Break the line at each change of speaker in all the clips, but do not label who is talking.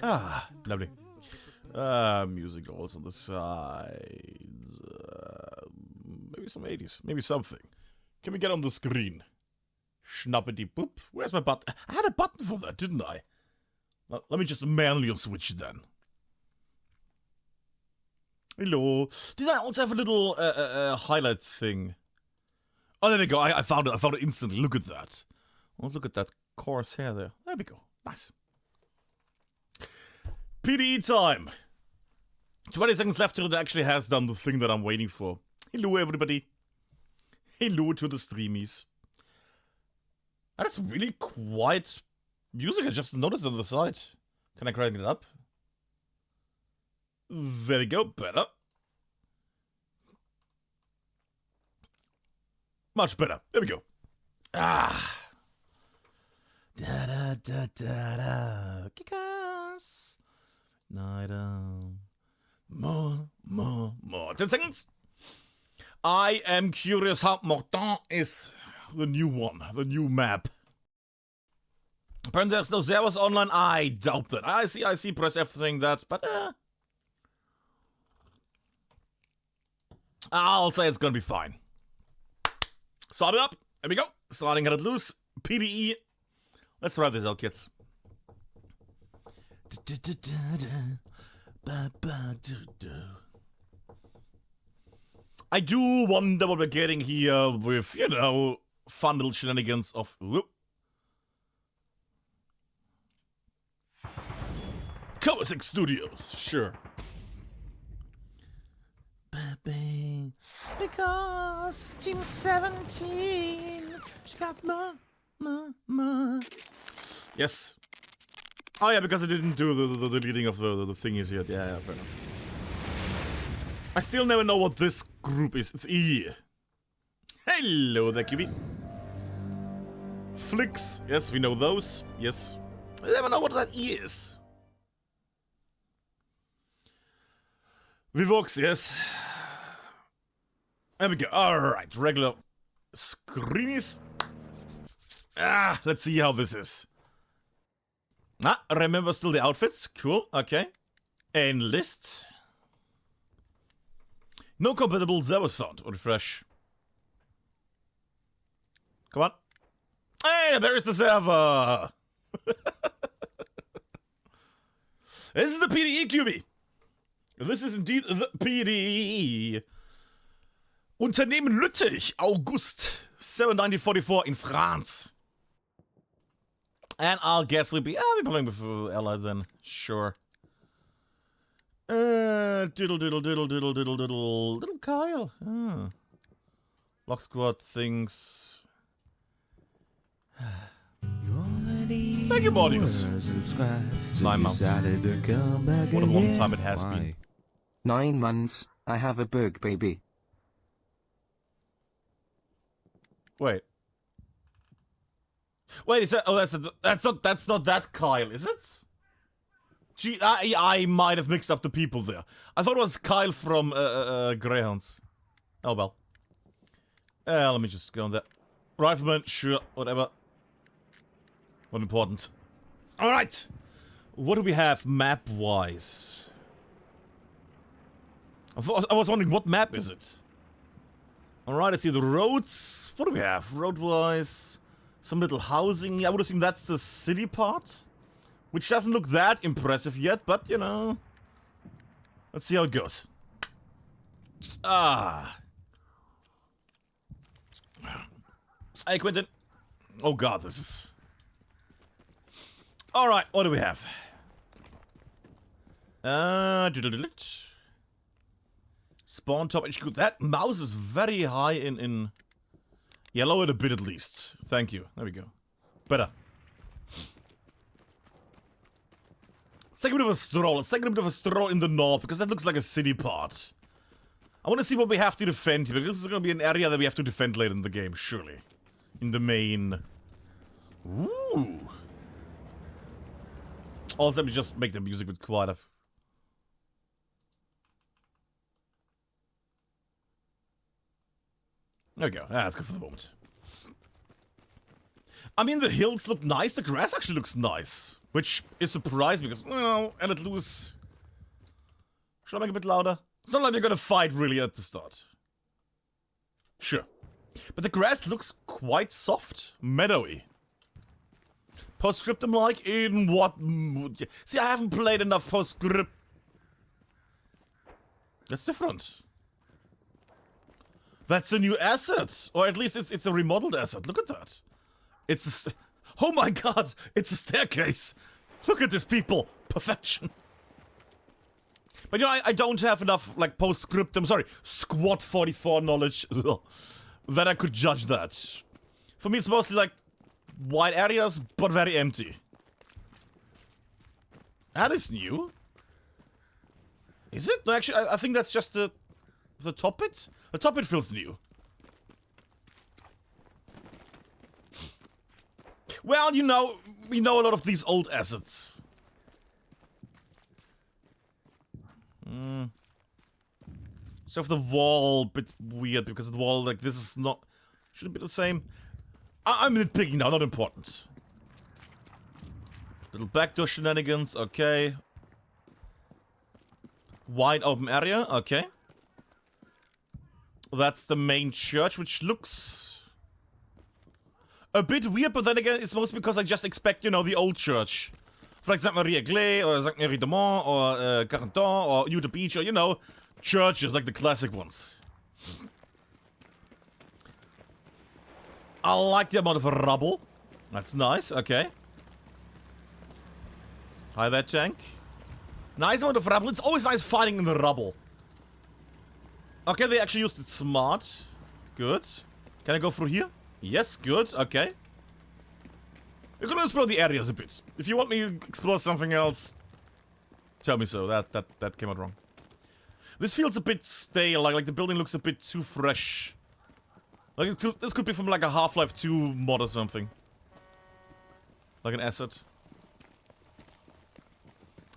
Ah, lovely. Music also on the sides. Maybe some 80s. Maybe something. Can we get on the screen? Schnappity boop. Where's my button? I had a button for that, didn't I? Let me just manually switch then. Hello. Did I also have a little highlight thing? Oh, there we go. I found it. I found it instantly. Look at that. Let's look at that coarse hair there. There we go. Nice. PTE time. 20 seconds left till it actually has done the thing that I'm waiting for. Hello, everybody. Hello to the streamies. That's really quiet music. I just noticed on the side. Can I crank it up? There we go. Better. Much better. There we go. Ah. Kick-Ass. Night more. 10 seconds. I am curious how MORTAIN is the new one, the new map. Apparently there's no servers online. I doubt that. I see press F saying that, but I'll say it's gonna be fine. Start it up. Here we go. Starting it loose. PTE. Let's try this out, kids. I do wonder what we're getting here with, you know, fun little shenanigans of... Whoop. Kawasaki Studios, sure. Because Team 17, she got more. Yes. Oh yeah, because I didn't do the leading of the thingies yet. Yeah, fair enough. I still never know what this group is. It's E. Hello there, QB. Flicks. Yes, we know those. Yes. I never know what that E is. Vivox, yes. There we go. Alright, regular screenies. Let's see how this is. Remember still the outfits? Cool, okay. Enlist. No compatible servers found. Refresh. Come on. Hey, there is the server! This is the PTE QB. This is indeed the PTE. Unternehmen Lüttich, August 7, 1944 in France. And I'll guess we'll be playing with Ally then. Sure. Diddle. Little Kyle. Lock squad things. Thank you, Mortius. 9 months. What a long time it has been.
9 months. I have a bug, baby.
Wait, is that? Oh, that's not that Kyle, is it? Gee, I might have mixed up the people there. I thought it was Kyle from Greyhounds. Oh well. Let me just go on that. Rifleman, sure, whatever. Not important. All right. What do we have map-wise? I was wondering what map is it. Alright, I see the roads. What do we have? Road-wise, some little housing. I would assume that's the city part. Which doesn't look that impressive yet, but, you know. Let's see how it goes. Hey, Quentin. Oh god, this is... Alright, what do we have? Spawn top HQ. That mouse is very high in... Yeah, lower it a bit at least. Thank you. There we go. Better. Let's take a bit of a stroll. Let's take a bit of a stroll in the north, because that looks like a city part. I want to see what we have to defend here, because this is going to be an area that we have to defend later in the game, surely. In the main... Ooh. Also, let me just make the music a bit quieter. There we go. That's good for the moment. I mean, the hills look nice. The grass actually looks nice. Which is surprising because, well, and it loose. Should I make it a bit louder? It's not like they're gonna fight really at the start. Sure. But the grass looks quite soft. Meadowy. Postscriptum-like in what... See, I haven't played enough postscript... That's different. That's a new asset! Or at least it's a remodeled asset. Look at that. It's a... Oh my god! It's a staircase! Look at this, people! Perfection! But you know, I don't have enough, like, postscriptum... Sorry, Squad 44 knowledge that I could judge that. For me, it's mostly, like, wide areas, but very empty. That is new. Is it? No, actually, I think that's just the top bit. The top bit feels new. Well, you know, we know a lot of these old assets. So if the wall, bit weird because the wall, like, this is not, shouldn't be the same. I'm nitpicking now, not important. Little backdoor shenanigans, okay. Wide open area, okay. That's the main church, which looks a bit weird, but then again, it's mostly because I just expect, you know, the old church. For like Sainte Marie Glé, or Sainte Marie de Mont, or Carentan, or Eau de Beach, or, you know, churches, like the classic ones. I like the amount of rubble. That's nice, okay. Hi there, tank. Nice amount of rubble. It's always nice fighting in the rubble. Okay, they actually used it smart. Good. Can I go through here? Yes, good, okay. We're gonna explore the areas a bit. If you want me to explore something else, tell me so. That came out wrong. This feels a bit stale, like the building looks a bit too fresh. Like, this could be from like a Half-Life 2 mod or something. Like an asset.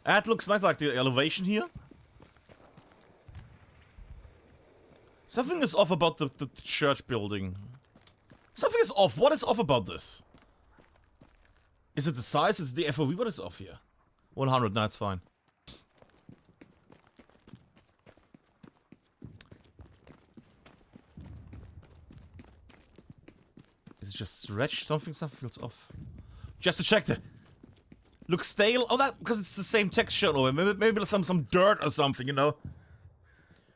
That looks nice, like the elevation here. Something is off about the church building. Something is off. What is off about this? Is it the size? Is it the FOV? What is off here? 100, no, it's fine. Is it just stretched? Something feels off. Just to check the... Looks stale? Oh, that... Because it's the same texture over. Maybe some dirt or something, you know?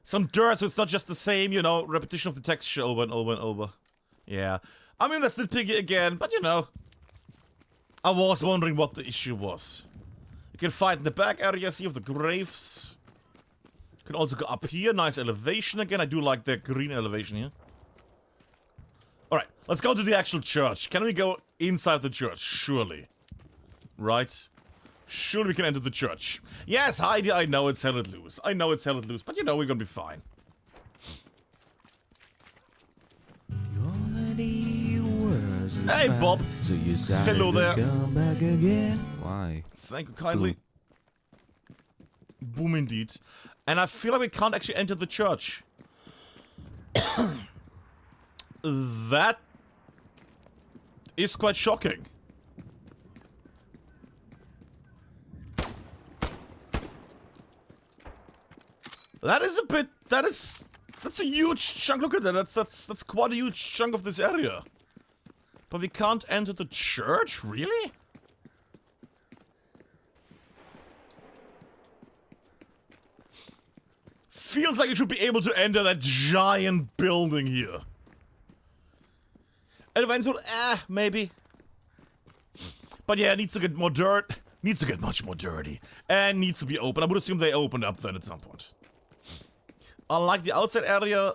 Some dirt, so it's not just the same, you know, repetition of the texture over and over and over. Yeah. I mean, that's nitpicky again, but you know. I was wondering what the issue was. You can fight in the back area, see of the graves. You can also go up here, nice elevation again. I do like the green elevation here. Alright, let's go to the actual church. Can we go inside the church? Surely. Right? Surely we can enter the church. Yes, Heidi, I know it's hell let loose. I know it's hell let loose, but you know we're gonna be fine. Hey, Bob.
So you
hello there.
Come back again. Why?
Thank you kindly. Boom indeed. And I feel like we can't actually enter the church. That is quite shocking. That is a bit... That's a huge chunk. Look at that. That's quite a huge chunk of this area. But we can't enter the church? Really? Feels like you should be able to enter that giant building here. And eventually, maybe. But yeah, it needs to get more dirt. Needs to get much more dirty. And needs to be open. I would assume they opened up then at some point. I like the outside area.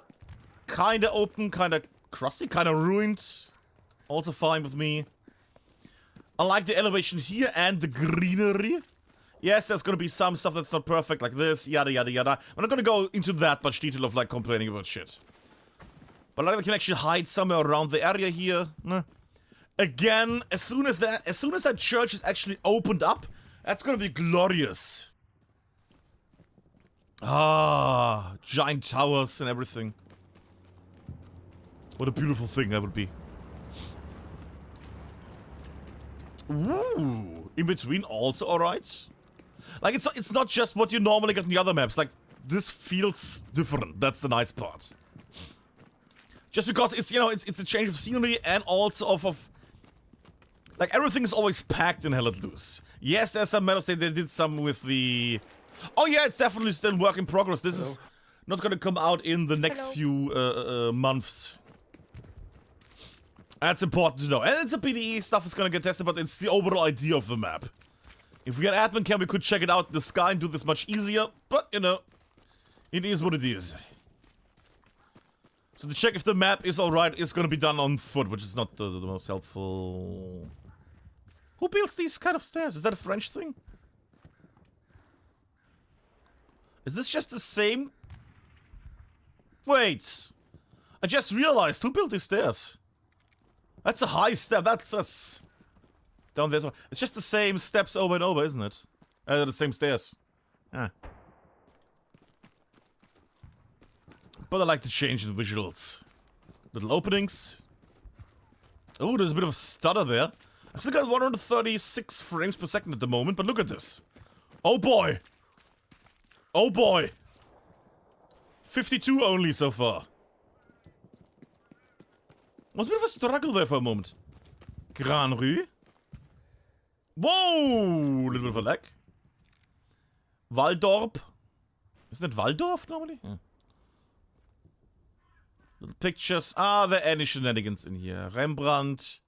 Kinda open, kinda crusty, kinda ruined. Also fine with me. I like the elevation here and the greenery. Yes, there's gonna be some stuff that's not perfect, like this, yada yada yada. I'm not gonna go into that much detail of like complaining about shit. But I like we can actually hide somewhere around the area here. Again, as soon as that church is actually opened up, that's gonna be glorious. Ah, giant towers and everything. What a beautiful thing that would be. Ooh, in between also alright. Like it's not just what you normally get in the other maps. Like this feels different. That's the nice part. Just because it's, you know, it's a change of scenery and also of like everything is always packed in Hell Let Loose. Yes, there's some metal state. They did some with the. Oh yeah, it's definitely still work in progress. This is not gonna come out in the next few months. That's important to know. And it's a PTE stuff is gonna get tested, but it's the overall idea of the map. If we get ADMINCAM, we could check it out in the sky and do this much easier, but you know, it is what it is. So to check if the map is alright is gonna be done on foot, which is not the most helpful. Who builds these kind of stairs? Is that a French thing? Is this just the same? Wait! I just realized, who built these stairs? That's a high step, that's Down there as well. It's just the same steps over and over, isn't it? The same stairs. Ah. But I like to change the visuals. Little openings. Oh, there's a bit of a stutter there. I still got 136 frames per second at the moment, but look at this. Oh boy! Oh boy! 52 only so far. Was a bit of a struggle there for a moment. Grand Rue. Whoa! A little bit of a lag. Waldorp. Isn't it Waldorf normally? Yeah. Little pictures. Ah, there are any shenanigans in here. Rembrandt.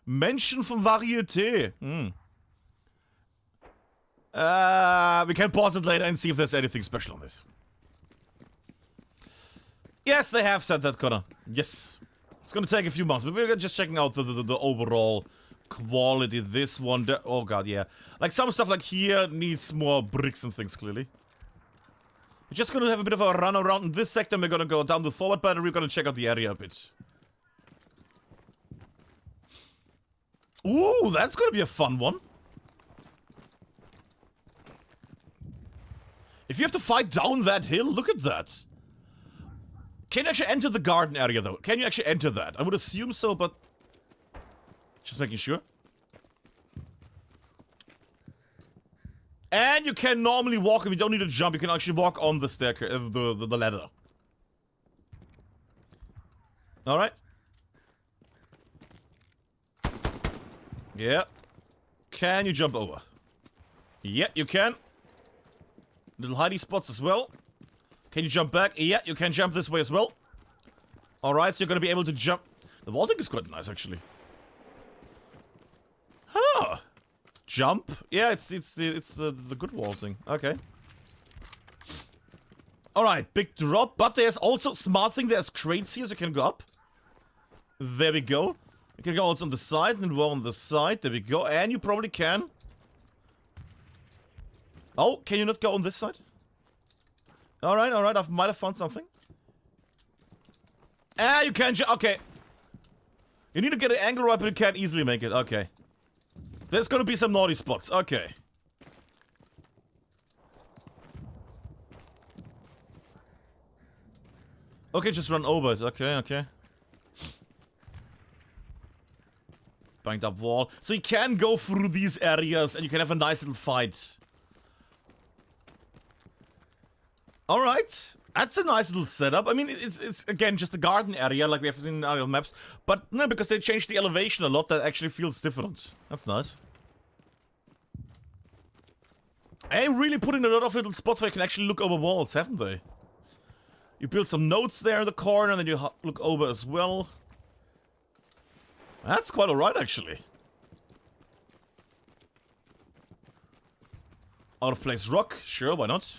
Menschen vom Varieté. We can pause it later and see if there's anything special on this. Yes, they have said that, Connor. Yes. It's gonna take a few months, but we're just checking out the overall quality. This one, oh god, yeah. Like, some stuff like here needs more bricks and things, clearly. We're just gonna have a bit of a run around in this sector. We're gonna go down the forward battery. We're gonna check out the area a bit. Ooh, that's gonna be a fun one. If you have to fight down that hill, look at that. Can you actually enter the garden area, though? Can you actually enter that? I would assume so, but... just making sure. And you can normally walk, if you don't need to jump, you can actually walk on the staircase, the ladder. Alright. Yeah. Can you jump over? Yeah, you can. Little hidey spots as well. Can you jump back? Yeah, you can jump this way as well. Alright, so you're gonna be able to jump. The vaulting is quite nice, actually. Huh. Jump? Yeah, it's the good vaulting. Okay. Alright, big drop. But there's also, smart thing, there's crates here, so you can go up. There we go. You can go also on the side, and go on the side. There we go. And you probably can. Oh, can you not go on this side? Alright, alright, I might have found something. Ah, you can okay. You need to get an angle right, but you can't easily make it. Okay. There's gonna be some naughty spots. Okay. Okay, just run over it. Okay, okay. Banged up wall. So you can go through these areas and you can have a nice little fight. Alright. That's a nice little setup. I mean, it's again just a garden area like we have seen in other maps. But no, because they changed the elevation a lot, that actually feels different. That's nice. And really put in a lot of little spots where you can actually look over walls, haven't they? You build some notes there in the corner, and then you look over as well. That's quite alright, actually. Out of place rock, sure, why not?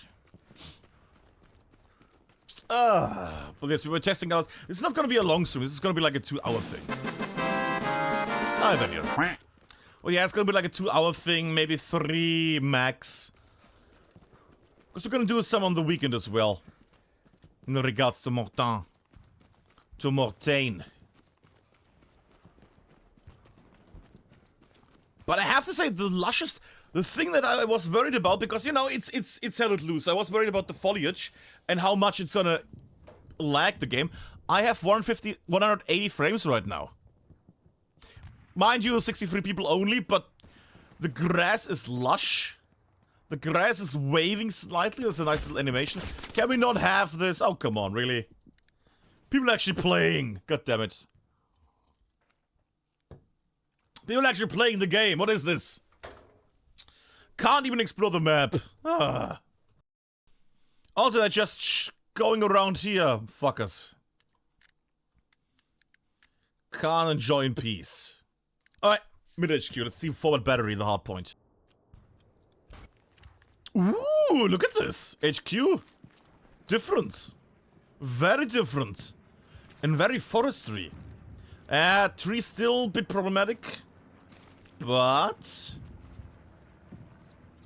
But yes, we were testing out. It's not gonna be a long stream, this is gonna be like a 2-hour thing. Ah, there you go. Well, yeah, it's gonna be like a 2-hour thing, maybe 3 max. Because we're gonna do some on the weekend as well. In regards to MORTAIN. To MORTAIN. But I have to say, the luscious... The thing that I was worried about, because, you know, it's held loose. I was worried about the foliage and how much it's gonna lag the game. I have 180 frames right now. Mind you, 63 people only, but the grass is lush. The grass is waving slightly. That's a nice little animation. Can we not have this? Oh, come on, really? People actually playing. God damn it. People actually playing the game. What is this? Can't even explore the map. Ah. Also, they're just going around here, fuckers. Can't enjoy in peace. Alright, mid-HQ. Let's see forward battery, the hard point. Ooh, look at this. HQ. Different. Very different. And very forestry. Tree still a bit problematic. But...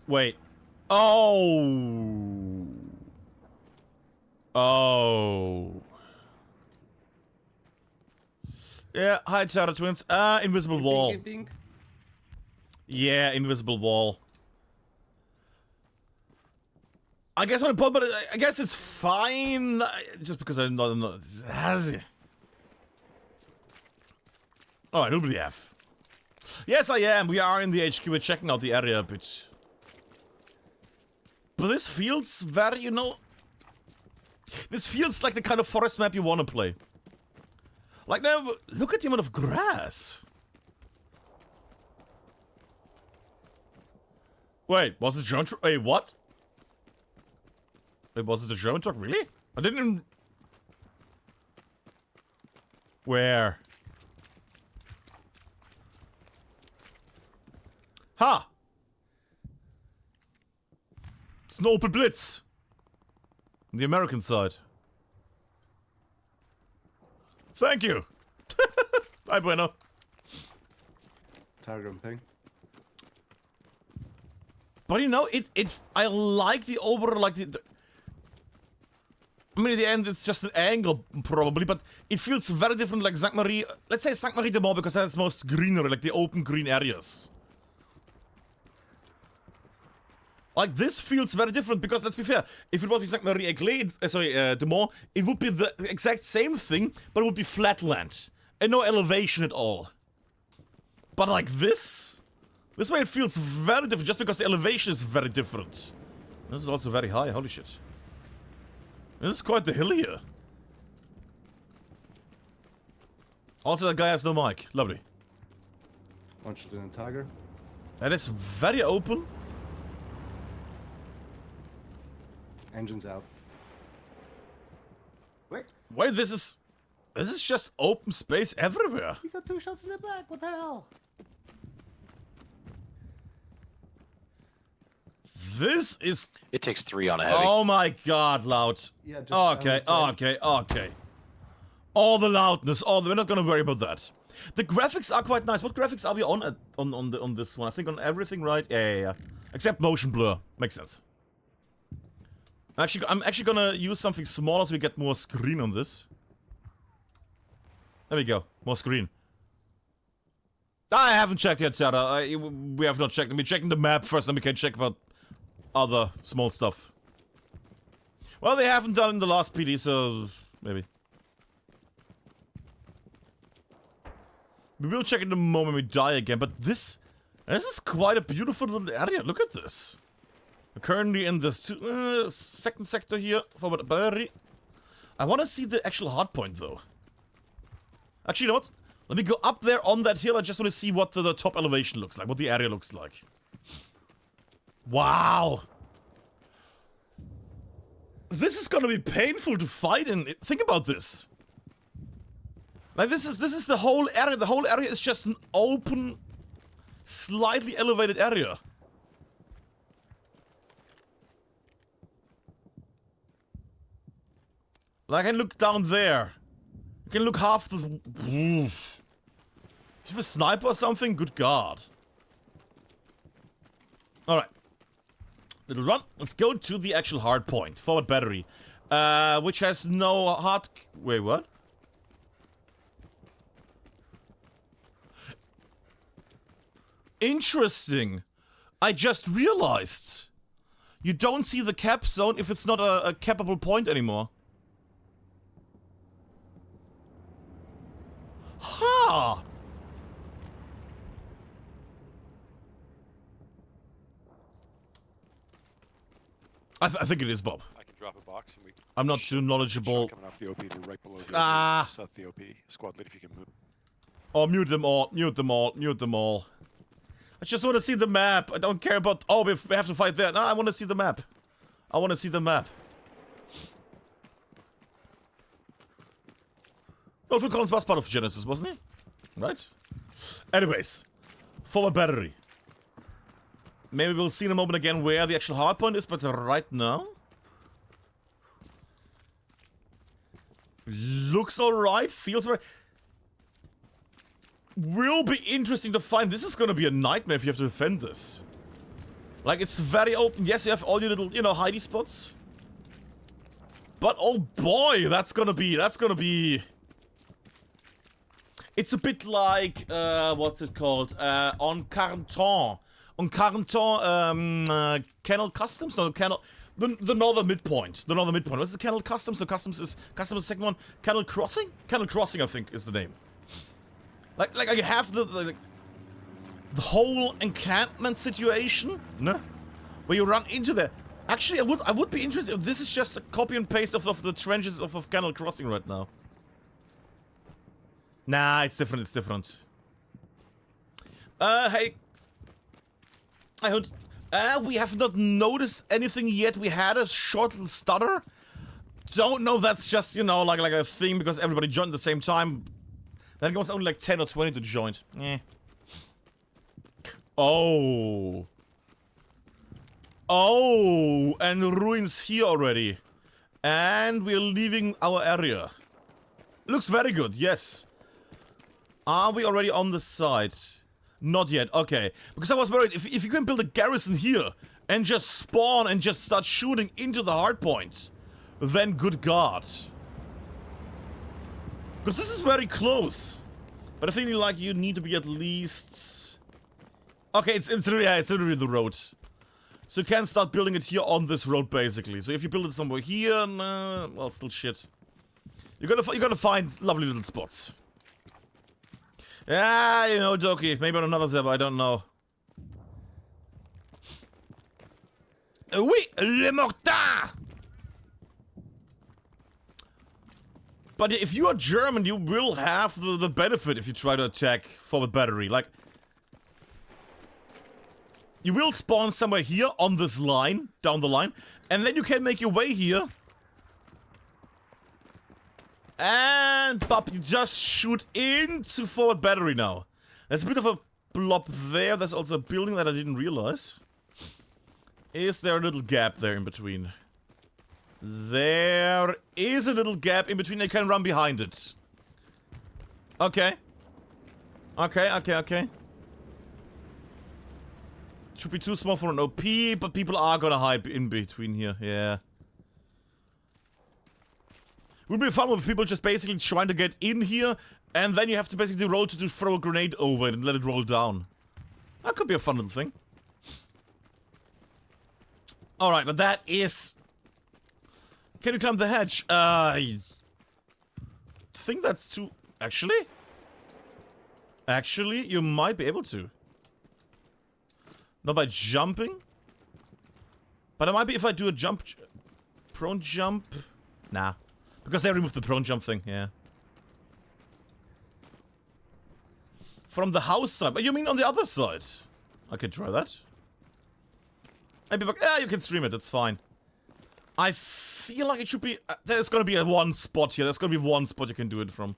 Wait. Oh. Oh. Yeah, hi Terra Twins. Invisible wall. Yeah, invisible wall. I guess when I put, but I guess it's fine. Just because I'm not. Alright, who do we have? Yes, I am. We are in the HQ. We're checking out the area a bit. But this feels very, you know... This feels like the kind of forest map you want to play. Like, now, look at the amount of grass. Wait, was it German truck? Wait, what? Wait, was it a German truck? Really? I didn't even... Where? Ha! It's an open blitz. On the American side. Thank you. Hi, bueno.
Target and ping.
But you know, I like the overall, like the I mean, in the end, it's just an angle, probably, but it feels very different, like Sainte Marie. Let's say Sainte Marie de Mont, because that's most greenery, like the open green areas. Like, this feels very different, because let's be fair, if it was Sainte Marie de Mont, it would be the exact same thing, but it would be flatland, and no elevation at all. But like this way it feels very different, just because the elevation is very different. This is also very high, holy shit. This is quite the hill here. Also, that guy has no mic. Lovely.
Launched in a tiger.
And it's very open.
Engines out.
Wait, this is just open space everywhere.
You got 2 shots in the back. What the hell?
This is...
It takes 3 on a heavy.
Oh my god, loud.
Yeah, just
Okay. All the loudness, we're not gonna worry about that. The graphics are quite nice. What graphics are we on this one? I think on everything, right? Yeah. Except motion blur. Makes sense. I'm actually gonna use something smaller so we get more screen on this. There we go. More screen. I haven't checked yet, Sarah. We have not checked. We're checking the map first, then we can check about other small stuff. Well, they haven't done in the last PD, so maybe. We will check in the moment we die again, but this is quite a beautiful little area. Look at this. We're currently in the second sector here, forward battery. I want to see the actual hardpoint, though. Actually, you know what? Let me go up there on that hill. I just want to see what the top elevation looks like, what the area looks like. Wow! This is gonna be painful to fight in. Think about this. Like, this is the whole area. The whole area is just an open, slightly elevated area. Like, I can look down there. You can look half the... You have a sniper or something? Good god. Alright. Little run. Let's go to the actual hard point. Forward battery. Which has no hard... Wait, what? Interesting. I just realized. You don't see the cap zone if it's not a capable point anymore. Huh. I think it is, Bob.
I can drop a box and we...
I'm not too knowledgeable.
Coming off the OP, they're right below the
Ah.
OP. South the OP. Squad lead if you can move.
Oh, mute them all. Mute them all. Mute them all. I just want to see the map. I don't care about... Oh, we have to fight there. No, I want to see the map. I want to see the map. Oh, Phil Collins was part of Genesis, wasn't he? Right? Anyways. Forward battery. Maybe we'll see in a moment again where the actual hardpoint is, but right now... Looks alright, feels alright. Will be interesting to find. This is gonna be a nightmare if you have to defend this. Like, it's very open. Yes, you have all your little, you know, hidey spots. But oh boy, that's gonna be... It's a bit like, what's it called? On Carenton. On Carenton, Kennel Customs? No, Kennel... The northern midpoint. The northern midpoint. What's the Kennel Customs? The Customs is the second one. Kennel Crossing? Kennel Crossing, I think, is the name. Like you have the whole encampment situation, no? Where you run into there. Actually, I would be interested if this is just a copy and paste of the trenches of Kennel Crossing right now. Nah, it's different, it's different. Hey. Hi, Hund. We have not noticed anything yet. We had a short little stutter. Don't know if that's just, you know, like a thing because everybody joined at the same time. Then it was only like 10 or 20 to join. Eh. Oh. Oh, and ruins here already. And we're leaving our area. Looks very good, yes. Are we already on the side? Not yet, okay. Because I was worried, if you can build a garrison here and just spawn and just start shooting into the hardpoints, then good God. Because this is very close. But I think like you need to be at least... Okay, it's literally the road. So you can start building it here on this road basically. So if you build it somewhere here, nah, well, still shit. You gotta find lovely little spots. Yeah, you know, Doki. Maybe on another server, I don't know. Oui, le mortain! But if you are German, you will have the benefit if you try to attack forward battery. Like, you will spawn somewhere here on this line, down the line, and then you can make your way here. And, pop, you just shoot into forward battery now. There's a bit of a blob there. There's also a building that I didn't realize. Is there a little gap there in between? There is a little gap in between. I can run behind it. Okay. Okay. Should be too small for an OP, but people are gonna hide in between here. Yeah. Would be fun with people just basically trying to get in here, and then you have to basically roll to throw a grenade over it and let it roll down. That could be a fun little thing. Alright, but that is... Can you climb the hedge? I think that's too... Actually? Actually, you might be able to. Not by jumping? But it might be if I do a jump... Prone jump? Nah. Because they removed the prone jump thing, yeah. From the house side. But you mean on the other side? I could try that. Maybe, yeah, you can stream it, it's fine. I feel like it should be... there's gonna be one spot here. There's gonna be one spot you can do it from.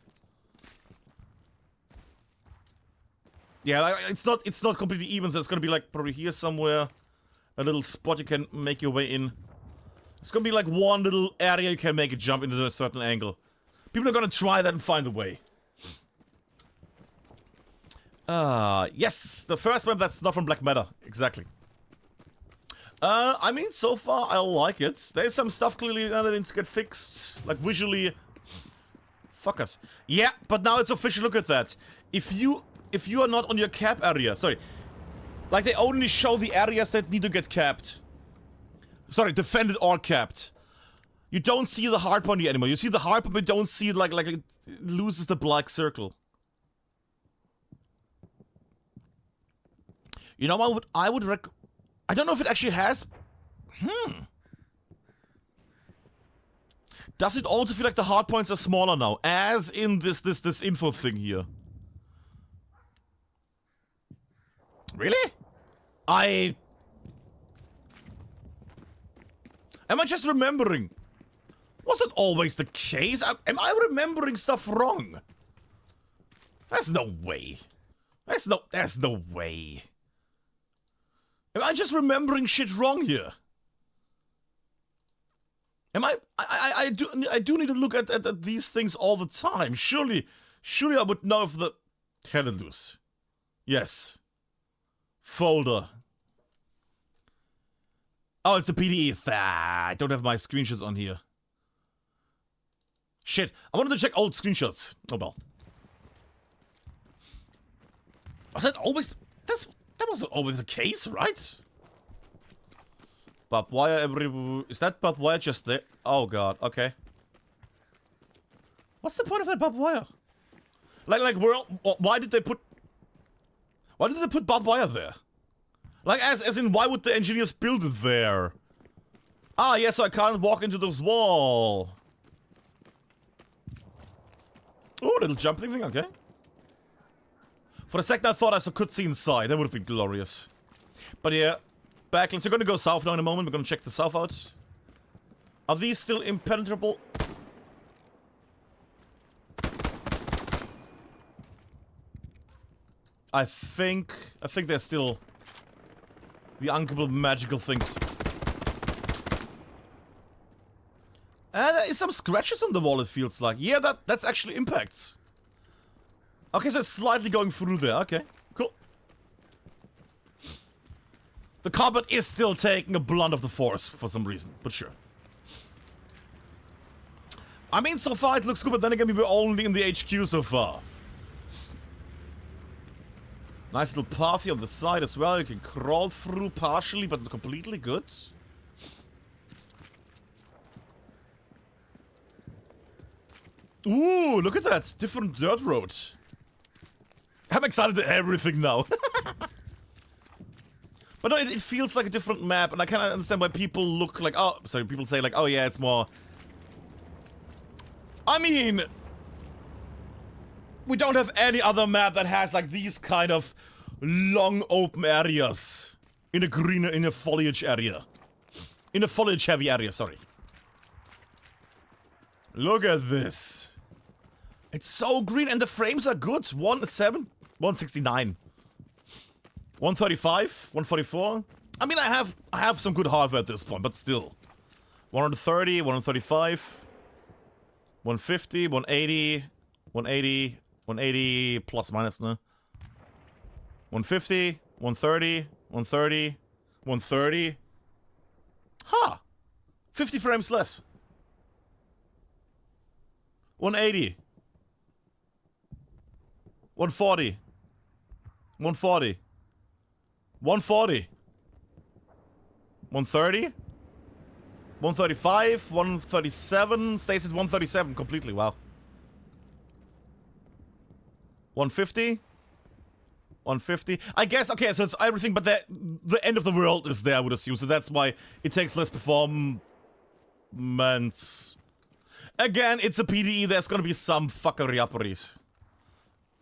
Yeah, it's not completely even, so it's gonna be like probably here somewhere. A little spot you can make your way in. It's gonna be like one little area you can make a jump into a certain angle. People are gonna try that and find a way. Yes, the first map that's not from Black Matter, exactly. I mean, so far I like it. There's some stuff clearly that needs to get fixed, like visually. Fuck us. Yeah, but now it's official. Look at that. If you are not on your cap area, sorry, like they only show the areas that need to get capped. Sorry, defended or capped. You don't see the hardpoint anymore. You see the hardpoint, but you don't see it like it loses the black circle. You know what? I would I don't know if it actually has. Does it also feel like the hardpoints are smaller now, as in this info thing here? Really? Am I just remembering? Wasn't always the case. Am I remembering stuff wrong? There's no way. There's no way. Am I just remembering shit wrong here? Am I do need to look at these things all the time. Surely I would know if the... Hell loose. Yes. Folder. Oh, it's a PTE. I don't have my screenshots on here. Shit. I wanted to check old screenshots. Oh well. Was that always... That wasn't always the case, right? Barbed wire every... Is that barbed wire just there? Oh god, okay. What's the point of that barbed wire? Like, why did they put... Why did they put barbed wire there? Like, as in, why would the engineers build it there? Ah, yeah, so I can't walk into this wall. Oh, little jumping thing, okay. For a second I thought I could see inside. That would have been glorious. But yeah, backlinks. We're gonna go south now in a moment. We're gonna check the south out. Are these still impenetrable? I think they're still the unkillable magical things. And there is some scratches on the wall, it feels like. Yeah, that's actually impacts. Okay, so it's slightly going through there. Okay, cool. The carpet is still taking a blunt of the force for some reason, but sure. I mean, so far it looks good, but then again, we were only in the HQ so far. Nice little path here on the side as well. You can crawl through partially, but not completely good. Ooh, look at that. Different dirt road. I'm excited to everything now. But no, it feels like a different map, and I kind of understand why people look like... Oh, sorry, people say like, oh yeah, it's more... I mean... We don't have any other map that has like these kind of long open areas. In a foliage area. In a foliage heavy area, sorry. Look at this. It's so green, and the frames are good. 1.7, 169, 135, 144. I mean, I have some good hardware at this point, but still. 130, 135, 150, 180, 180, 180 plus minus, no? 150, 130, 130, 130. Huh. 50 frames less. 180. 140. 140. 140. 130. 135. 137. Stays at 137 completely. Wow. 150. 150. I guess, okay, so it's everything, but the end of the world is there, I would assume. So that's why it takes less performance. Again, it's a PTE, there's gonna be some fuckery-upperies.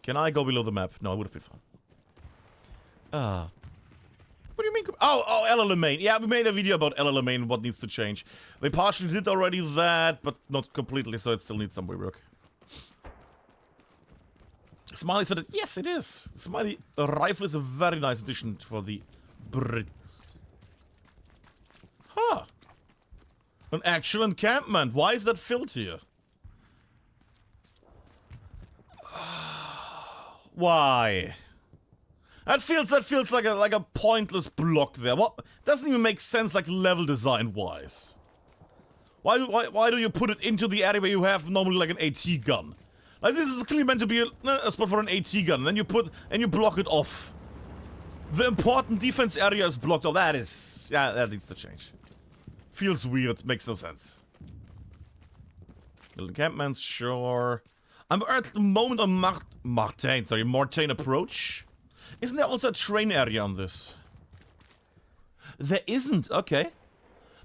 Can I go below the map? No, it would have been fun. What do you mean? Oh, LLMain. Yeah, we made a video about LLMain, what needs to change. They partially did already that, but not completely, so it still needs some rework. Smiley said it. Yes, it is. Smiley rifle is a very nice addition for the Brits. Huh. An actual encampment. Why is that filled here? Why? That feels like a pointless block there. What doesn't even make sense, like level design wise. Why do you put it into the area where you have normally like an AT gun? Like this is clearly meant to be a spot for an AT gun. Then you block it off. The important defense area is blocked off. That needs to change. Feels weird. Makes no sense. Little encampments, sure. I'm at the moment on Mortain approach. Isn't there also a train area on this? There isn't, okay.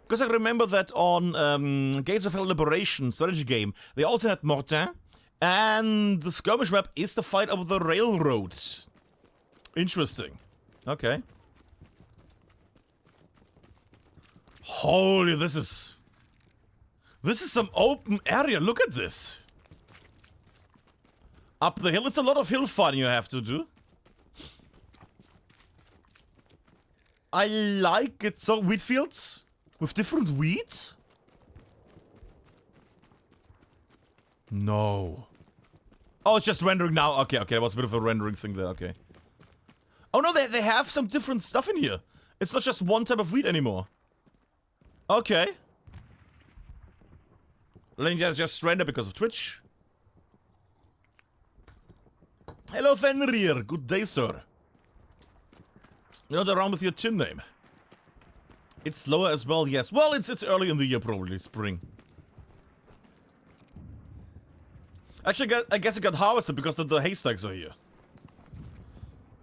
Because I remember that on Gates of Hell Liberation strategy game, they also had Mortain, and the skirmish map is the fight over the railroad. Interesting. Okay. Holy, this is some open area. Look at this. Up the hill, it's a lot of hill fighting you have to do. I like it. So, wheat fields with different weeds? No. Oh, it's just rendering now. Okay, it was a bit of a rendering thing there, okay. Oh no, they have some different stuff in here. It's not just one type of wheat anymore. Okay. Ninja's just render because of Twitch. Hello, Fenrir. Good day, sir. You're not around with your tin name. It's slower as well, yes. Well, it's early in the year, probably. Spring. Actually, I guess it got harvested because the haystacks are here.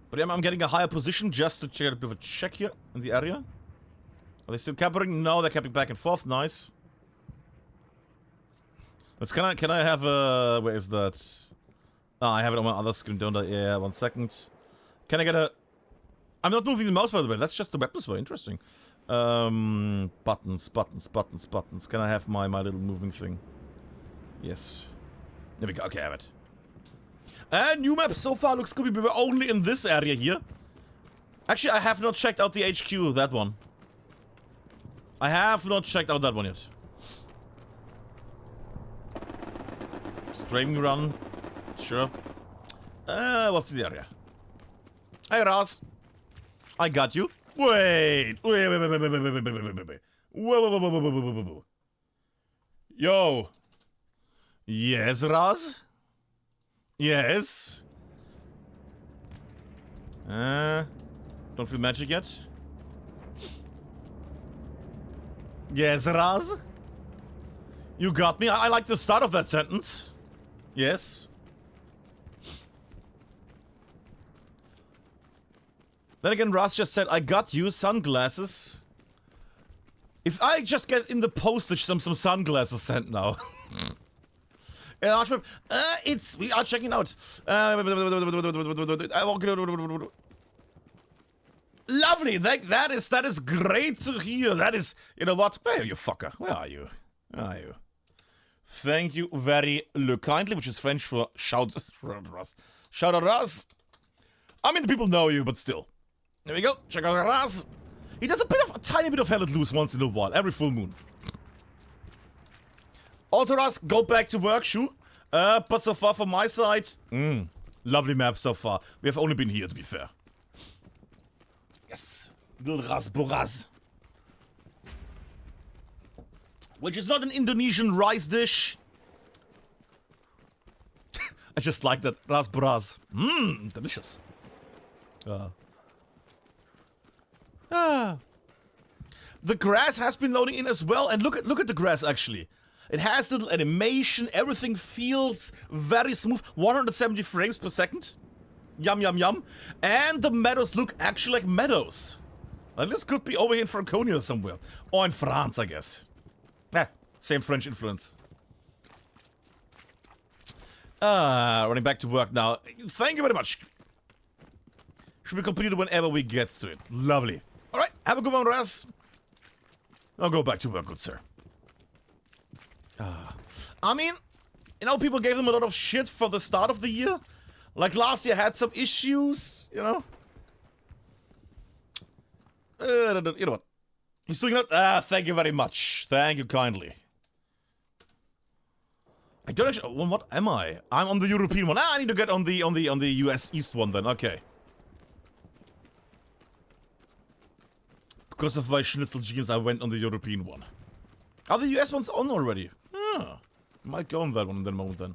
But yeah, I'm getting a higher position just to check a bit of a check here in the area. Are they still camping? No, they're camping back and forth. Nice. Can I have a... Where is that? Oh, I have it on my other screen, don't I? Yeah, 1 second. Can I get a... I'm not moving the mouse, by the way. That's just the weapons were interesting. Buttons. Can I have my little moving thing? Yes. There we go. Okay, I have it. And new map so far looks good. We were only in this area here. Actually, I have not checked out the HQ, that one. I have not checked out that one yet. Streaming run. Sure. What's in the area? Hey, Raz. I got you. Wait. Whoa. Yo. Yes, Raz? Yes. Don't feel magic yet? Yes, Raz? You got me? I like the start of that sentence. Yes. Then again, Raz just said, I got you sunglasses. If I just get in the postage some sunglasses sent now. We are checking out. Lovely. That is great to hear. That is, you know what? Where are you, fucker? Where are you? Where are you? Thank you very kindly, which is French for shout Raz. Shout out Raz. I mean, the people know you, but still. There we go. Check out Raz. He does a tiny bit of hell let loose once in a while, every full moon. Also, Raz, go back to work, Shu. But so far from my side, lovely map so far. We have only been here, to be fair. Yes, little Rasboraz. Which is not an Indonesian rice dish. I just like that. Rasboraz. Delicious. The grass has been loading in as well, and look at the grass actually. It has little animation, everything feels very smooth, 170 frames per second. Yum yum yum. And the meadows look actually like meadows. Like this could be over here in Franconia somewhere. Or in France, I guess. Same French influence. Running back to work now. Thank you very much. Should be completed whenever we get to it. Lovely. Alright, have a good one, Raz. I'll go back to work, good sir. I mean, you know, people gave them a lot of shit for the start of the year. Like last year had some issues, you know. You know what? He's doing that. Thank you very much. Thank you kindly. I don't actually. What am I? I'm on the European one. I need to get on the US East one then. Okay. Because of my schnitzel genes, I went on the European one. Are the US ones on already? Might go on that one in the moment then.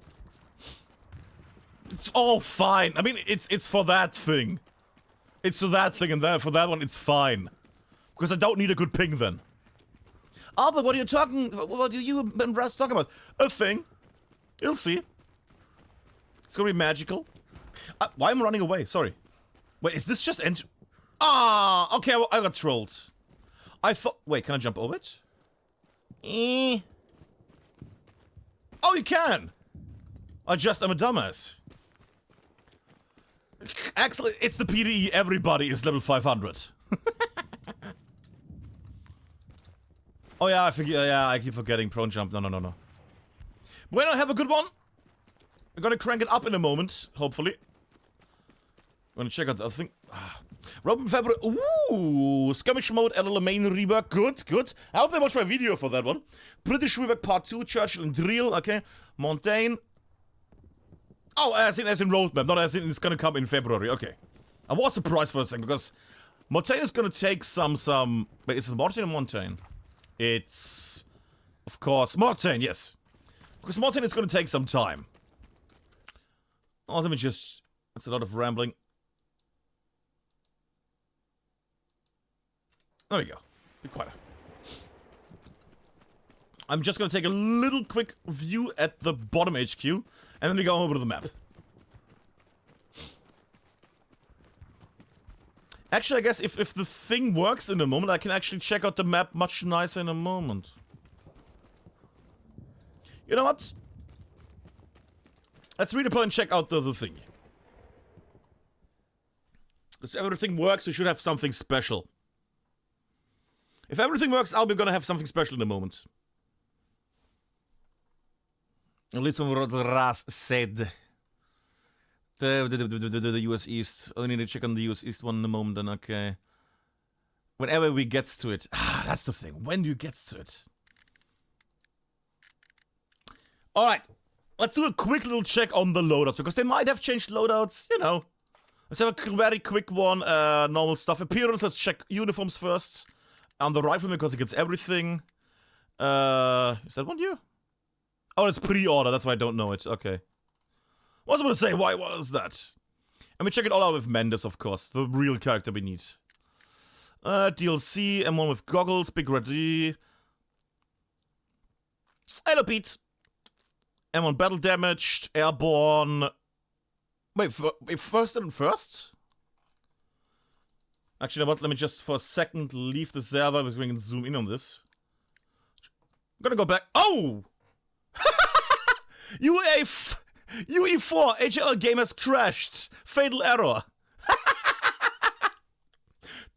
It's all fine. I mean, it's for that thing. It's for that thing, and then for that one, it's fine. Because I don't need a good ping then. Oh, but what are you talking? What do you and Raz talking about? A thing. You'll see. It's gonna be magical. Why am I running away? Sorry. Wait, is this just end? Ah, okay, I got trolled. I thought. Wait, can I jump over it? Oh, you can. I'm a dumbass. Actually, it's the PTE. Everybody is level 500. Oh yeah, I forget. Yeah, I keep forgetting prone jump. No. Bueno, have a good one. I'm gonna crank it up in a moment, hopefully. I'm gonna check out the other thing. Robin February. Ooh, skirmish mode, LL main rework. Good. I hope they watch my video for that one. British rework part 2, Churchill and Drill. Okay, Montaigne. Oh, as in roadmap, not as in it's gonna come in February. Okay, I was surprised for a second because Montaigne is gonna take some. Wait, is it Mortain or Montaigne? It's, of course, Mortain. Yes, because Mortain is gonna take some time. Oh, let me just. That's a lot of rambling. There we go. Be quieter. I'm just gonna take a little quick view at the bottom HQ, and then we go over to the map. Actually, I guess if the thing works in a moment, I can actually check out the map much nicer in a moment. You know what? Let's redeploy and check out the thing. Because everything works, we should have something special. If everything works out, we're gonna have something special in a moment. At least what Ras said. The US East. I need to check on the US East one in a moment then, okay. Whenever we gets to it. Ah, that's the thing. When do you get to it? Alright. Let's do a quick little check on the loadouts, because they might have changed loadouts, you know. Let's have a very quick one. Normal stuff. Appearance, let's check uniforms first. On the rifleman, because he gets everything. Is that one new? Oh, it's pre-order, that's why I don't know it. Okay. What was I going to say? Why was that? And we check it all out with Mendes, of course. The real character we need. DLC, M1 with goggles, Big Red D. Hello, Pete. M1 battle damaged, airborne. Wait, first and first? Actually, you know what? Let me just for a second leave the server. We can zoom in on this. I'm gonna go back. Oh! UE4 HL game has crashed. Fatal error.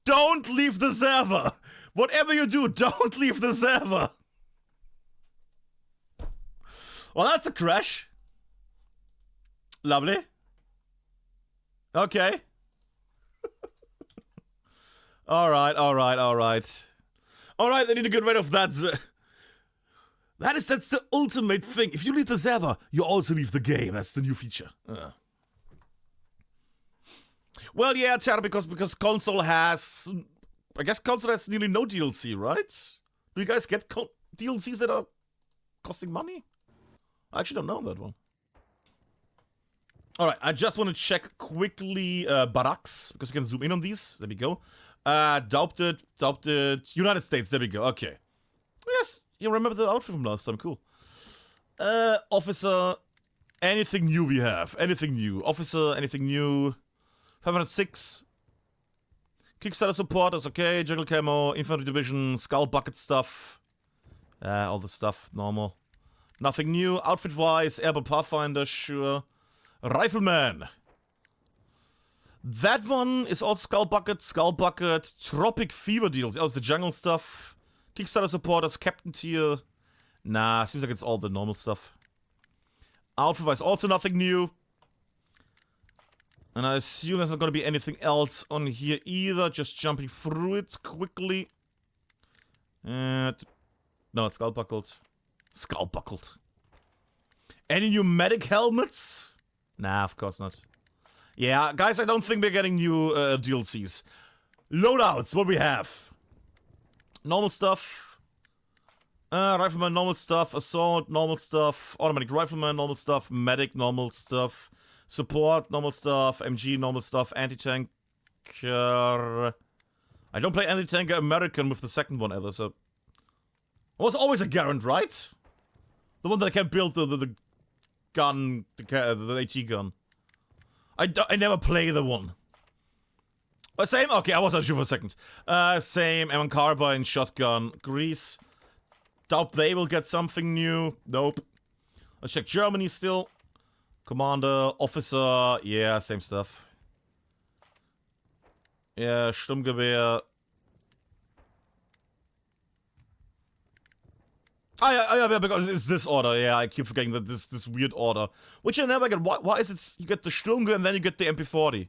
Don't leave the server. Whatever you do, don't leave the server. Well, that's a crash. Lovely. Okay. Alright. Alright, I need to get rid of that. That's the ultimate thing. If you leave the server, you also leave the game. That's the new feature. Well, yeah, Tara, because console has... I guess console has nearly no DLC, right? Do you guys get DLCs that are costing money? I actually don't know that one. Alright, I just want to check quickly barracks, because we can zoom in on these. There we go. Doubted, United States, there we go, okay. Yes, you remember the outfit from last time, cool. Officer, anything new we have, anything new. Officer, anything new. 506. Kickstarter support is okay, jungle camo, infantry division, skull bucket stuff. All the stuff, normal. Nothing new, outfit-wise, airborne pathfinder, sure. Rifleman. That one is also skull bucket, tropic fever deals, also the jungle stuff. Kickstarter supporters, captain tier. Nah, seems like it's all the normal stuff. Outfit-wise, also nothing new. And I assume there's not gonna be anything else on here either, just jumping through it quickly. No, it's skull buckled. Skull buckled. Any new medic helmets? Nah, of course not. Yeah, guys, I don't think we're getting new DLCs. Loadouts, what we have. Normal stuff. Rifleman, normal stuff. Assault, normal stuff. Automatic rifleman, normal stuff. Medic, normal stuff. Support, normal stuff. MG, normal stuff. Anti-tanker. I don't play anti-tanker American with the second one ever, so... It was always a Garand, right? The one that I can build the gun, the AT gun. I never play the one. Same? Okay, I was unsure for a second. Same, M1 carbine, shotgun, grease. Doubt they will get something new. Nope. Let's check Germany still. Commander, officer, yeah, same stuff. Yeah, Sturmgewehr. Yeah, because it's this order. Yeah, I keep forgetting that this weird order, which I never get. Why is it you get the Sturmgewehr and then you get the MP40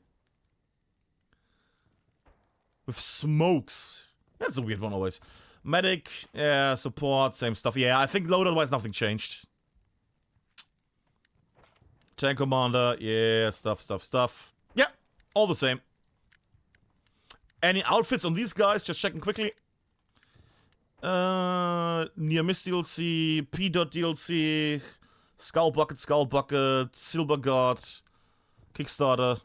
with smokes? That's a weird one always. Medic, yeah, support, same stuff. Yeah, I think loadout-wise nothing changed. Tank commander, yeah, stuff. Yeah, all the same. Any outfits on these guys? Just checking quickly. Near Miss DLC, P-Dot DLC, Skull Bucket, Silver Guard, Kickstarter.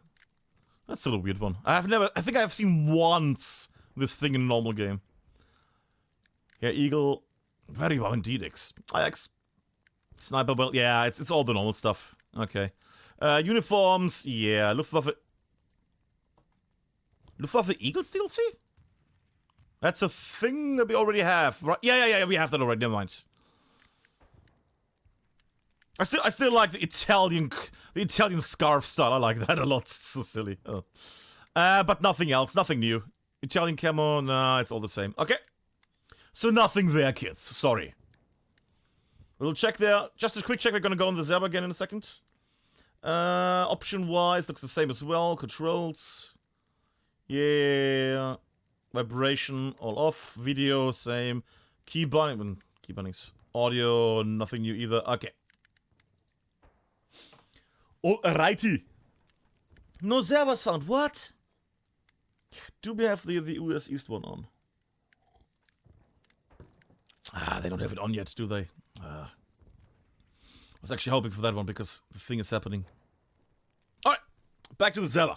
That's still a weird one. I think I have seen once this thing in a normal game. Yeah, Eagle. Very well indeed, Ajax. Sniper belt. Yeah, it's all the normal stuff. Okay. Uniforms. Yeah, Luftwaffe. Luftwaffe Eagles DLC? That's a thing that we already have. Right? Yeah, we have that already. Never mind. I still like the Italian scarf style. I like that a lot. It's so silly. Oh. But nothing else. Nothing new. Italian camo. Nah, it's all the same. Okay. So nothing there, kids. Sorry. A little check there. Just a quick check. We're gonna go on the Zeb again in a second. Option-wise, looks the same as well. Controls. Yeah. Vibration, all off. Video, same. Key bindings. Audio, nothing new either. Okay. Alrighty. No servers found. What? Do we have the US East one on? They don't have it on yet, do they? I was actually hoping for that one because the thing is happening. Alright, back to the server.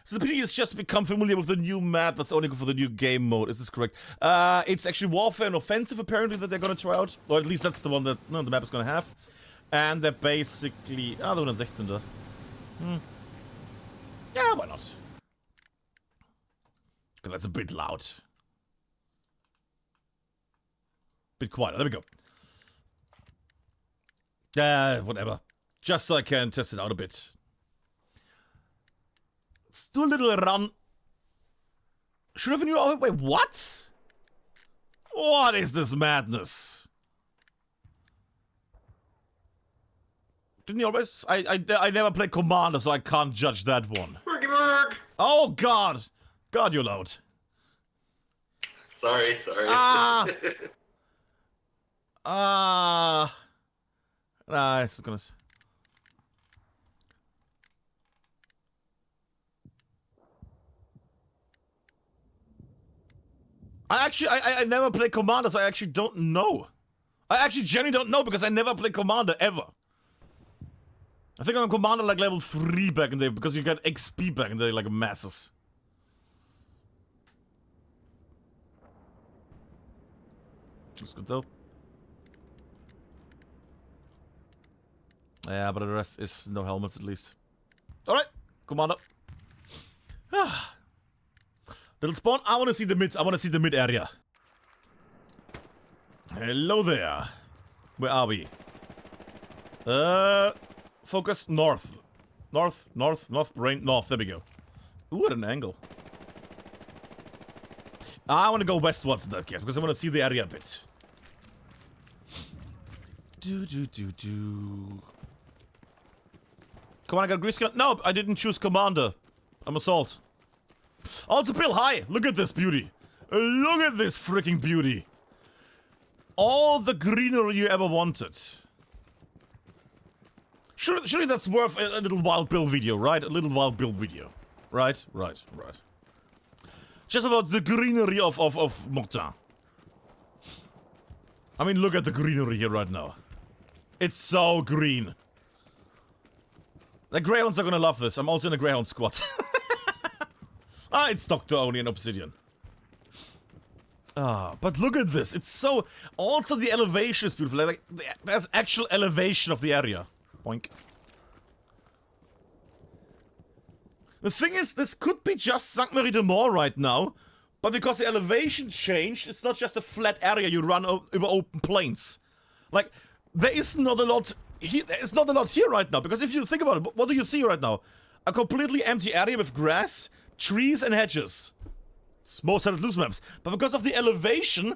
So the PTE has just become familiar with the new map that's only good for the new game mode. Is this correct? It's actually Warfare and Offensive apparently that they're gonna try out. Or at least that's the one that the map is gonna have. And they're basically... the 116er. Yeah, why not? Because that's a bit loud. Bit quieter. There we go. Whatever. Just so I can test it out a bit. Let's do a little run. Should have a new... Oh, wait, what? What is this madness? Didn't you always... I never played Commander, so I can't judge that one. Oh, God. God, you're loud.
Sorry.
It's gonna... I never played Commander, so I actually don't know. I actually genuinely don't know because I never played Commander ever. I think I'm Commander like level 3 back in the day because you got XP back in the day like masses. Looks good though. Yeah, but the rest is no helmets at least. Alright, Commander. Little spawn, I wanna see the mid. I wanna see the mid area. Hello there. Where are we? Focus north. North, brain, north, there we go. Ooh, at an angle. I wanna go westwards in that case, because I wanna see the area a bit. Come on, I got a grease gun. No, I didn't choose Commander. I'm Assault. Also, Bill, hi! Look at this beauty. Look at this freaking beauty. All the greenery you ever wanted. Surely that's worth a little Wild Bill video, right? A little Wild Bill video. Right. Just about the greenery of MORTAIN. I mean, look at the greenery here right now. It's so green. The Greyhounds are gonna love this. I'm also in a Greyhound squad. It's Doctor only in Obsidian. But look at this. It's so... Also, the elevation is beautiful. Like, there's actual elevation of the area. Boink. The thing is, this could be just Sainte-Marie de More right now. But because the elevation changed, it's not just a flat area you run over open plains. Like, there is not a lot... There is not a lot here right now. Because if you think about it, what do you see right now? A completely empty area with grass, trees, and hedges. It's most of loose maps. But because of the elevation,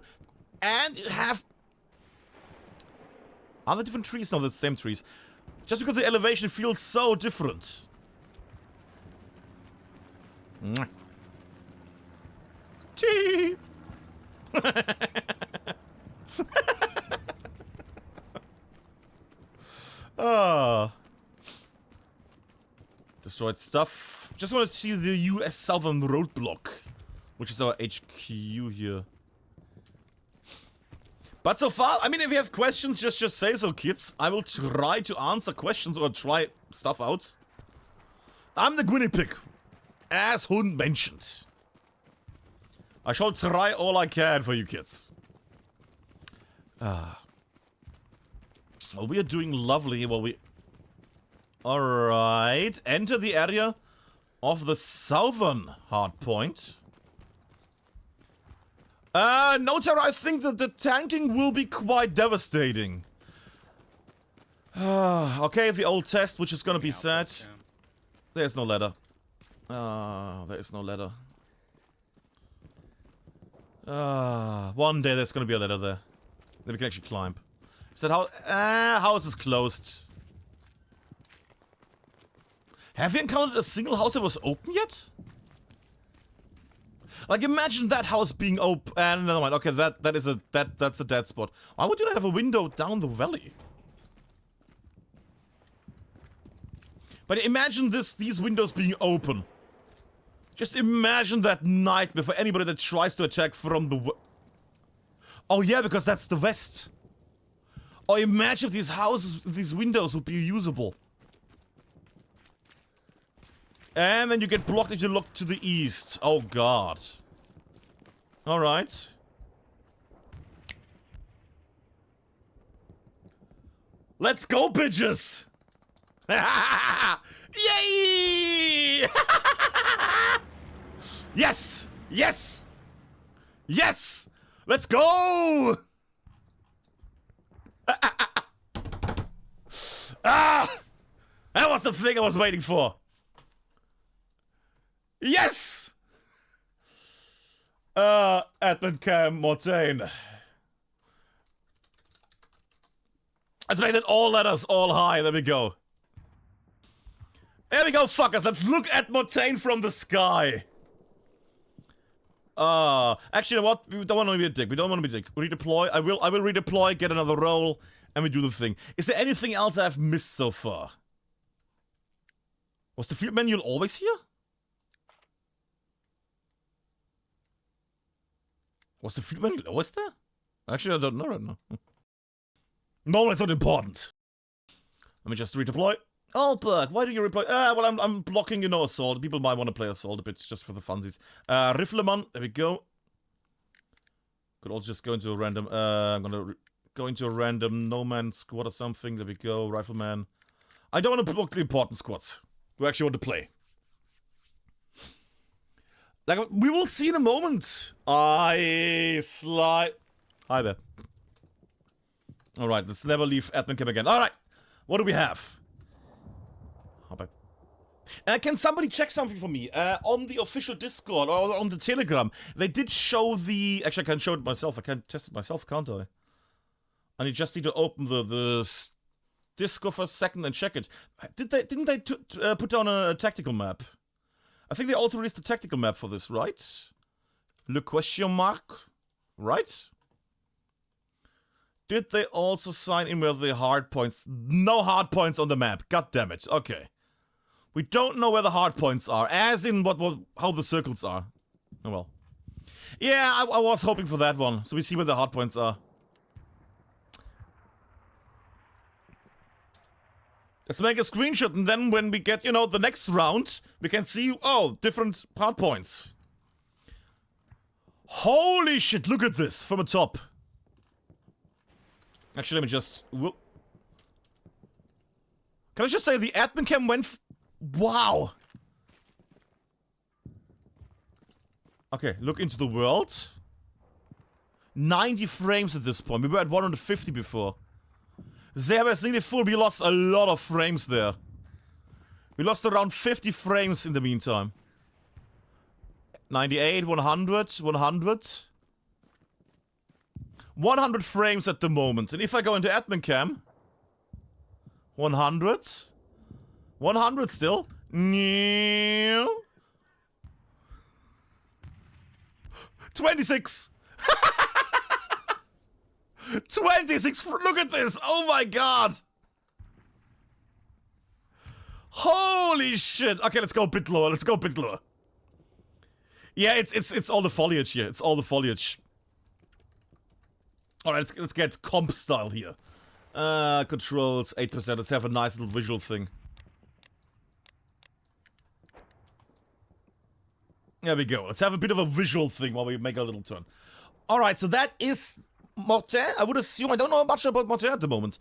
and you have... Are there different trees? No, they're the same trees. Just because the elevation feels so different. Chee! Destroyed stuff. Just want to see the US Southern Roadblock, which is our HQ here. But so far, I mean, if you have questions, just say so, kids. I will try to answer questions or try stuff out. I'm the guinea pig, as Hun mentioned. I shall try all I can for you kids. Well, we are doing lovely while we... Alright, enter the area of the southern hardpoint. Notary, I think that the tanking will be quite devastating. Okay, the old test, which is gonna be set. There's no ladder. There is no ladder. One day there's gonna be a ladder there. Then we can actually climb. Is that how? House is closed. Have you encountered a single house that was open yet? Like, imagine that house being open. Never mind. Okay, that's a dead spot. Why would you not have a window down the valley? But imagine these windows being open. Just imagine that nightmare for anybody that tries to attack from the oh yeah, because that's the west. Or imagine if these houses, these windows would be usable. And then you get blocked if you look to the east. Oh god. Alright. Let's go, bitches! Yay! Yes! Yes! Yes! Let's go! Ah! That was the thing I was waiting for. Yes! ADMINCAM MORTAIN. Let's make it all letters, all high. There we go. There we go, fuckers. Let's look at MORTAIN from the sky. Actually, you know what? We don't want to be a dick. We don't want to be a dick. Redeploy. I will redeploy, get another roll, and we do the thing. Is there anything else I've missed so far? Was the field manual always here? Was the field manual always there? Actually, I don't know right now. No, it's not important. Let me just redeploy. Oh, Berg, why do you redeploy? Well, I'm blocking, you know, assault. People might want to play assault a bit just for the funsies. Rifleman, there we go. Could also just go into a random, I'm gonna go into a random no-man squad or something. There we go, Rifleman. I don't want to block the important squads who actually want to play. Like, we will see in a moment. Hi there. Alright, let's never leave ADMINCAM again. Alright, what do we have? Can somebody check something for me? On the official Discord or on the Telegram, they did show the... Actually, I can show it myself. I can test it myself, can't I? And you just need to open the Discord for a second and check it. Didn't they put down a tactical map? I think they also released a tactical map for this, right? Le question mark? Right? Did they also sign in with the hard points? No hard points on the map. God damn it. Okay. We don't know where the hard points are, as in how the circles are. Oh well. Yeah, I was hoping for that one, so we see where the hard points are. Let's make a screenshot, and then when we get, you know, the next round, we can see, oh, different hard points. Holy shit, look at this from the top. Actually, let me just... Can I just say the ADMINCAM went... Wow! Okay, look into the world. 90 frames at this point. We were at 150 before. There was nearly full. We lost a lot of frames there. We lost around 50 frames in the meantime. 98, 100, 100. 100 frames at the moment. And if I go into ADMINCAM... 100. 100 still. 26. 26. Look at this. Oh my god. Holy shit. Okay, let's go a bit lower. Let's go a bit lower. Yeah, it's all the foliage here. It's all the foliage. Alright, let's get comp style here. Controls 8%. Let's have a nice little visual thing. There we go. Let's have a bit of a visual thing while we make a little turn. Alright, so that is Mortain. I would assume, I don't know much about Mortain at the moment.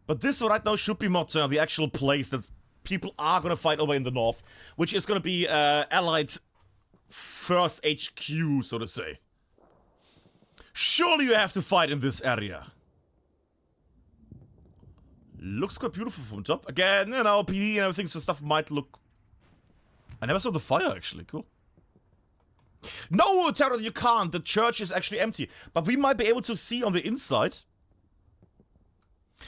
But this right now should be Mortain, the actual place that people are gonna fight over in the north. Which is gonna be Allied First HQ, so to say. Surely you have to fight in this area. Looks quite beautiful from top. Again, you know, PD and everything, so stuff might look... I never saw the fire, actually. Cool. No, Terror, you can't. The church is actually empty. But we might be able to see on the inside.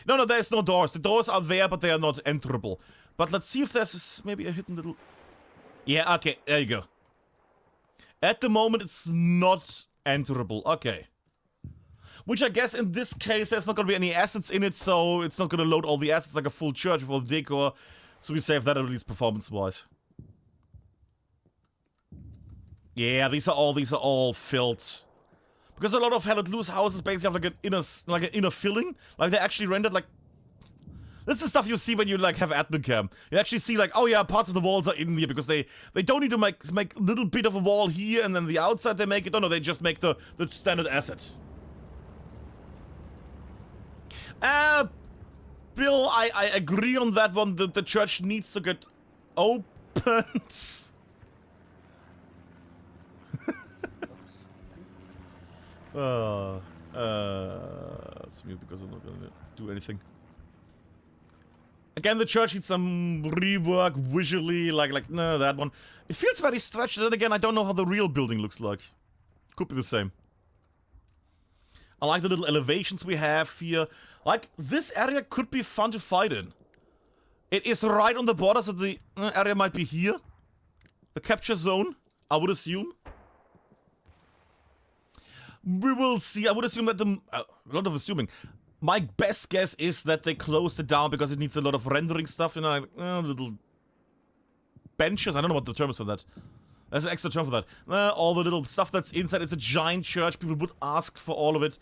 No, there's no doors. The doors are there, but they are not enterable. But let's see if there's maybe a hidden little... Yeah, okay, there you go. At the moment, it's not enterable. Okay. Which I guess in this case, there's not going to be any assets in it, so it's not going to load all the assets like a full church with all the decor. So we save that at least performance-wise. Yeah, these are all filled. Because a lot of Hell Let Loose houses basically have like an inner filling. Like they actually rendered like... This is the stuff you see when you like have ADMINCAM. You actually see like, oh yeah, parts of the walls are in here because they don't need to make a little bit of a wall here and then the outside they make it. No, they just make the standard asset. Bill, I agree on that one. The church needs to get opened. Let's mute because I'm not gonna do anything. Again, the church needs some rework visually, like no, that one. It feels very stretched, and then again, I don't know how the real building looks like. Could be the same. I like the little elevations we have here. Like, this area could be fun to fight in. It is right on the border, so the area might be here. The capture zone, I would assume. We will see. I would assume that a lot of assuming. My best guess is that they closed it down because it needs a lot of rendering stuff, you know, like, little benches. I don't know what the term is for that. There's an extra term for that. All the little stuff that's inside. It's a giant church. People would ask for all of it.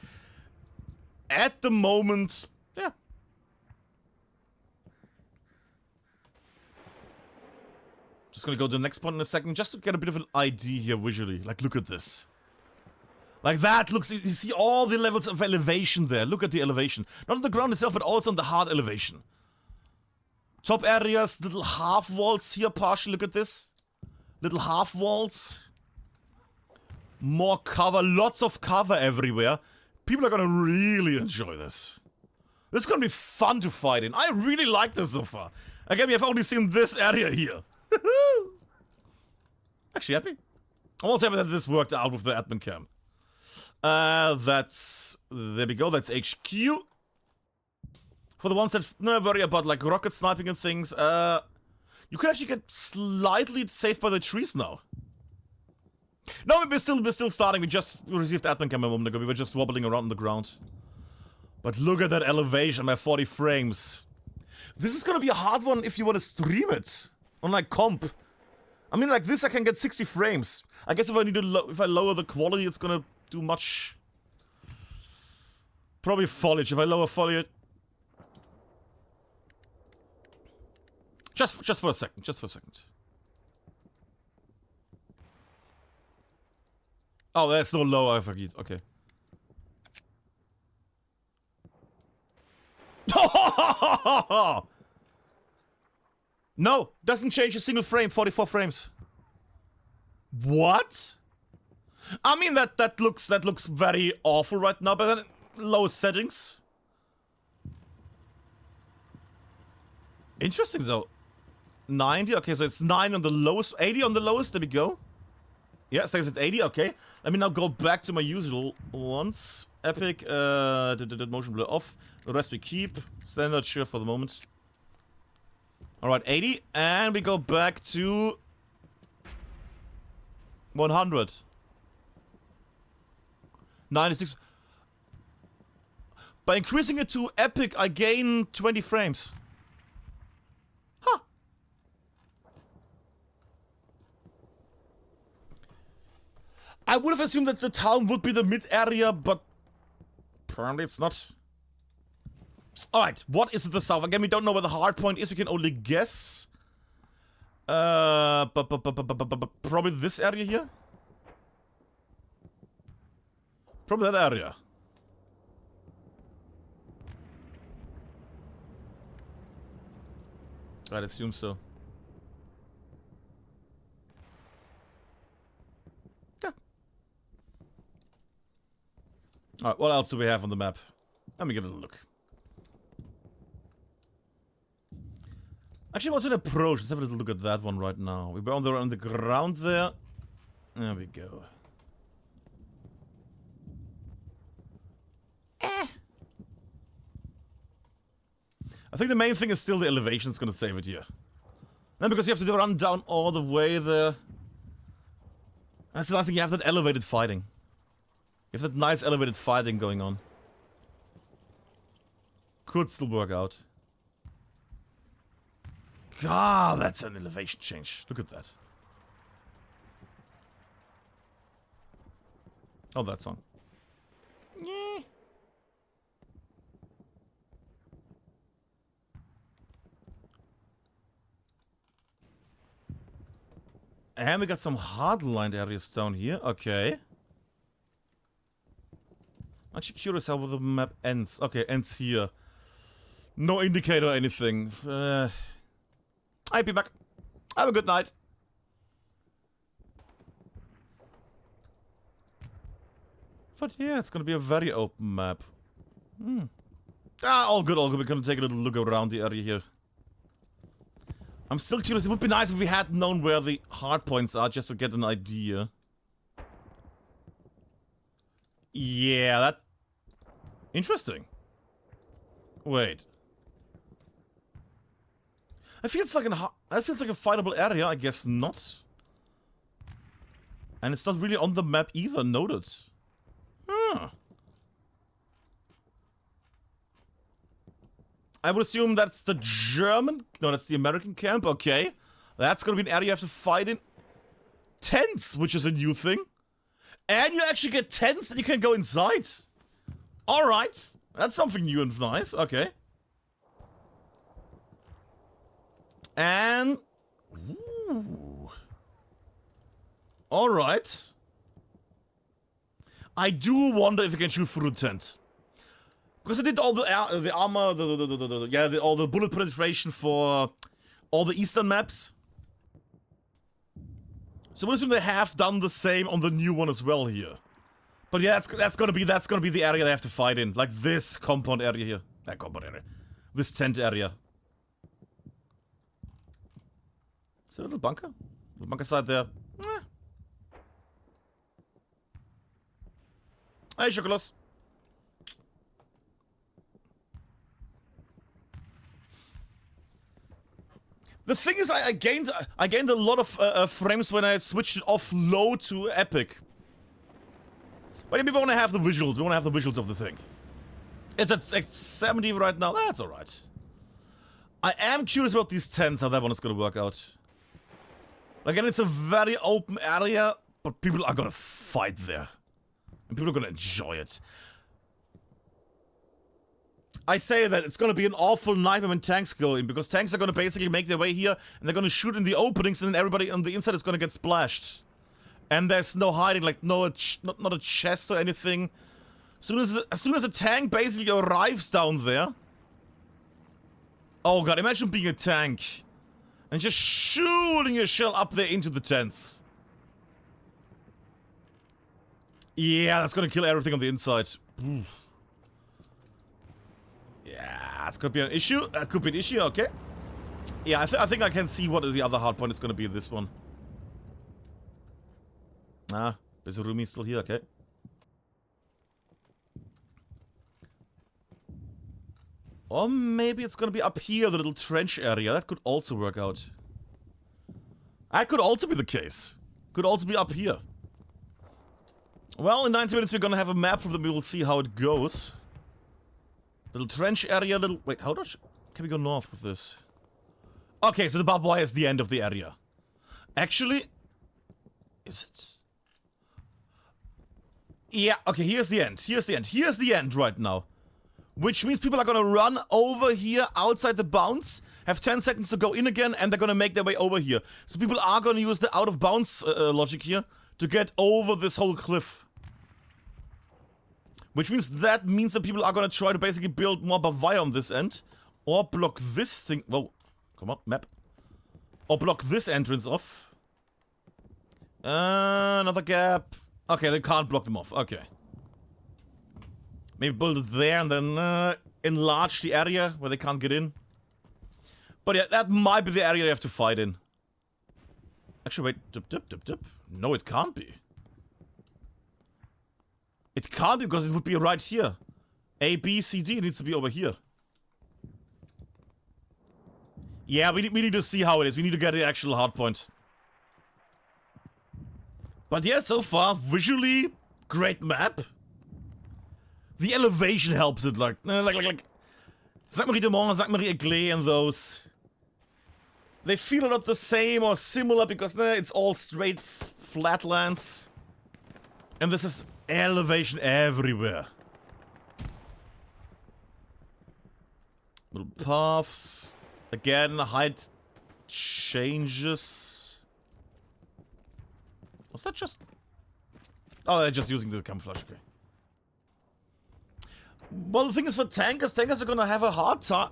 At the moment, yeah. Just gonna go to the next point in a second, just to get a bit of an idea here visually. Like, look at this. Like that looks, you see all the levels of elevation there. Look at the elevation. Not on the ground itself, but also on the hard elevation. Top areas, little half walls here partially, look at this. Little half walls. More cover, lots of cover everywhere. People are gonna really enjoy this. This is gonna be fun to fight in. I really like this so far. Again, we have only seen this area here. Actually happy. I'm also happy that this worked out with the ADMINCAM. There we go, that's HQ. For the ones that worry about like rocket sniping and things, you could actually get slightly saved by the trees now. No, we're still starting, we just received ADMINCAM a moment ago, we were just wobbling around the ground. But look at that elevation by 40 frames. This is gonna be a hard one if you want to stream it on like comp. I mean, like this I can get 60 frames. I guess if I need to if I lower the quality, it's gonna do much. Probably foliage. If I lower foliage, just for a second. Just for a second. Oh, there's no lower. I forget. Okay. No, doesn't change a single frame. 44 frames. What? I mean that looks very awful right now, but then lowest settings. Interesting though. 90. Okay, so it's 9 on the lowest, 80 on the lowest. There we go. Yeah, it stays at 80. Okay. Let me now go back to my usual ones. Epic. Motion blur off. The rest we keep. Standard sure for the moment. All right, 80, and we go back to 100. 96. By increasing it to epic, I gain 20 frames. Huh. I would have assumed that the town would be the mid area, but apparently it's not. Alright, what is to the south? Again, we don't know where the hard point is, we can only guess. Probably this area here? Probably that area. I'd assume so. Yeah. Alright, what else do we have on the map? Let me give it a look. Actually, I want to approach. Let's have a little look at that one right now. We're on the ground there. There we go. I think the main thing is still the elevation is gonna save it here. Then because you have to run down all the way there. That's the last thing, you have that elevated fighting. You have that nice elevated fighting going on. Could still work out. God, that's an elevation change. Look at that. Oh, that song. Yeah. And we got some hard-lined areas down here. Okay. Actually curious how the map ends. Okay, ends here. No indicator or anything. I'll be back. Have a good night. But yeah, it's gonna be a very open map. All good, all good. We're gonna take a little look around the area here. I'm still curious. It would be nice if we had known where the hard points are, just to get an idea. Yeah, that... Interesting. Wait. That feels like that feels like a fightable area. I guess not. And it's not really on the map either. Noted. Huh. I would assume that's the German... No, that's the American camp. Okay. That's gonna be an area you have to fight in. Tents, which is a new thing. And you actually get tents that you can go inside. Alright. That's something new and nice. Okay. And... Ooh. Alright. I do wonder if you can shoot through the tent. Because I did all the armor, all the bullet penetration for all the Eastern maps. So I would assume they have done the same on the new one as well here. But yeah, that's gonna be the area they have to fight in, like this compound area here. That compound area, this tent area. Is there a little bunker? The bunker side there. Hey, Chocolos. The thing is, I gained a lot of frames when I switched it off low to epic. But we want to have the visuals. We want to have the visuals of the thing. It's at 70 right now. That's all right. I am curious about these tents, how that one is going to work out. Again, it's a very open area, but people are going to fight there. And people are going to enjoy it. I say that it's gonna be an awful nightmare when tanks go in, because tanks are gonna basically make their way here, and they're gonna shoot in the openings, and then everybody on the inside is gonna get splashed. And there's no hiding, like not a chest or anything. As soon as a tank basically arrives down there... Oh god, imagine being a tank. And just shooting your shell up there into the tents. Yeah, that's gonna kill everything on the inside. Oof. Yeah, that's gonna be an issue. That could be an issue, okay. Yeah, I think I can see what the other hardpoint is gonna be in this one. Ah, Bezurumi still here, okay. Or maybe it's gonna be up here, the little trench area. That could also work out. That could also be the case. Could also be up here. Well, in 90 minutes we're gonna have a map of them. We will see how it goes. Little trench area, little... Wait, how does... Can we go north with this? Okay, so the barbed wire is the end of the area. Actually... Is it? Yeah, okay, here's the end. Here's the end. Here's the end right now. Which means people are gonna run over here outside the bounds, have 10 seconds to go in again, and they're gonna make their way over here. So people are gonna use the out-of-bounds logic here to get over this whole cliff. Which means that people are gonna try to basically build more barbed on this end. Or block this thing. Whoa. Come on, map. Or block this entrance off. Another gap. Okay, they can't block them off. Okay. Maybe build it there and then enlarge the area where they can't get in. But yeah, that might be the area you have to fight in. Actually, wait. Dip. No, it can't be. It can't be because it would be right here. A, B, C, D needs to be over here. Yeah, we need to see how it is. We need to get the actual hardpoint. But yeah, so far, visually, great map. The elevation helps it, like Sainte-Marie de Mont, Sainte-Marie Églé and those. They feel a lot the same or similar because it's all straight flatlands. And this is elevation everywhere. Little paths. Again, height changes. Was that just... Oh, they're just using the camouflage, okay. Well, the thing is for tankers are gonna have a hard time.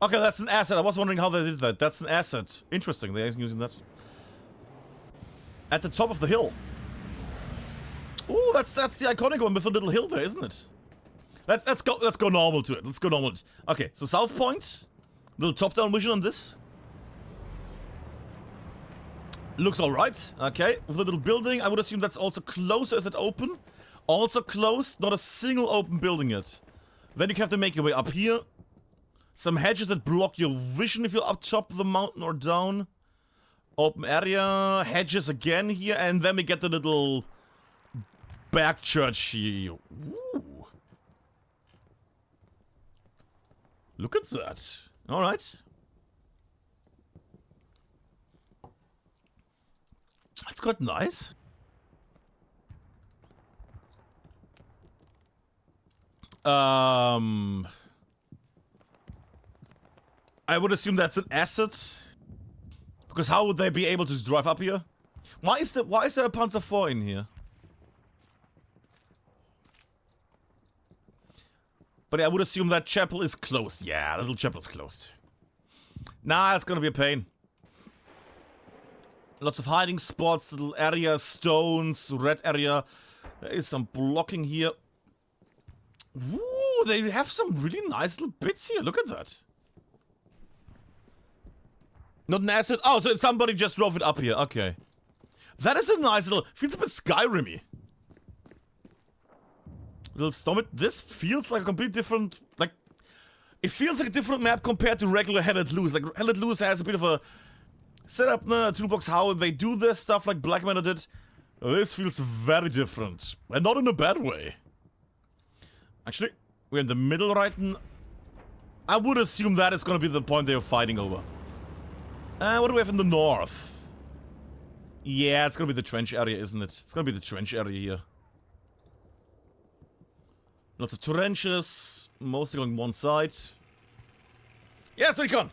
Okay, that's an asset. I was wondering how they did that. That's an asset. Interesting, they're using that. At the top of the hill. Ooh, that's the iconic one with the little hill there, isn't it? Let's go normal to it. Let's go normal. Okay, so South Point. Little top-down vision on this. Looks alright. Okay, with a little building. I would assume that's also closed. Is it open? Also closed. Not a single open building yet. Then you have to make your way up here. Some hedges that block your vision if you're up top of the mountain or down. Open area. Hedges again here. And then we get the little... back church here. Ooh. Look at that. Alright. That's quite nice. I would assume that's an asset. Because how would they be able to drive up here? Why is there a Panzer IV in here? But I would assume that chapel is closed. Yeah, the little chapel is closed. Nah, it's gonna be a pain. Lots of hiding spots, little area, stones, red area. There is some blocking here. Ooh, they have some really nice little bits here. Look at that. Not an asset. Oh, so somebody just drove it up here. Okay. That is a nice little... Feels a bit Skyrim-y. Little stomach. This feels like a completely different... Like... It feels like a different map compared to regular Hell Let Loose. Like, Hell Let Loose has a bit of a... setup, toolbox, how they do this stuff like Black Matter did. This feels very different. And not in a bad way. Actually, we're in the middle right now. I would assume that is gonna be the point they're fighting over. What do we have in the north? Yeah, it's gonna be the trench area, isn't it? It's gonna be the trench area here. Lots of trenches, mostly on one side. Yes, Recon!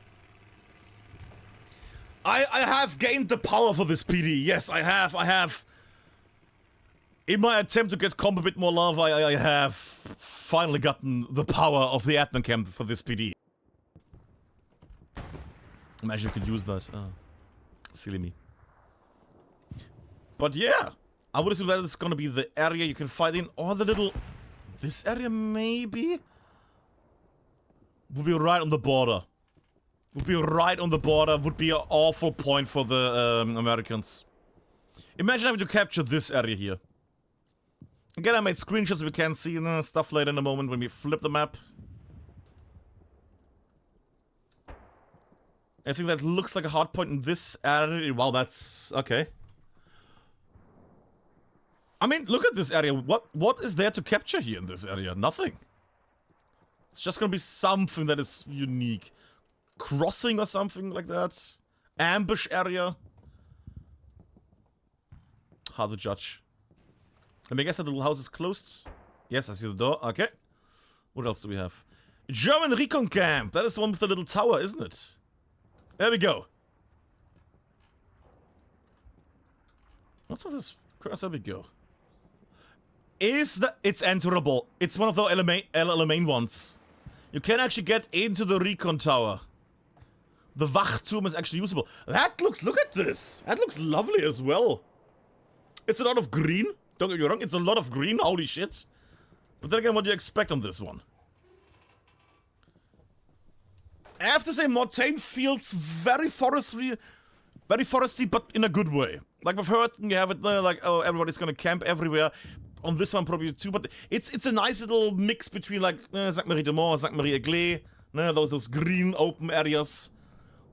I have gained the power for this PD. Yes, I have. In my attempt to get comp a bit more love, I have finally gotten the power of the ADMINCAM for this PD. Imagine you could use that. Oh, silly me. But yeah, I would assume that is gonna be the area you can fight in, or the little... This area maybe? Would be right on the border. Would be right on the border, would be an awful point for the Americans. Imagine having to capture this area here. Again, I made screenshots we can see stuff later in a moment when we flip the map. I think that looks like a hard point in this area. Wow, that's... okay. I mean, look at this area. What is there to capture here in this area? Nothing. It's just gonna be something that is unique. Crossing or something like that. Ambush area. Hard to judge. Let me guess that the little house is closed. Yes, I see the door. Okay. What else do we have? German recon camp. That is the one with the little tower, isn't it? There we go. What's with this cursor? There we go. It's enterable. It's one of the main ones. You can actually get into the recon tower. The Wachturm is actually usable. Look at this. That looks lovely as well. It's a lot of green. Don't get me wrong, it's a lot of green. Holy shit. But then again, what do you expect on this one? I have to say, Mortain feels very foresty, but in a good way. Like we've heard, you have it like, oh, everybody's gonna camp everywhere. On this one probably too, but it's a nice little mix between like Sainte-Marie-de-Mont, Sainte-Marie-Églé, those green open areas.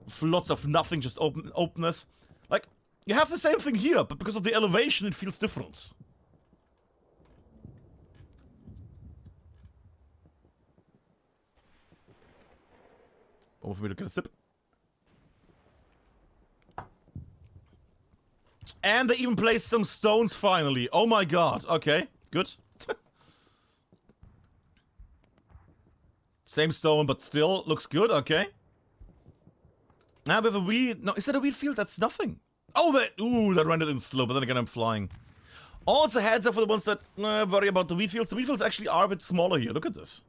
With lots of nothing, just openness. Like, you have the same thing here, but because of the elevation, it feels different. Over for me to get a sip. And they even placed some stones finally. Oh my god. Okay, good. Same stone, but still looks good. Okay. Now we have a weed. No, is that a weed field? That's nothing. Oh, that rendered in slow, but then again, I'm flying. Also, heads up for the ones that worry about the wheat fields. The wheat fields actually are a bit smaller here. Look at this.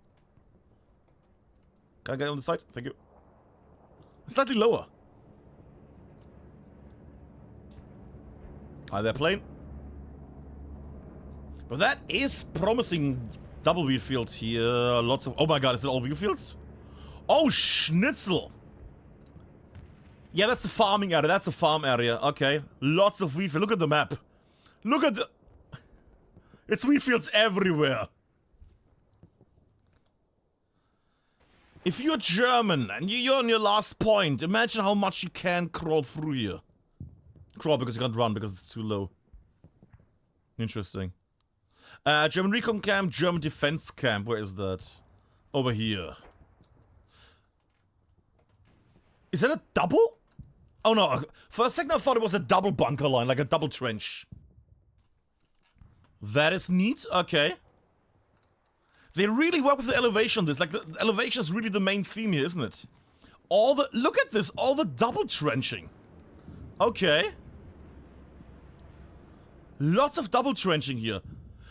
Can I get on the side? Thank you. Slightly lower. Hi there, plane. But that is promising double wheat field here. Lots of... Oh my god, is it all wheat fields? Oh, schnitzel. Yeah, that's the farming area. That's a farm area. Okay. Lots of wheat fields. Look at the map. Look at the... It's wheat fields everywhere. If you're German and you're on your last point, imagine how much you can crawl through here. Crawl because you can't run because it's too low. Interesting. German recon camp, German defense camp. Where is that? Over here. Is that a double? Oh no, for a second I thought it was a double bunker line, like a double trench. That is neat, okay. They really work with the elevation on this, like the elevation is really the main theme here, isn't it? Look at this, all the double trenching. Okay. Lots of double trenching here.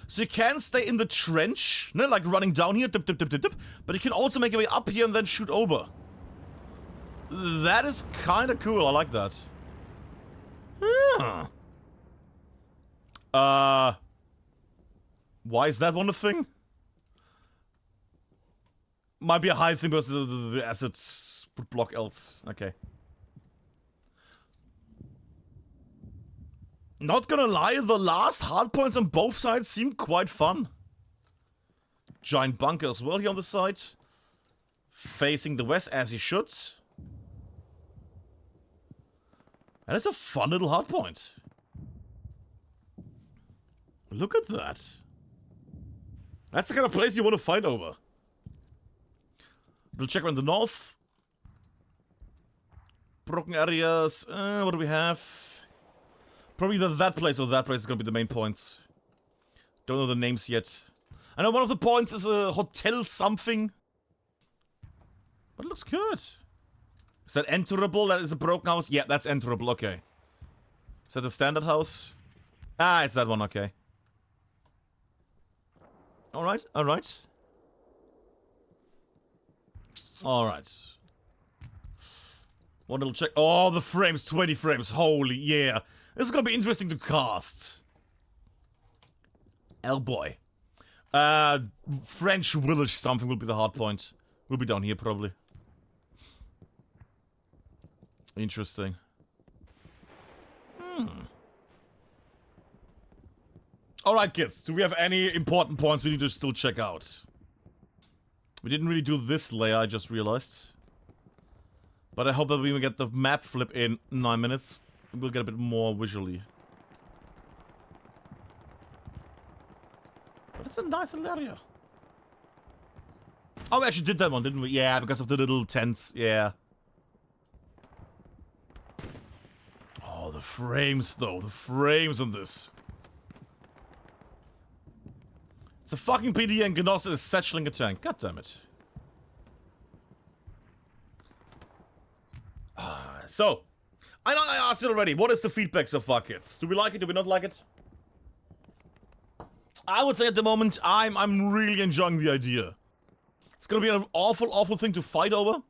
So you can stay in the trench, like running down here, dip, dip, dip, dip, dip, but you can also make your way up here and then shoot over. That is kind of cool. I like that. Huh. Why is that one a thing? Might be a high thing because the assets would block else. Okay. Not gonna lie, the last hardpoints on both sides seem quite fun. Giant bunker as well here on the side. Facing the west as he should. And it's a fun little hardpoint. Look at that. That's the kind of place you want to fight over. We'll check around the north. Broken areas. What do we have? Probably that place or that place is going to be the main points. Don't know the names yet. I know one of the points is a hotel something. But it looks good. Is that enterable? That is a broken house? Yeah, that's enterable, okay. Is that the standard house? Ah, it's that one, okay. Alright, alright. Alright. One little check. Oh, the frames, 20 frames. Holy, yeah. This is gonna be interesting to cast. Oh boy. French village something will be the hard point. We'll be down here probably. Interesting. Alright kids, do we have any important points we need to still check out? We didn't really do this layer, I just realized. But I hope that we will get the map flip in 9 minutes. We'll get a bit more visually. But it's a nice little area. Oh, we actually did that one, didn't we? Yeah, because of the little tents, yeah. Oh, the frames though, the frames on this. The fucking PTE and Genoss is satcheling a tank. God damn it. So, I know I asked it already. What is the feedback so far, kids? Do we like it? Do we not like it? I would say at the moment, I'm really enjoying the idea. It's gonna be an awful thing to fight over.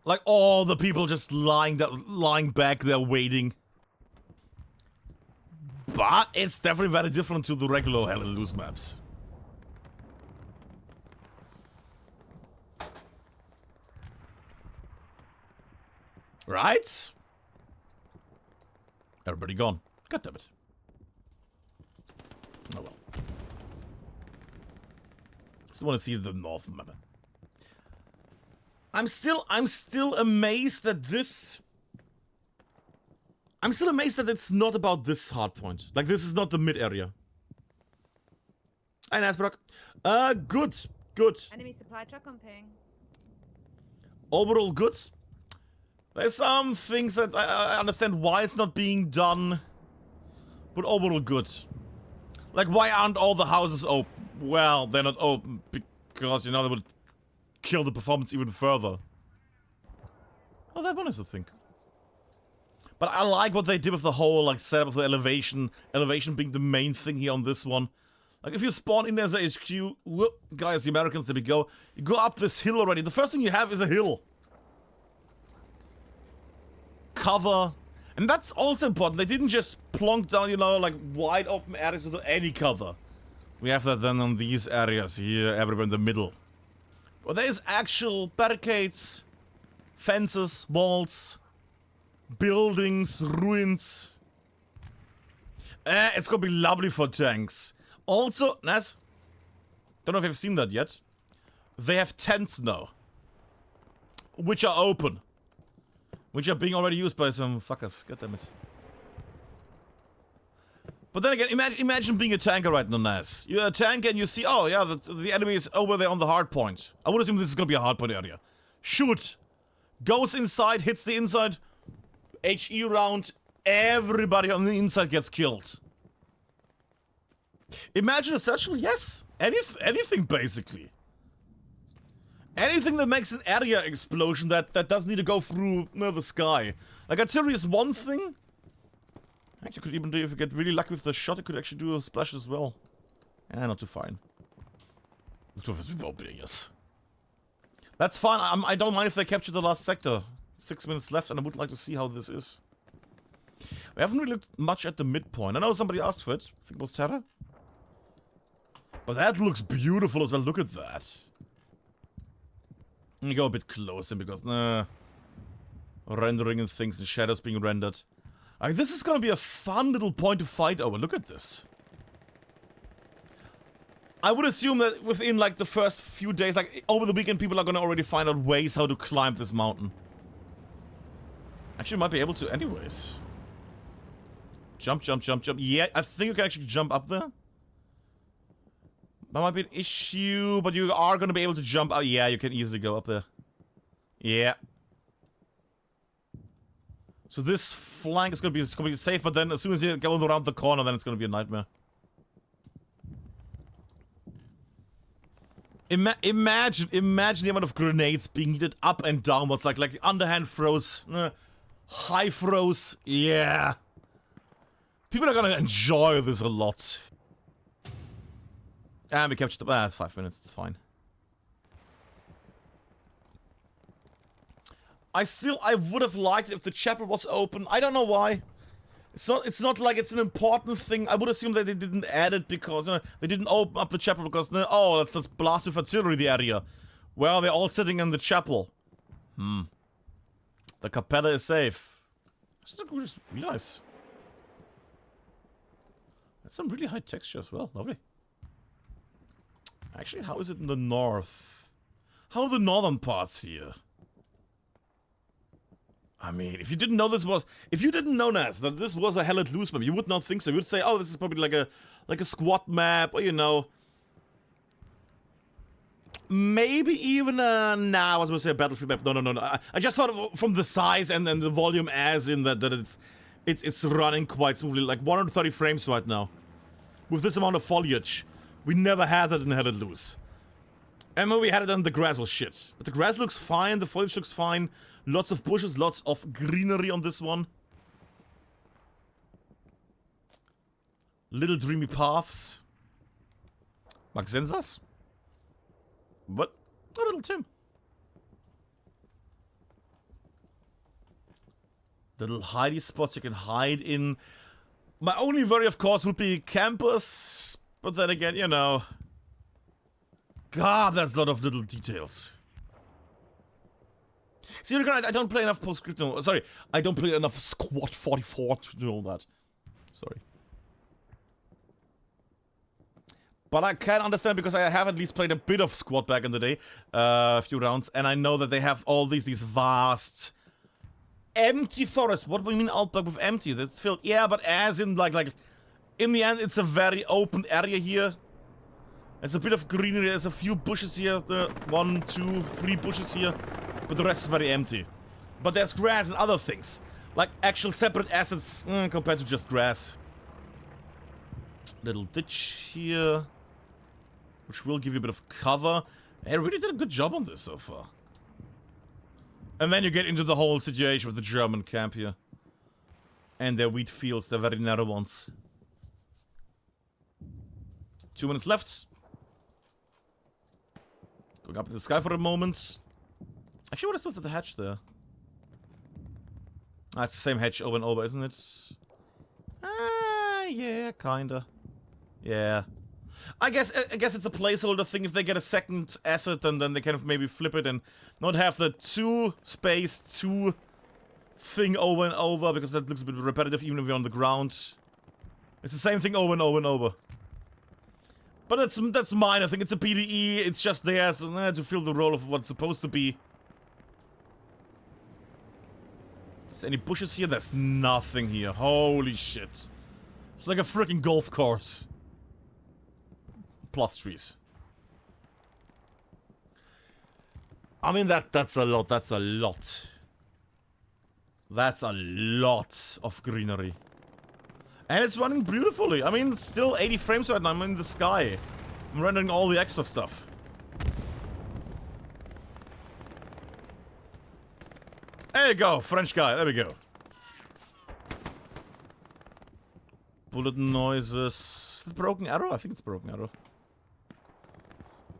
Like all the people just lying back there waiting. But it's definitely very different to the regular Hell and Loose maps. Right? Everybody gone. God damn it. Oh well. Still want to see the north map. I'm still amazed that this... I'm still amazed that it's not about this hardpoint. Like, this is not the mid area. Hey, nice, Brock. Good.
Enemy supply truck on ping.
Overall good. There's some things that I understand why it's not being done. But overall good. Like, why aren't all the houses open? Well, they're not open because, you know, they would kill the performance even further. Oh, that one is a thing. But I like what they did with the whole, like, setup of the elevation. Elevation being the main thing here on this one. Like, if you spawn in as a HQ, whoop, guys, the Americans, there we go. You go up this hill already. The first thing you have is a hill. Cover. And that's also important. They didn't just plonk down, you know, like, wide open areas without any cover. We have that then on these areas here, everywhere in the middle. But there's actual barricades, fences, walls, buildings, ruins. It's gonna be lovely for tanks. Also, Naz, don't know if you've seen that yet. They have tents now. Which are open. Which are being already used by some fuckers. God damn it. But then again, imagine being a tanker right now, Naz. You're a tanker and you see, oh yeah, the enemy is over there on the hard point. I would assume this is gonna be a hard point area. Shoot! Goes inside, hits the inside. HE round, everybody on the inside gets killed. Imagine essentially, yes, anything basically. Anything that makes an area explosion that doesn't need to go through the sky. Like artillery is one thing. Actually, you could even do, if you get really lucky with the shot, you could actually do a splash as well. Not too fine. Yes. That's fine. I don't mind if they capture the last sector. 6 minutes left, and I would like to see how this is. We haven't really looked much at the midpoint. I know somebody asked for it. I think it was Terra. But that looks beautiful as well. Look at that. Let me go a bit closer because, rendering and things, the shadows being rendered. Like, this is gonna be a fun little point to fight over. Look at this. I would assume that within, like, the first few days, like, over the weekend, people are gonna already find out ways how to climb this mountain. Actually, might be able to anyways. Jump. Yeah, I think you can actually jump up there. That might be an issue, but you are gonna be able to jump up. Yeah, you can easily go up there. Yeah. So this flank is gonna be safe, but then as soon as you go around the corner, then it's gonna be a nightmare. Imagine the amount of grenades being needed up and downwards, like underhand throws, high throws. Yeah. People are gonna enjoy this a lot. And we captured the... it's 5 minutes, it's fine. I would have liked it if the chapel was open. I don't know why. It's not like it's an important thing. I would assume that they didn't add it because, they didn't open up the chapel because, oh, let's blast with artillery the area. Well, they're all sitting in the chapel. The capella is safe. This is really nice. That's some really high texture as well. Lovely. Actually, how is it in the north? How are the northern parts here? I mean, if you didn't know if you didn't know, Naz, that this was a Hell Let Loose map, you would not think so. You would say, oh, this is probably like a squad map, or, you know. Maybe even nah, I was gonna say a Battlefield map. No. I just thought from the size and the volume as in that it's running quite smoothly, like 130 frames right now. With this amount of foliage. We never had that in Hell Let Loose. And when we had it on the grass was shit. But the grass looks fine, the foliage looks fine. Lots of bushes, lots of greenery on this one. Little dreamy paths. Maxensas? What? Oh, little Tim. Little hidey spots you can hide in. My only worry, of course, would be campers. But then again, you know. God, that's a lot of little details. See, I don't play enough Postscript. No, sorry, I don't play enough Squad 44 to know that. Sorry. But I can understand because I have at least played a bit of Squad back in the day. A few rounds. And I know that they have all these vast... empty forests. What do we mean Altberg with empty? That's filled. Yeah, but as in, like... In the end, it's a very open area here. There's a bit of greenery. There's a few bushes here. 1, 2, 3 bushes here. But the rest is very empty. But there's grass and other things. Like actual separate assets compared to just grass. Little ditch here. Which will give you a bit of cover. They really did a good job on this so far. And then you get into the whole situation with the German camp here. And their wheat fields, they're very narrow ones. 2 minutes left. Going up in the sky for a moment. Actually, what is with the hatch there? Ah, it's the same hatch over and over, isn't it? Ah, yeah, kinda. Yeah. I guess it's a placeholder thing. If they get a second asset, and then they kind of maybe flip it and not have the 2 space 2 thing over and over, because that looks a bit repetitive even if you're on the ground. It's the same thing over and over and over. But that's mine. I think it's a PTE. It's just there so, to fill the role of what's supposed to be. Is there any bushes here? There's nothing here. Holy shit. It's like a freaking golf course. Plus trees. I mean, that's a lot. That's a lot. That's a lot of greenery. And it's running beautifully. I mean, it's still 80 frames right now. I'm in the sky. I'm rendering all the extra stuff. There you go, French guy. There we go. Bullet noises. Is it broken arrow? I think it's broken arrow.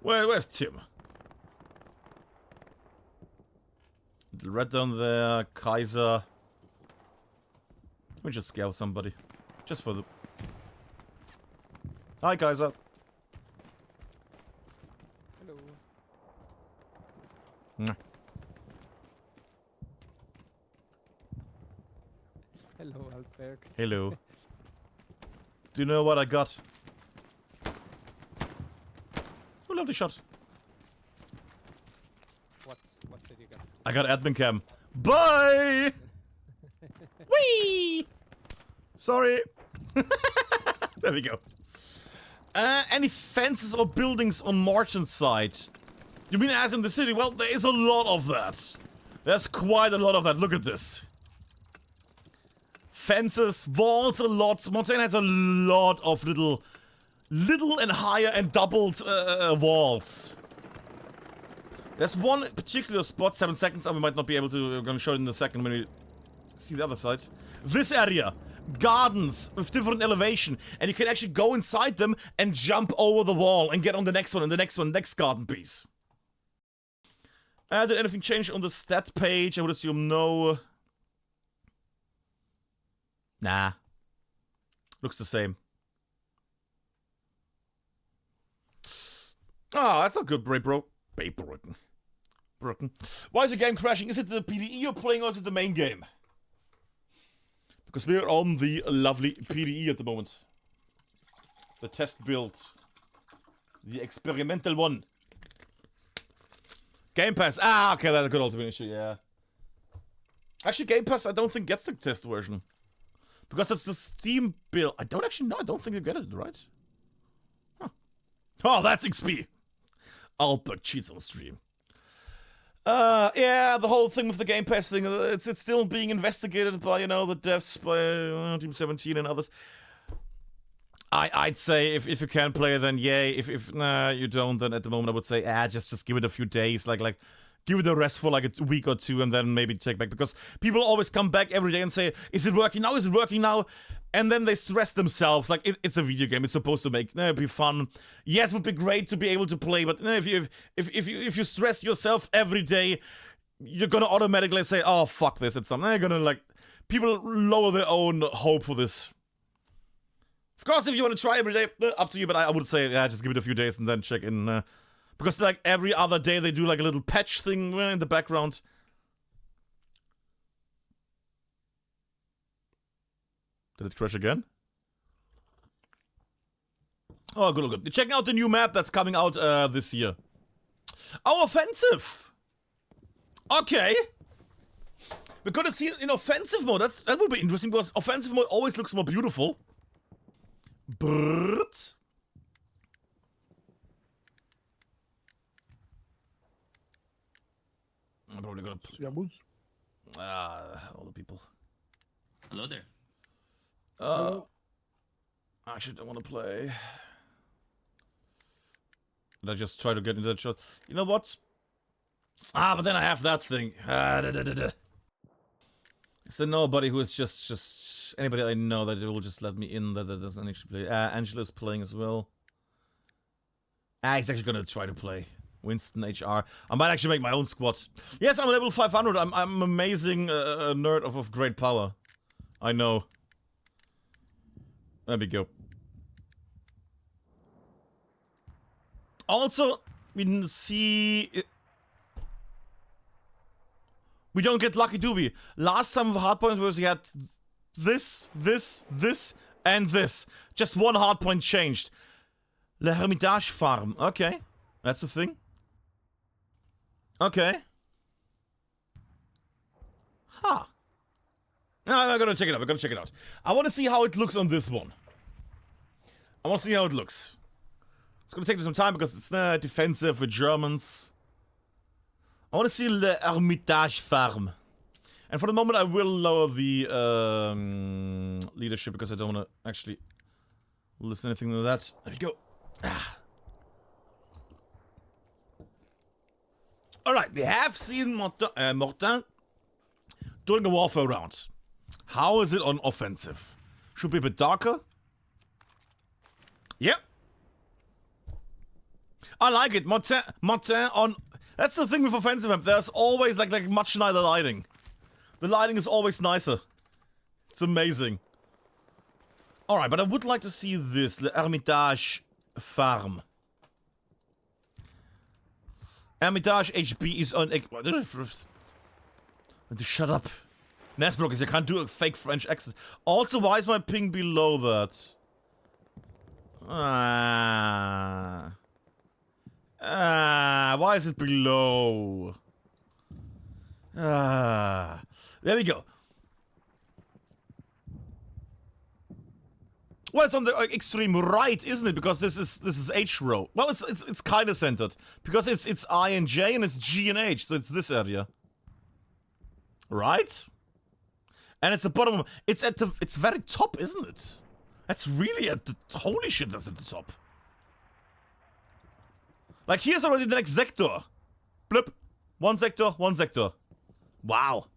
Where's Tim? Little red down there. Kaiser. Let me just scale somebody. Just for the... Hi, Kaiser.
Hello.
Mwah.
Hello, Altberg.
Hello. Do you know what I got? Oh, lovely shot.
What did you get?
I got ADMINCAM. Bye! Whee! Sorry. There we go. Any fences or buildings on Martin's side? You mean as in the city? Well, there is a lot of that. There's quite a lot of that. Look at this. Fences, walls, a lot. Mortain has a lot of little and higher and doubled walls. There's one particular spot, 7 seconds, we might not be able to, we're gonna show it in a second when we see the other side. This area. Gardens with different elevation, and you can actually go inside them and jump over the wall and get on the next one and the next one, next garden piece. Did anything change on the stat page? I would assume no. Nah. Looks the same. Ah, that's not good, bro. Broken. Why is the game crashing? Is it the PTE you're playing or is it the main game? Because we're on the lovely PTE at the moment. The test build. The experimental one. Game Pass. Ah, okay, that could also be an issue, yeah. Actually, Game Pass I don't think gets the test version. Because that's the Steam build. I don't actually know. I don't think you get it, right? Huh. Oh, that's XP. Albert cheats on stream. Yeah, the whole thing with the Game Pass thing, it's still being investigated by, you know, the devs, by Team 17 and others. I'd say if you can play, then yay. If nah, you don't, then at the moment I would say just give it a few days, like give it a rest for like a week or two, and then maybe take back, because people always come back every day and say, is it working now? Is it working now? And then they stress themselves, like it's a video game. It's supposed to be fun. Yes, it would be great to be able to play, but if you stress yourself every day, you're gonna automatically say, oh fuck this. It's something. They're gonna like people lower their own hope for this. Of course, if you want to try every day, up to you. But I would say, just give it a few days and then check in, because like every other day they do like a little patch thing in the background. Did it crash again? Oh, good, good. Checking out the new map that's coming out this year. Oh, offensive! Okay. We're gonna see it in offensive mode. That would be interesting, because offensive mode always looks more beautiful. But I'm probably gonna all the people.
Hello there.
I actually don't want to play. Did I just try to get into that shot? You know what? But then I have that thing. Is there nobody who is just anybody I know that will just let me in that doesn't actually play? Angela's playing as well. He's actually gonna try to play. Winston HR. I might actually make my own squad. Yes, I'm level 500. I'm amazing nerd of great power. I know. There we go. Also, we see... We don't get lucky, do we? Last time with hardpoint was we had this, and this. Just one hardpoint changed. Le Hermitage Farm. Okay. That's the thing. Okay. Huh. No, I'm gonna check it out. We're gonna check it out. I want to see how it looks on this one. I want to see how it looks. It's gonna take me some time because it's defensive with Germans. I want to see the Hermitage Farm. And for the moment I will lower the leadership because I don't want to actually listen to anything to that. There we go. Alright, we have seen Mortain doing a warfare round. How is it on offensive? Should be a bit darker. Yep. I like it. Mortain on... That's the thing with offensive map. There's always like much nicer lighting. The lighting is always nicer. It's amazing. Alright, but I would like to see this. The Hermitage Farm. Hermitage HB is on... Shut up. Nesbrook is I can't do a fake French accent. Also, why is my ping below that? Why is it below? There we go. Well, it's on the extreme right, isn't it? Because this is H row. Well, it's kind of centered because it's I and J and it's G and H, so it's this area, right? And it's the bottom. It's at the. It's very top, isn't it? That's really at the. Holy shit, that's at the top. Like here's already the next sector. Blip. One sector. One sector. Wow.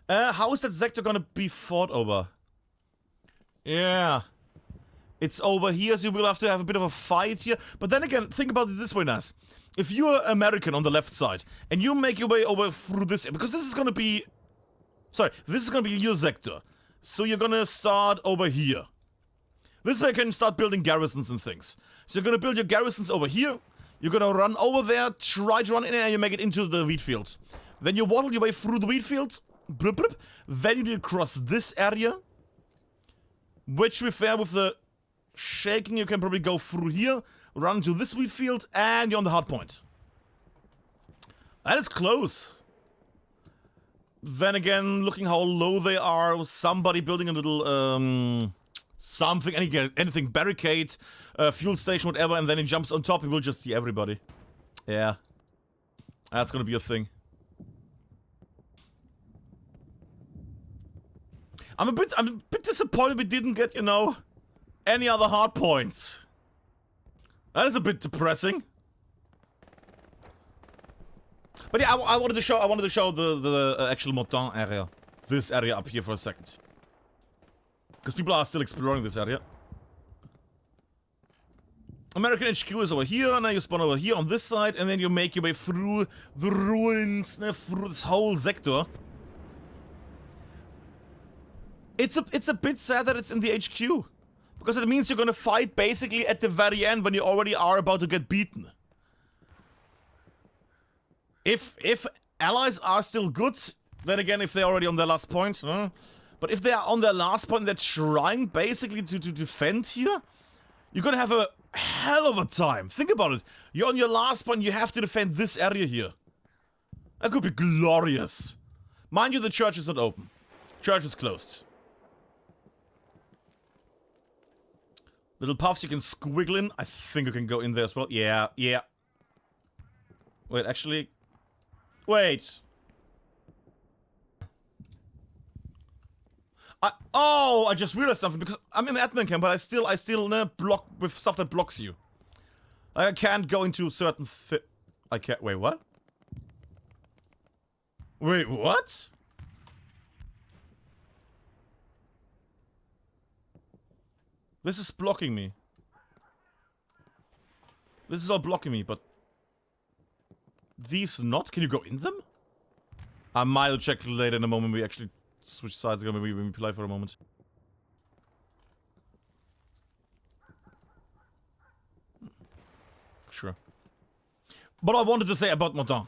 How is that sector gonna be fought over? Yeah. It's over here, so you will have to have a bit of a fight here. But then again, think about it this way, Nas. If you're American on the left side, and you make your way over through this, because this is gonna be... Sorry, this is gonna be your sector. So you're gonna start over here. This way you can start building garrisons and things. So you're gonna build your garrisons over here. You're gonna run over there, try to run in, and you make it into the wheat field. Then you waddle your way through the wheat field. Blip, blip. Then you need to cross this area. Which, to be fair, with the shaking, you can probably go through here, run to this wheat field, and you're on the hard point. That is close. Then again, looking how low they are, somebody building a little, something, anything, barricade, fuel station, whatever, and then he jumps on top, he will just see everybody. Yeah. That's gonna be a thing. I'm a bit disappointed we didn't get, you know, any other hard points. That is a bit depressing. But yeah, I wanted to show the actual MORTAIN area. This area up here for a second. Because people are still exploring this area. American HQ is over here, and then you spawn over here on this side, and then you make your way through the ruins, through this whole sector. It's a bit sad that it's in the HQ. Because it means you're gonna fight basically at the very end when you already are about to get beaten. If allies are still good, then again, if they're already on their last point, but if they are on their last point, they're trying basically to defend here, you're gonna have a hell of a time. Think about it. You're on your last point, you have to defend this area here. That could be glorious. Mind you, the church is not open. Church is closed. Little puffs you can squiggle in. I think you can go in there as well. Yeah, yeah. Wait, actually... Wait. I just realized something, because I'm in ADMINCAM, but I still block with stuff that blocks you. I can't go into certain I can't... Wait, what? Wait, what? This is blocking me. This is all blocking me, but... These not? Can you go in them? I might check later in a moment we actually switch sides again when we play for a moment. Sure. What I wanted to say about MORTAIN.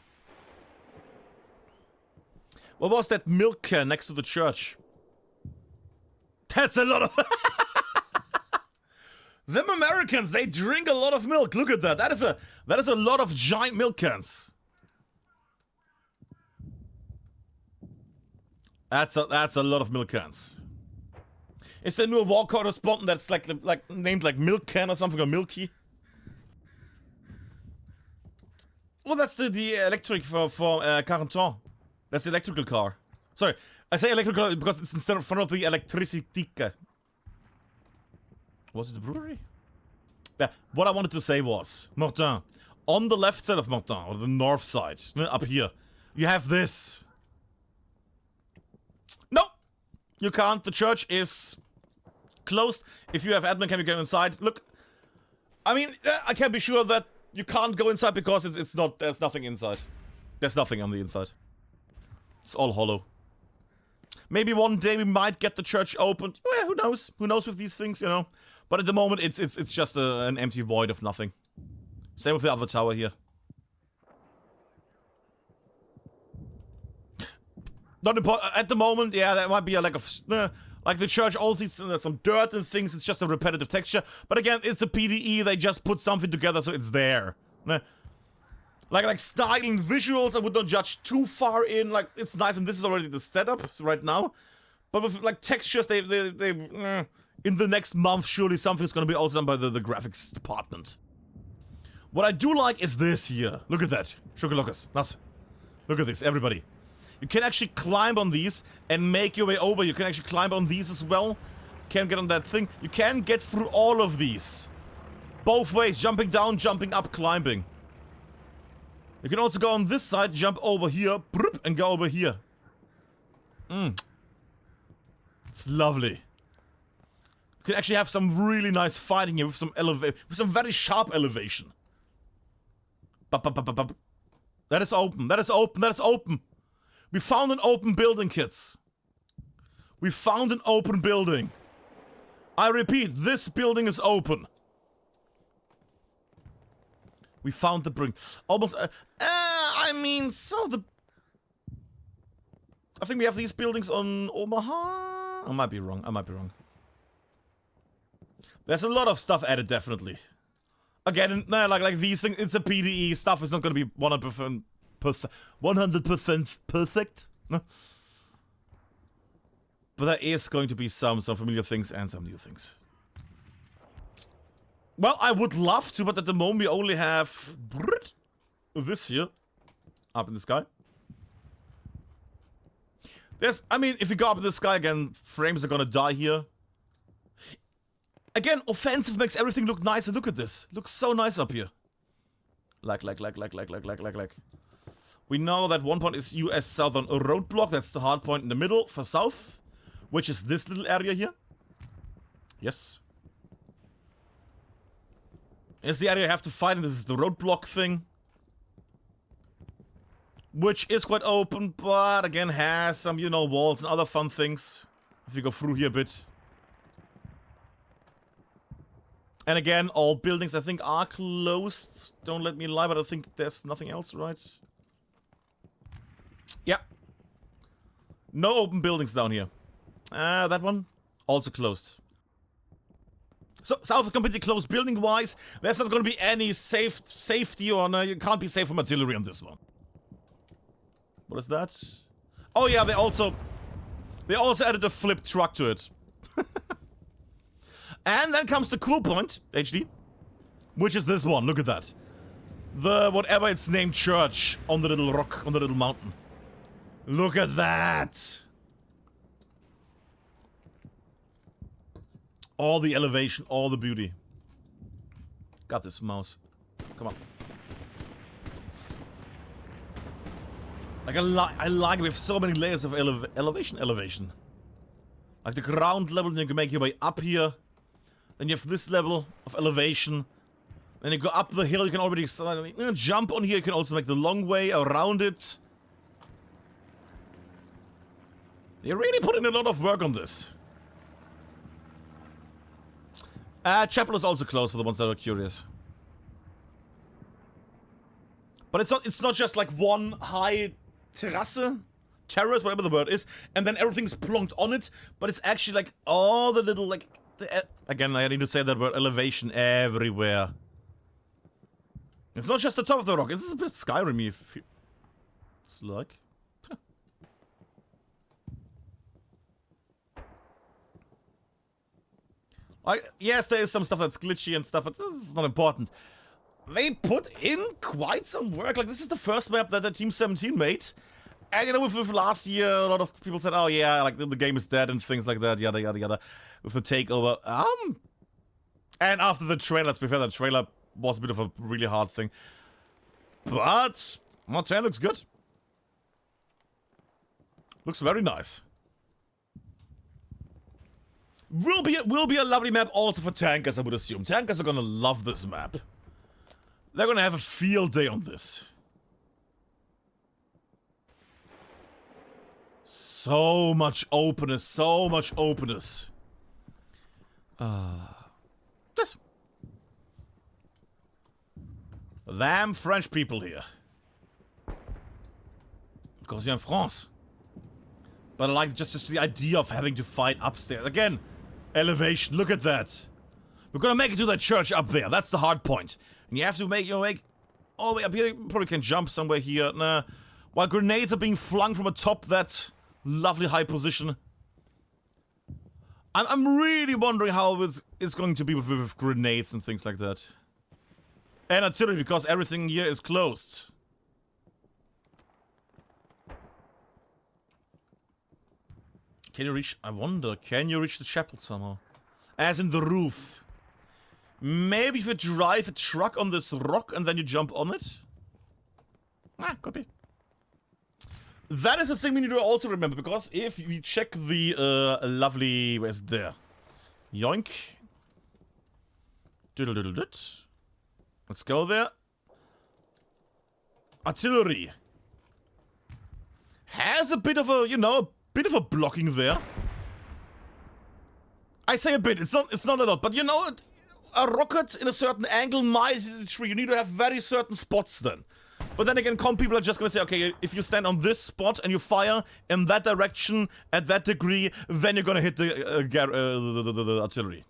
What was that milk can next to the church? That's a lot of... Them Americans, they drink a lot of milk. Look at that. That is a lot of giant milk cans. That's a lot of milk cans. Is there a new war correspondent that's like named like Milk Can or something, or Milky? Well, that's the electric for Carenton. That's the electrical car. Sorry, I say electrical because it's instead of front of the electricity. Was it the brewery? Yeah, what I wanted to say was, MORTAIN. On the left side of MORTAIN, or the north side, up here, you have this. No! You can't. The church is closed. If you have ADMINCAM, you go inside. Look, I mean, I can be sure that you can't go inside because it's not, there's nothing inside. There's nothing on the inside. It's all hollow. Maybe one day we might get the church opened. Well, who knows? Who knows with these things, you know? But at the moment, it's just an empty void of nothing. Same with the other tower here. Not important at the moment. Yeah, there might be a lack of like the church. All these some dirt and things. It's just a repetitive texture. But again, it's a PTE. They just put something together, so it's there. Like styling visuals, I would not judge too far in. Like it's nice, and this is already the setup right now. But with like textures, they in the next month, surely something's gonna be also done by the graphics department. What I do like is this here. Look at that. Schokolokas. Nice. Look at this, everybody. You can actually climb on these and make your way over. You can actually climb on these as well. Can't get on that thing. You can get through all of these. Both ways. Jumping down, jumping up, climbing. You can also go on this side, jump over here, and go over here. It's lovely. You can actually have some really nice fighting here with some very sharp elevation. That is open. That is open. That is open. We found an open building, kids. We found an open building. I repeat, this building is open. We found the bring. Almost. I mean, some of the. I think we have these buildings on Omaha. I might be wrong. I might be wrong. There's a lot of stuff added, definitely. Again, like these things, it's a PTE. Stuff is not going to be 100% perfect. No. But there is going to be some familiar things and some new things. Well, I would love to, but at the moment we only have this here up in the sky. I mean, if you go up in the sky again, frames are gonna die here. Again, offensive makes everything look nicer. Look at this. Looks so nice up here. Like. We know that one point is US Southern Roadblock. That's the hard point in the middle for South. Which is this little area here. Yes. It's the area you have to fight, and this is the roadblock thing. Which is quite open, but again has some, you know, walls and other fun things. If you go through here a bit. And again, all buildings I think are closed. Don't let me lie, but I think there's nothing else, right? Yeah. No open buildings down here. That one, also closed. So, South is completely closed building-wise. There's not going to be any safety, or no, you can't be safe from artillery on this one. What is that? Oh yeah, they also added a flip truck to it. And then comes the cool point, HD, which is this one. Look at that. The whatever it's named church on the little rock, on the little mountain. Look at that. All the elevation, all the beauty. Got this mouse. Come on. Like I like we have so many layers of elevation. Like the ground level, you can make your way up here. Then you have this level of elevation. Then you go up the hill, you can already jump on here, you can also make the long way around it. They really put in a lot of work on this. Chapel is also closed for the ones that are curious. But it's not just like one high terrace, whatever the word is, and then everything's plonked on it, but it's actually like all the little like again I need to say that word, elevation everywhere. It's not just the top of the rock, it's a bit Skyrim-y if you, it's like. Yes, there is some stuff that's glitchy and stuff, but it's not important. They put in quite some work. Like, this is the first map that the Team 17 made. And, you know, with last year, a lot of people said, oh, yeah, like, the game is dead and things like that, yada, yada, yada. With the takeover. And after the trailer, let's be fair, the trailer was a bit of a really hard thing. But, MORTAIN looks good. Looks very nice. Will be a lovely map also for tankers, I would assume. Tankers are gonna love this map. They're gonna have a field day on this. So much openness, so much openness. Yes. Damn French people here. Because you're in France. But I like just the idea of having to fight upstairs. Again, elevation, look at that. We're gonna make it to that church up there. That's the hard point. And you have to make your way all the way up here. You probably can jump somewhere here. Nah. While grenades are being flung from atop that lovely high position. I'm really wondering how it's going to be with grenades and things like that. And artillery, because everything here is closed. Can you reach... I wonder, can you reach the chapel somehow? As in the roof. Maybe if you drive a truck on this rock and then you jump on it? Ah, could be. That is a thing we need to also remember, because if we check the lovely... Where's it there? Yoink. Diddle-diddle-dit. Let's go there. Artillery. Has a bit of a, you know, bit of a blocking there. I say a bit, it's not a lot, but you know, a rocket in a certain angle might hit a tree. You need to have very certain spots then. But then again, people are just gonna say, okay, if you stand on this spot and you fire in that direction at that degree, then you're gonna hit the artillery.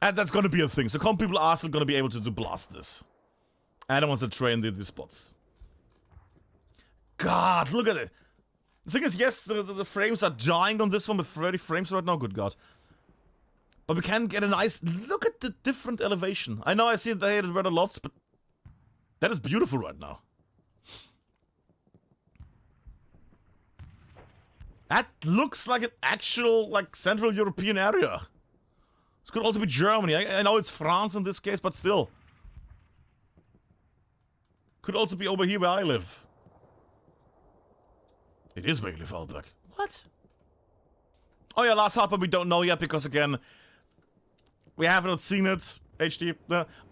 And that's gonna be a thing. So people are still gonna be able to blast this. And I want to train these spots. God, look at it. The thing is, yes, the frames are dying on this one with 30 frames right now, good God. But we can get a nice... Look at the different elevation. I know I see they had rather lots, but... That is beautiful right now. That looks like an actual, like, Central European area. This could also be Germany. I know it's France in this case, but still. Could also be over here where I live. It is where you live, Albrecht. What? Oh yeah, last hop, but we don't know yet because again, we have not seen it. HD.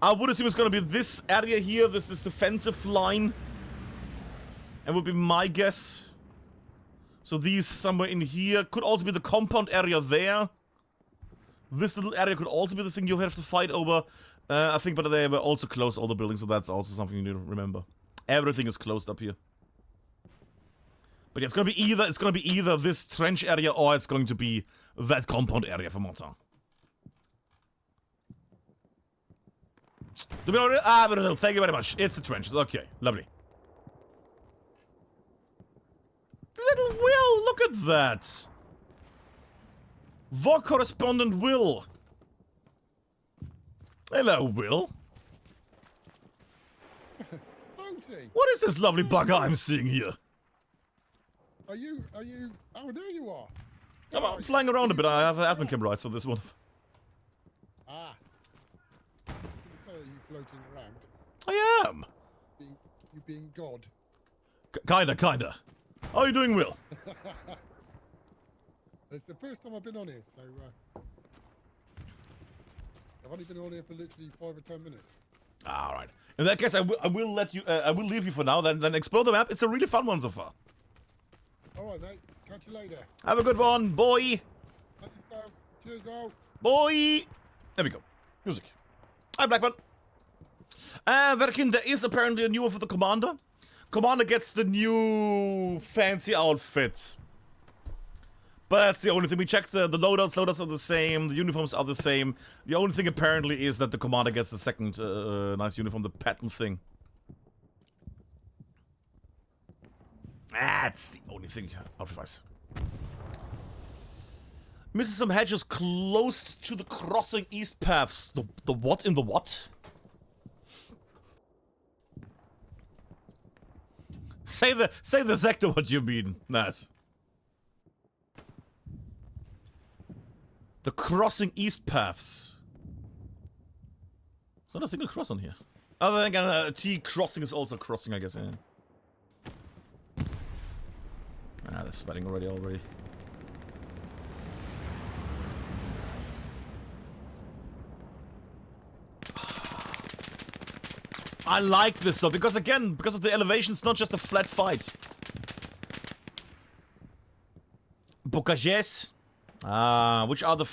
I would assume it's gonna be this area here, this defensive line. And would be my guess. So these somewhere in here could also be the compound area there. This little area could also be the thing you have to fight over. I think, but they were also closed, all the buildings, so that's also something you need to remember. Everything is closed up here. But yeah, it's gonna be either this trench area or it's going to be that compound area for Mortain. Thank you very much. It's the trenches. Okay, lovely. Little Will, look at that. War correspondent Will. Hello, Will.
Bounty,
What is this lovely bugger I'm seeing here?
are you, oh, there you are.
I'm flying around a bit. I have ADMINCAM rights for this one.
Ah. I was gonna say, are you floating around?
I am.
You being God?
Kinda. How are you doing, Will?
It's the first time I've been on here, so, I've only been on here for literally 5 or 10 minutes.
Alright. In that case, I will let you, I will leave you for now, then explore the map. It's a really fun one so far.
Alright, mate. Catch you later.
Have a good one, boy.
Thank yourself. Cheers out.
Boy. There we go. Music. Hi, Blackman. Verkin, there is apparently a new one for the Commander. Commander gets the new fancy outfit. But that's the only thing. We checked the loadouts are the same, the uniforms are the same. The only thing apparently is that the Commander gets the second nice uniform, the pattern thing. That's the only thing, outfit-wise. Misses some hedges close to the crossing east paths. The what in the what? Say the sector what you mean, Nas. The crossing east paths. There's not a single cross on here. Other than T crossing is also crossing, I guess. Yeah. Ah, they're sweating already. I like this though, because again, because of the elevation, it's not just a flat fight. Bocages. Ah, which are the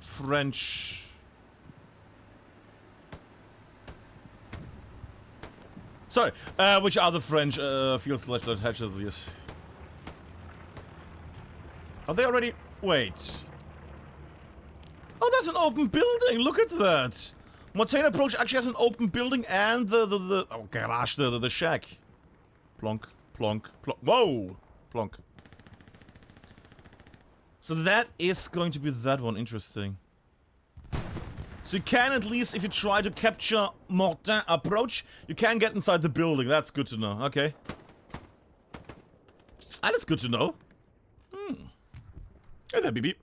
French? Sorry, which are the French field / hatches? Yes. Are they already? Wait. Oh, that's an open building. Look at that. Mortain approach actually has an open building and the garage, the shack. Plonk, plonk, plonk. Whoa, plonk. So that is going to be that one. Interesting. So you can at least, if you try to capture Mortain approach, you can get inside the building. That's good to know. Okay. Ah, that's good to know. Hey there, BB.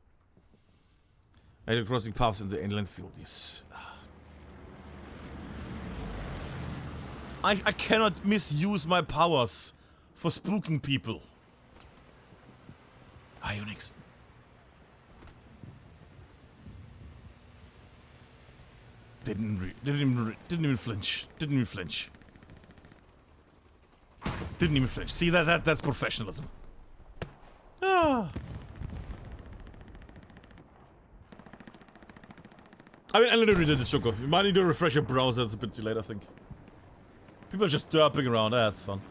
Hey, crossing paths in the inland field. Yes. I cannot misuse my powers for spooking people. Hi, Unix. Didn't even flinch. Didn't even flinch. See that's professionalism. Ah. I mean, I literally did it, Choco. You might need to refresh your browser. It's a bit too late, I think. People are just derping around. That's fun.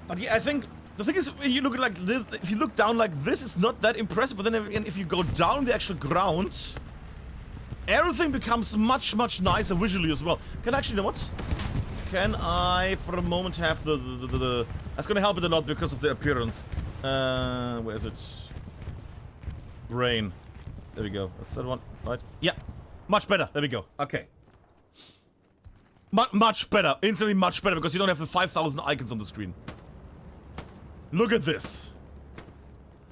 But yeah, I think the thing is, when you look at like this, if you look down like this, it's not that impressive. But then if you go down the actual ground, everything becomes much nicer visually as well. Can I actually, you know what? Can I, for a moment, have the that's gonna help it a lot because of the appearance. Where is it? Brain. There we go. That's that one, right? Yeah, much better. There we go. Okay. Much better. Instantly much better because you don't have the 5,000 icons on the screen. Look at this.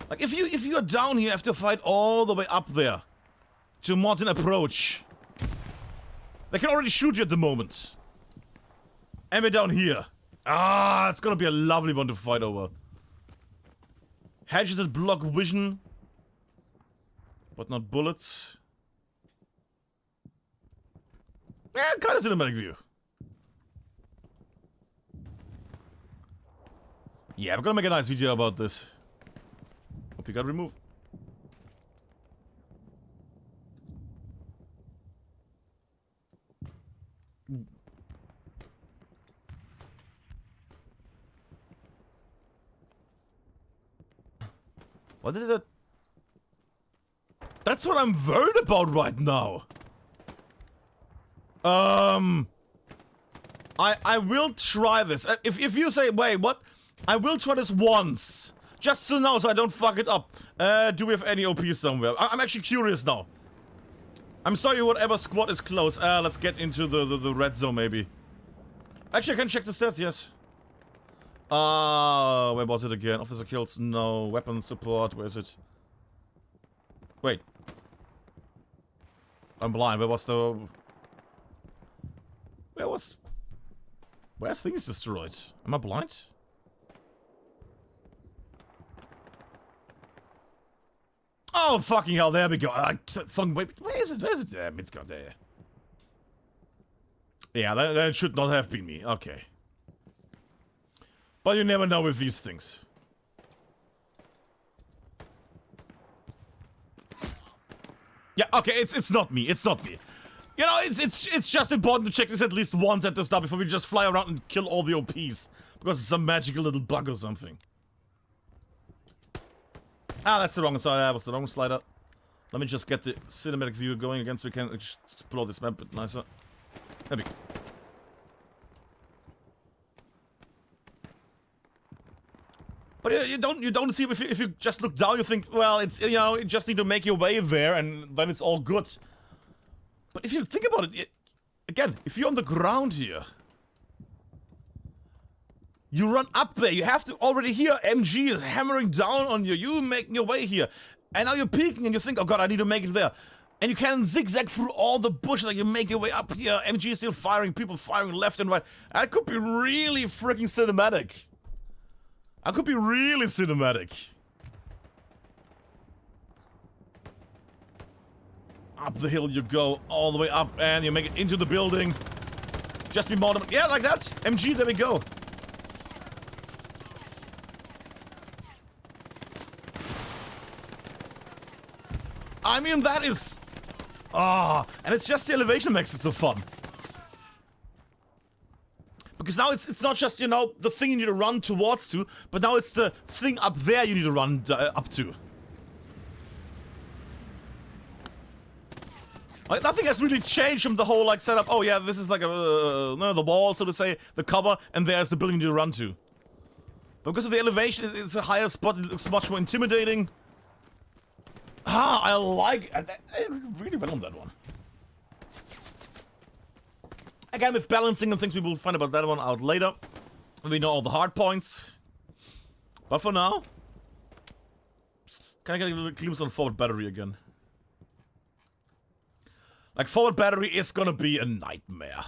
Like, if you are down here, you have to fight all the way up there. To MORTAIN approach. They can already shoot you at the moment. And we're down here. Ah, it's gonna be a lovely one to fight over. Hedges that block vision. But not bullets. Yeah, kind of cinematic view. Yeah, we're gonna make a nice video about this. Hope you got removed. What is it? That's what I'm worried about right now. I will try this. If you say, wait, what? I will try this once. Just to know, so I don't fuck it up. Do we have any OP somewhere? I'm actually curious now. I'm sorry, whatever squad is close. Let's get into the red zone, maybe. Actually, I can check the stats, yes. Where was it again? Officer kills, no. Weapon support, where is it? Wait. I'm blind, where's things destroyed? Am I blind? Oh, fucking hell, there we go. Wait, where is it? It's got there. Yeah, that should not have been me. Okay. But you never know with these things. Yeah, okay, it's not me. It's not me. You know, it's just important to check this at least once at the start before we just fly around and kill all the OPs. Because it's some magical little bug or something. Ah, that's the wrong side. That was the wrong slider. Let me just get the cinematic view going again so we can explore this map a bit nicer. There we go. But you don't see if you just look down, you think, well, it's, you know, you just need to make your way there and then it's all good. But if you think about it, again, if you're on the ground here, you run up there, you have to already hear MG is hammering down on you, you making your way here. And now you're peeking and you think, oh god, I need to make it there. And you can zigzag through all the bushes, like you make your way up here, MG is still firing, people firing left and right. That could be really freaking cinematic. That could be really cinematic. Up the hill you go, all the way up, and you make it into the building. Just be more than, yeah, like that. MG, there we go. I mean, that is... and it's just the elevation makes it so fun. Because now it's not just, you know, the thing you need to run towards to, but now it's the thing up there you need to run up to. Like, nothing has really changed from the whole, like, setup. Oh yeah, this is like no, the wall, so to say, the cover, and there's the building you need to run to. But because of the elevation, it's a higher spot, it looks much more intimidating. I like... I really went on that one. Again, with balancing and things, we will find about that one out later. We know all the hard points. But for now... Can I get a little glimpse on forward battery again? Like, forward battery is gonna be a nightmare.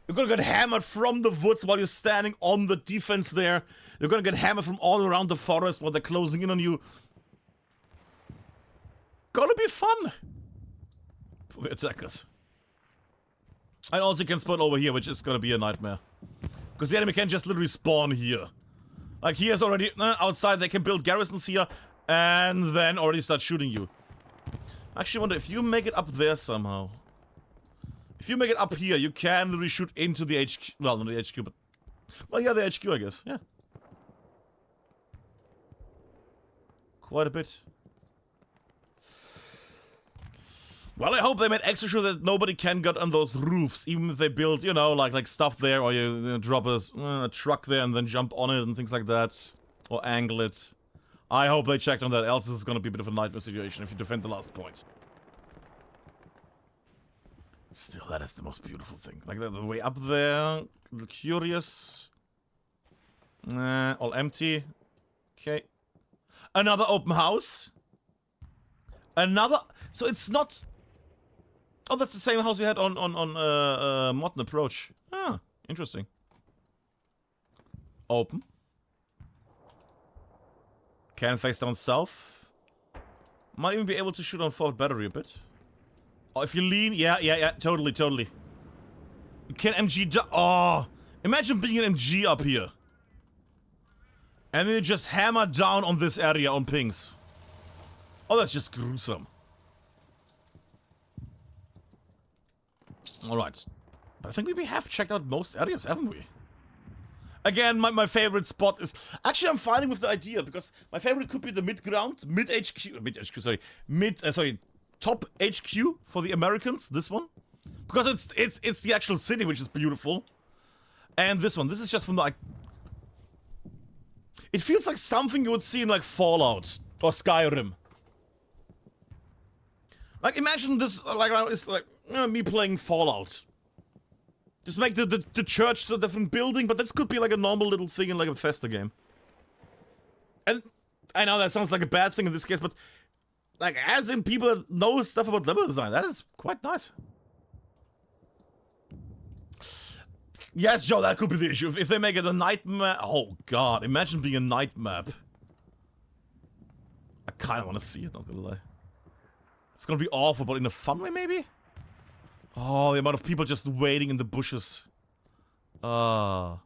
You're gonna get hammered from the woods while you're standing on the defense there. You're gonna get hammered from all around the forest while they're closing in on you. Gonna be fun for the attackers. And also you can spawn over here, which is gonna be a nightmare. Because the enemy can just literally spawn here. Like, here's already outside, they can build garrisons here, and then already start shooting you. I actually wonder if you make it up there somehow. If you make it up here, you can literally shoot into the HQ. Well, not the HQ, but... Well, yeah, the HQ, I guess. Yeah. Quite a bit. Well, I hope they made extra sure that nobody can get on those roofs, even if they build, you know, like stuff there, or you drop a truck there and then jump on it and things like that. Or angle it. I hope they checked on that, else this is gonna be a bit of a nightmare situation if you defend the last point. Still, that is the most beautiful thing. Like, the way up there, curious. All empty. Okay. Another open house. Another... So it's not... Oh, that's the same house we had on Modern Approach. Ah, interesting. Open. Can face down south. Might even be able to shoot on forward battery a bit. Oh, if you lean... Yeah, totally. You can MG... Oh! Imagine being an MG up here. And then you just hammer down on this area on pings. Oh, that's just gruesome. Alright. But I think we have checked out most areas, haven't we? Again, my favorite spot is... Actually, I'm fighting with the idea, because my favorite could be the mid-ground, top HQ for the Americans, this one. Because it's the actual city, which is beautiful. And this one, this is just from the... It feels like something you would see in, like, Fallout or Skyrim. Like, imagine this, like, it's like me playing Fallout. Just make the church a different building, but this could be like a normal little thing in like a Bethesda game. And I know that sounds like a bad thing in this case, but like as in people that know stuff about level design, that is quite nice. Yes, Joe, that could be the issue. If they make it a night map, oh god, imagine being a night map. I kind of want to see it, not gonna lie. It's gonna be awful, but in a fun way, maybe? Oh, the amount of people just waiting in the bushes. Offensive.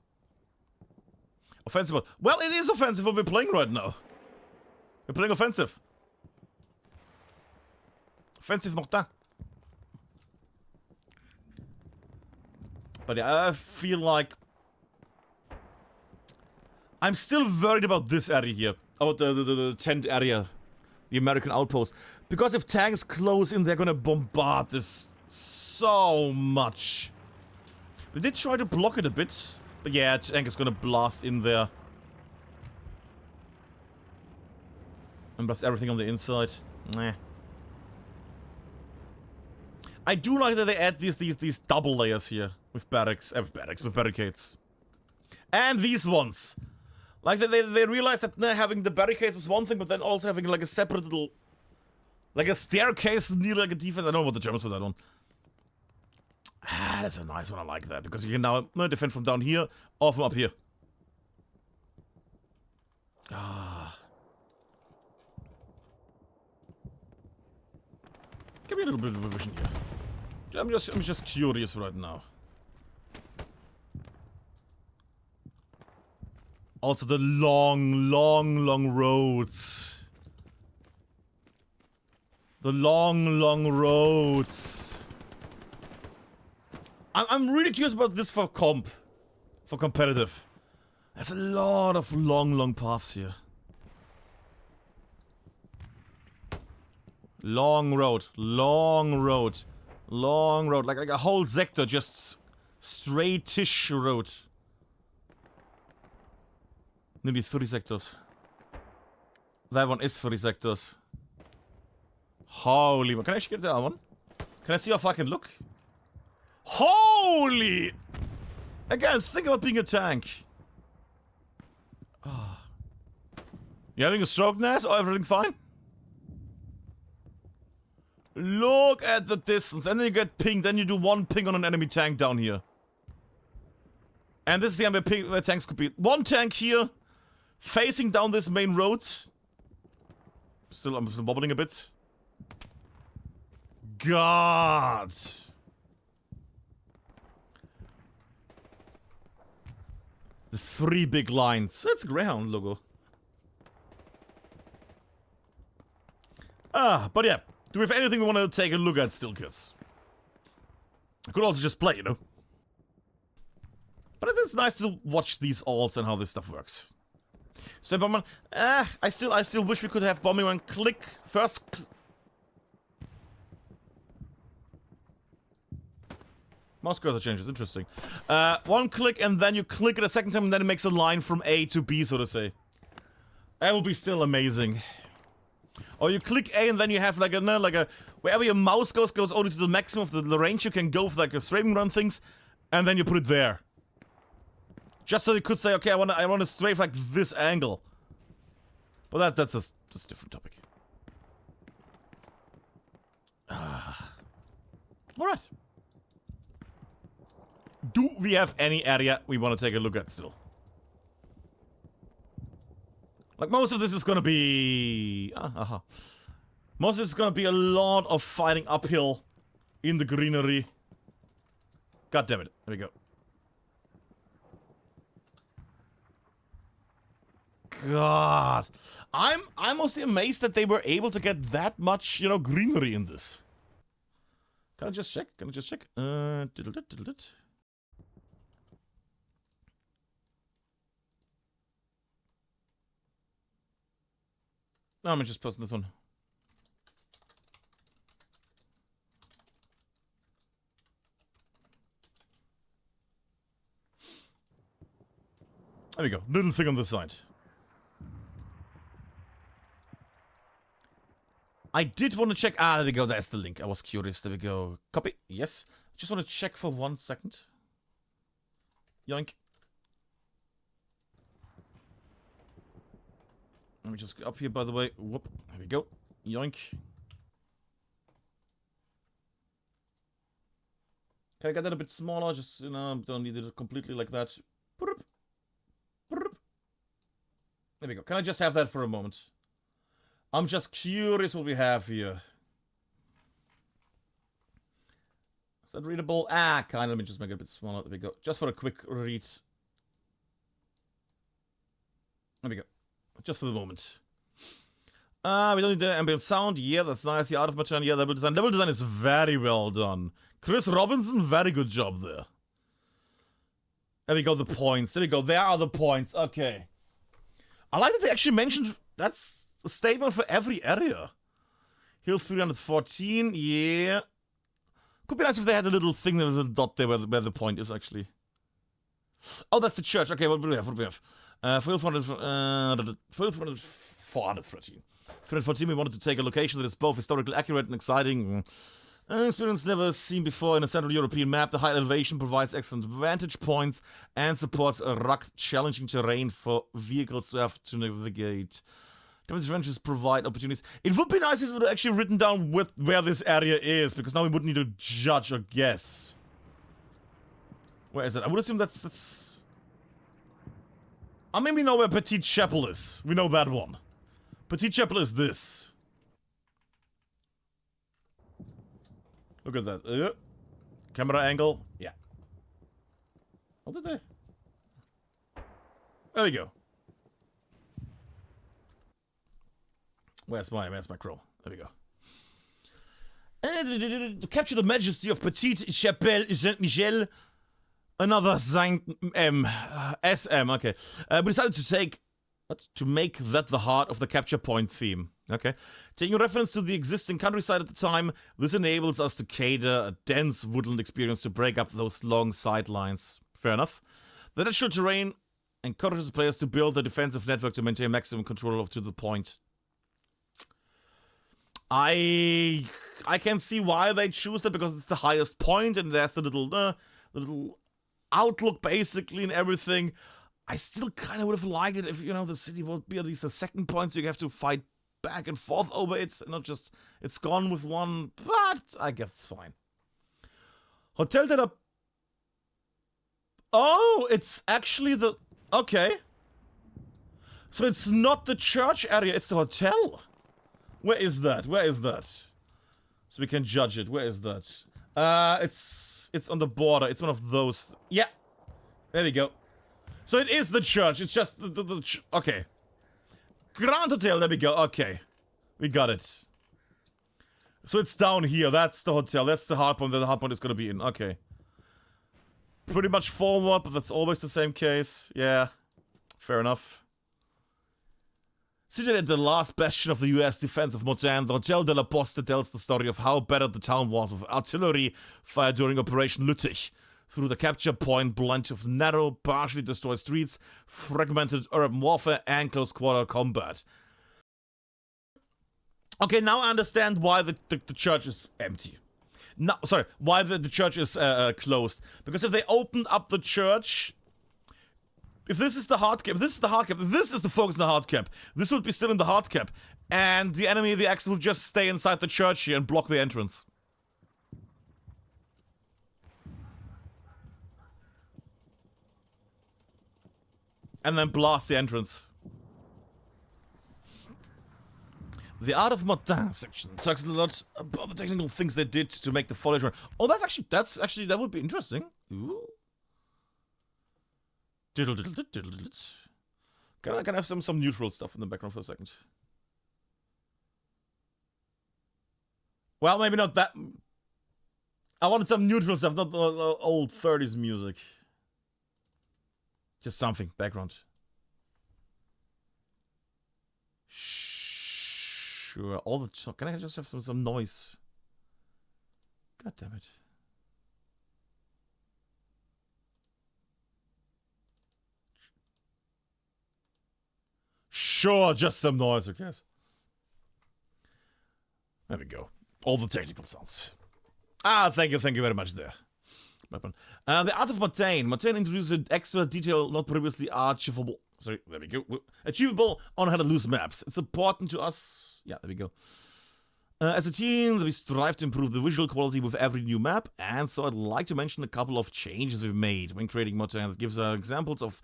Well, it is offensive what we're playing right now. We're playing offensive. Offensive Mortain. But yeah, I feel like... I'm still worried about this area here. About the tent area. The American outpost. Because if tanks close in, they're gonna bombard this so much. They did try to block it a bit. But yeah, tank is gonna blast in there. And blast everything on the inside. Nah. I do like that they add these double layers here. With with barricades. And these ones. Like, they realize that having the barricades is one thing, but then also having, like, a separate little... Like a staircase near, like, a defense. I don't know what the Germans for that one. Ah, that's a nice one. I like that. Because you can now defend from down here or from up here. Ah. Give me a little bit of a vision here. I'm just curious right now. Also the long roads. The long roads. I'm really curious about this for comp. For competitive. There's a lot of long paths here. Long road. Like a whole sector, just straight-ish road. Maybe 30 sectors. That one is 30 sectors. Holy... Can I actually get that one? Can I see how far I can look? Holy... Again, think about being a tank. Oh. You having a stroke, Nas? Oh, everything fine? Look at the distance. And then you get pinged. Then you do one ping on an enemy tank down here. And this is the end where tanks could be. One tank here. Facing down this main road. I'm still wobbling a bit. God. The 3 big lines. That's a Greyhound logo. But yeah. Do we have anything we want to take a look at still, kids? I could also just play, you know? But it's nice to watch these alts and how this stuff works. So Bomberman, I still wish we could have bombing one click first. Mouse cursor changes, interesting. One click and then you click it a second time and then it makes a line from A to B, so to say. That would be still amazing. Or you click A and then you have like a wherever your mouse goes only to the maximum of the range you can go for like a strafing run things, and then you put it there. Just so you could say, okay, I want to strafe like this angle. But that's a different topic. Alright. Do we have any area we want to take a look at still? Like, most of this is gonna be... Most of this is gonna be a lot of fighting uphill in the greenery. God damn it. There we go. God. I'm mostly amazed that they were able to get that much, you know, greenery in this. Can I just check? Can I just check? Diddle-dit. No, I'm just posting this one. There we go. Little thing on the side. I did want to check. Ah, there we go. There's the link. I was curious. There we go. Copy. Yes. Just want to check for 1 second. Yoink. Let me just get up here, by the way. Whoop. There we go. Yoink. Can I get that a bit smaller? Just, you know, don't need it completely like that. There we go. Can I just have that for a moment? I'm just curious what we have here. Is that readable? Ah, kind of. Let me just make it a bit smaller. There we go. Just for a quick read. There we go. Just for the moment. We don't need the ambient sound. Yeah, that's nice. The art of my turn. Yeah, level design. Level design is very well done. Chris Robinson, very good job there. There we go, the points. There we go. There are the points. Okay. I like that they actually mentioned that's a statement for every area. Hill 314. Yeah. Could be nice if they had a little thing, there was a dot there where the point is actually. Oh, that's the church. Okay, what do we have? What do we have? For Hill 413. 314, we wanted to take a location that is both historically accurate and exciting. Experience never seen before in a Central European map. The high elevation provides excellent vantage points and supports a rugged, challenging terrain for vehicles to have to navigate. These adventures provide opportunities. It would be nice if it were actually written down with where this area is, because now we wouldn't need to judge or guess. Where is it? I would assume that's... I mean, we know where Petite Chapel is. We know that one. Petite Chapel is this. Look at that. Camera angle. Yeah. What did they? There we go. Where's my crow? There we go. To capture the majesty of Petite Chapelle Saint-Michel, another SM, okay. We decided to make that the heart of the capture point theme. Okay. Taking reference to the existing countryside at the time, this enables us to cater a dense woodland experience to break up those long sidelines. Fair enough. The natural terrain encourages players to build a defensive network to maintain maximum control to the point. I can see why they choose that, because it's the highest point and there's the little outlook basically and everything. I still kind of would have liked it if, you know, the city would be at least a second point, so you have to fight back and forth over it, and not just, it's gone with one, but I guess it's fine. Hotel de la... Oh, it's actually the... Okay. So it's not the church area, it's the hotel. Where is that? Where is that? So we can judge it. Where is that? It's on the border. It's one of those. Yeah. There we go. So it is the church. It's just the okay. Grand Hotel. There we go. Okay. We got it. So it's down here. That's the hotel. That's the hard point that the hard point is going to be in. Okay. Pretty much forward, but that's always the same case. Yeah. Fair enough. Situated at the last bastion of the US defense of Mortain, the Hotel de la Poste tells the story of how battered the town was with artillery fire during Operation Lüttich. Through the capture point blend of narrow, partially destroyed streets, fragmented urban warfare, and close-quarter combat. Okay, now I understand why the church is empty. No, sorry, why the church is closed. Because if they opened up the church, If this is the hard cap, this is the hard cap, this is the focus in the hard cap. This would be still in the hard cap. And the enemy, the Axis, would just stay inside the church here and block the entrance. And then blast the entrance. The Art of Mortain section talks a lot about the technical things they did to make the foliage run. Oh, that's actually, that would be interesting. Ooh. Diddle diddle diddle diddle diddle. Can I have some neutral stuff in the background for a second? Well, maybe not that. I wanted some neutral stuff, not the old 30s music. Just something, background. Sure, all the talk. Can I just have some noise? God damn it. Sure, just some noise, okay? There we go. All the technical sounds. Ah, thank you very much there. The Art of Mortain. Mortain introduces an extra detail not previously achievable. Sorry, there we go. Achievable on how to lose maps. It's important to us. Yeah, there we go. As a team, we strive to improve the visual quality with every new map, and so I'd like to mention a couple of changes we've made when creating Mortain that gives examples of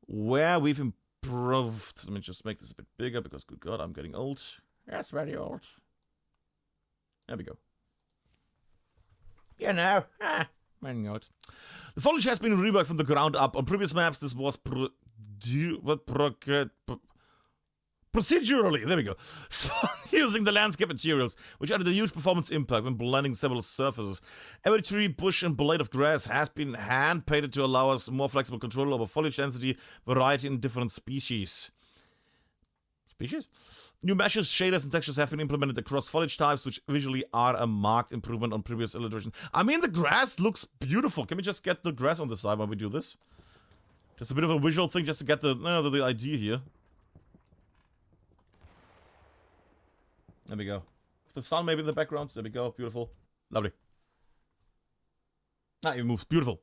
where we've improved. Let me just make this a bit bigger because, good God, I'm getting old. That's very old. There we go. You know, running out. The foliage has been reworked from the ground up. On previous maps, this was procedurally, there we go, using the landscape materials, which added a huge performance impact when blending several surfaces. Every tree, bush, and blade of grass has been hand-painted to allow us more flexible control over foliage density, variety, and different species. New meshes, shaders, and textures have been implemented across foliage types, which visually are a marked improvement on previous illustration. I mean, the grass looks beautiful. Can we just get the grass on the side while we do this? Just a bit of a visual thing, just to get the idea here. There we go. The sun maybe in the background. There we go. Beautiful. Lovely. Ah, it moves. Beautiful.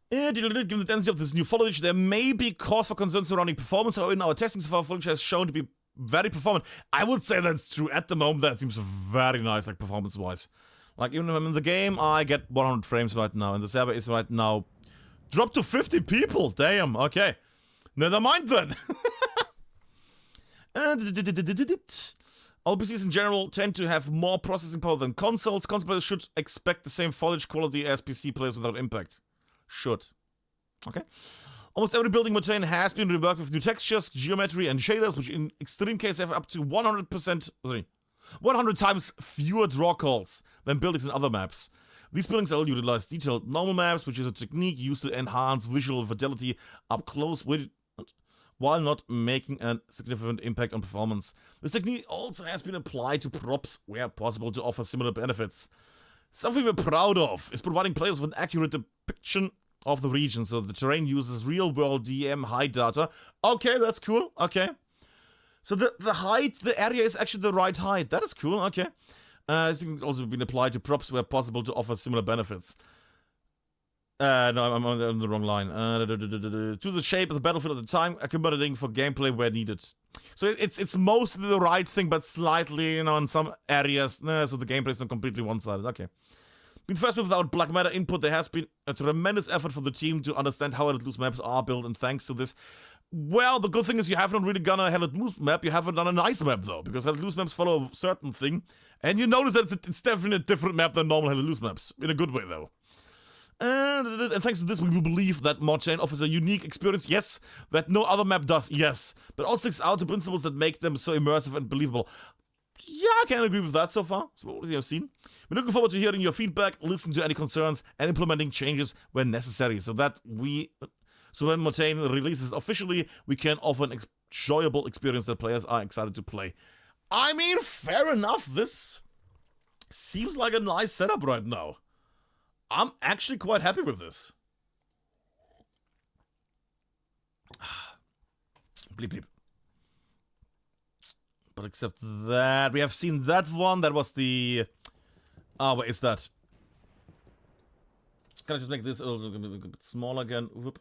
Given the density of this new foliage, there may be cause for concern surrounding performance. However, in our testing so far, foliage has shown to be very performant. I would say that's true. At the moment, that seems very nice, like performance-wise. Like, even when I'm in the game, I get 100 frames right now, and the server is right now dropped to 50 people. Damn, okay. Never mind then. All PCs in general tend to have more processing power than consoles. Console players should expect the same foliage quality as PC players without impact. Should. Okay. Almost every building Mortain has been reworked with new textures, geometry, and shaders, which in extreme cases have up to 100 times fewer draw calls than buildings in other maps. These buildings all utilize detailed normal maps, which is a technique used to enhance visual fidelity up close with, while not making a significant impact on performance. This technique also has been applied to props where possible to offer similar benefits. Something we're proud of is providing players with an accurate depiction of the region, so the terrain uses real-world DM height data. Okay, that's cool. Okay. So the height, the area is actually the right height. That is cool. Okay. This has also been applied to props where possible to offer similar benefits. No, I'm on the wrong line. To the shape of the battlefield at the time, accommodating for gameplay where needed. So it's mostly the right thing, but slightly, in some areas, so the gameplay is not completely one-sided. Okay. In first without black matter input, there has been a tremendous effort for the team to understand how Hell Loose maps are built, and thanks to this, well, the good thing is you haven't really done a Hell Loose map, you haven't done a nice map though, because Hell Loose maps follow a certain thing, and you notice that it's definitely a different map than normal Hell Loose maps, in a good way though. And thanks to this, we will believe that Mortain offers a unique experience, yes, that no other map does, yes, but all sticks out to principles that make them so immersive and believable. Yeah, I can agree with that so far. So what you have seen. We're looking forward to hearing your feedback, listening to any concerns, and implementing changes when necessary, so when Mortain releases officially, we can offer an enjoyable experience that players are excited to play. I mean, fair enough. This seems like a nice setup right now. I'm actually quite happy with this. Bleep bleep. But except that, we have seen that one. That was the... what is that? Can I just make this a little bit smaller again? Whoop.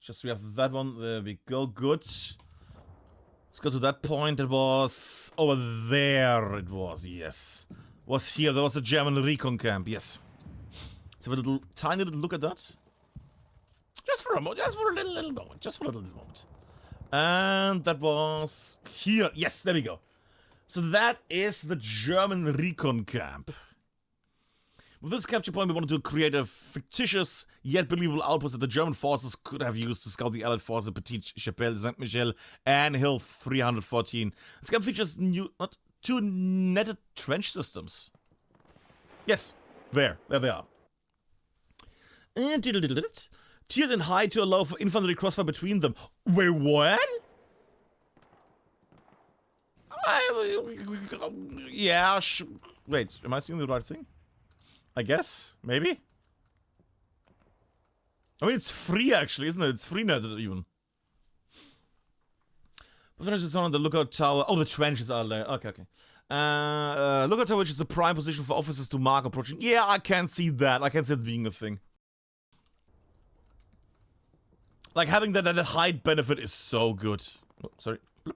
Just we have that one. There we go. Good. Let's go to that point. It was over there. It was, yes. Was here. There was the German recon camp. Yes. Let's have a little, tiny little look at that. Just for a moment. Just for a little moment. Just for a little moment. And that was here. Yes, there we go. So that is the German recon camp. With this capture point, we wanted to create a fictitious yet believable outpost that the German forces could have used to scout the Allied forces at Petite-Chapelle, Saint-Michel, and Hill 314. This camp features two netted trench systems. Yes, there they are. And tiered in high to allow for infantry crossfire between them. Wait, what? Yeah, wait, am I seeing the right thing? I guess, maybe? I mean, it's free actually, isn't it? It's free netted even. Finish is on the lookout tower. Oh, the trenches are there. Okay. Lookout tower, which is a prime position for officers to mark approaching. Yeah, I can see that. I can see it being a thing. Like, having that height benefit is so good. Oh, sorry. Bloop.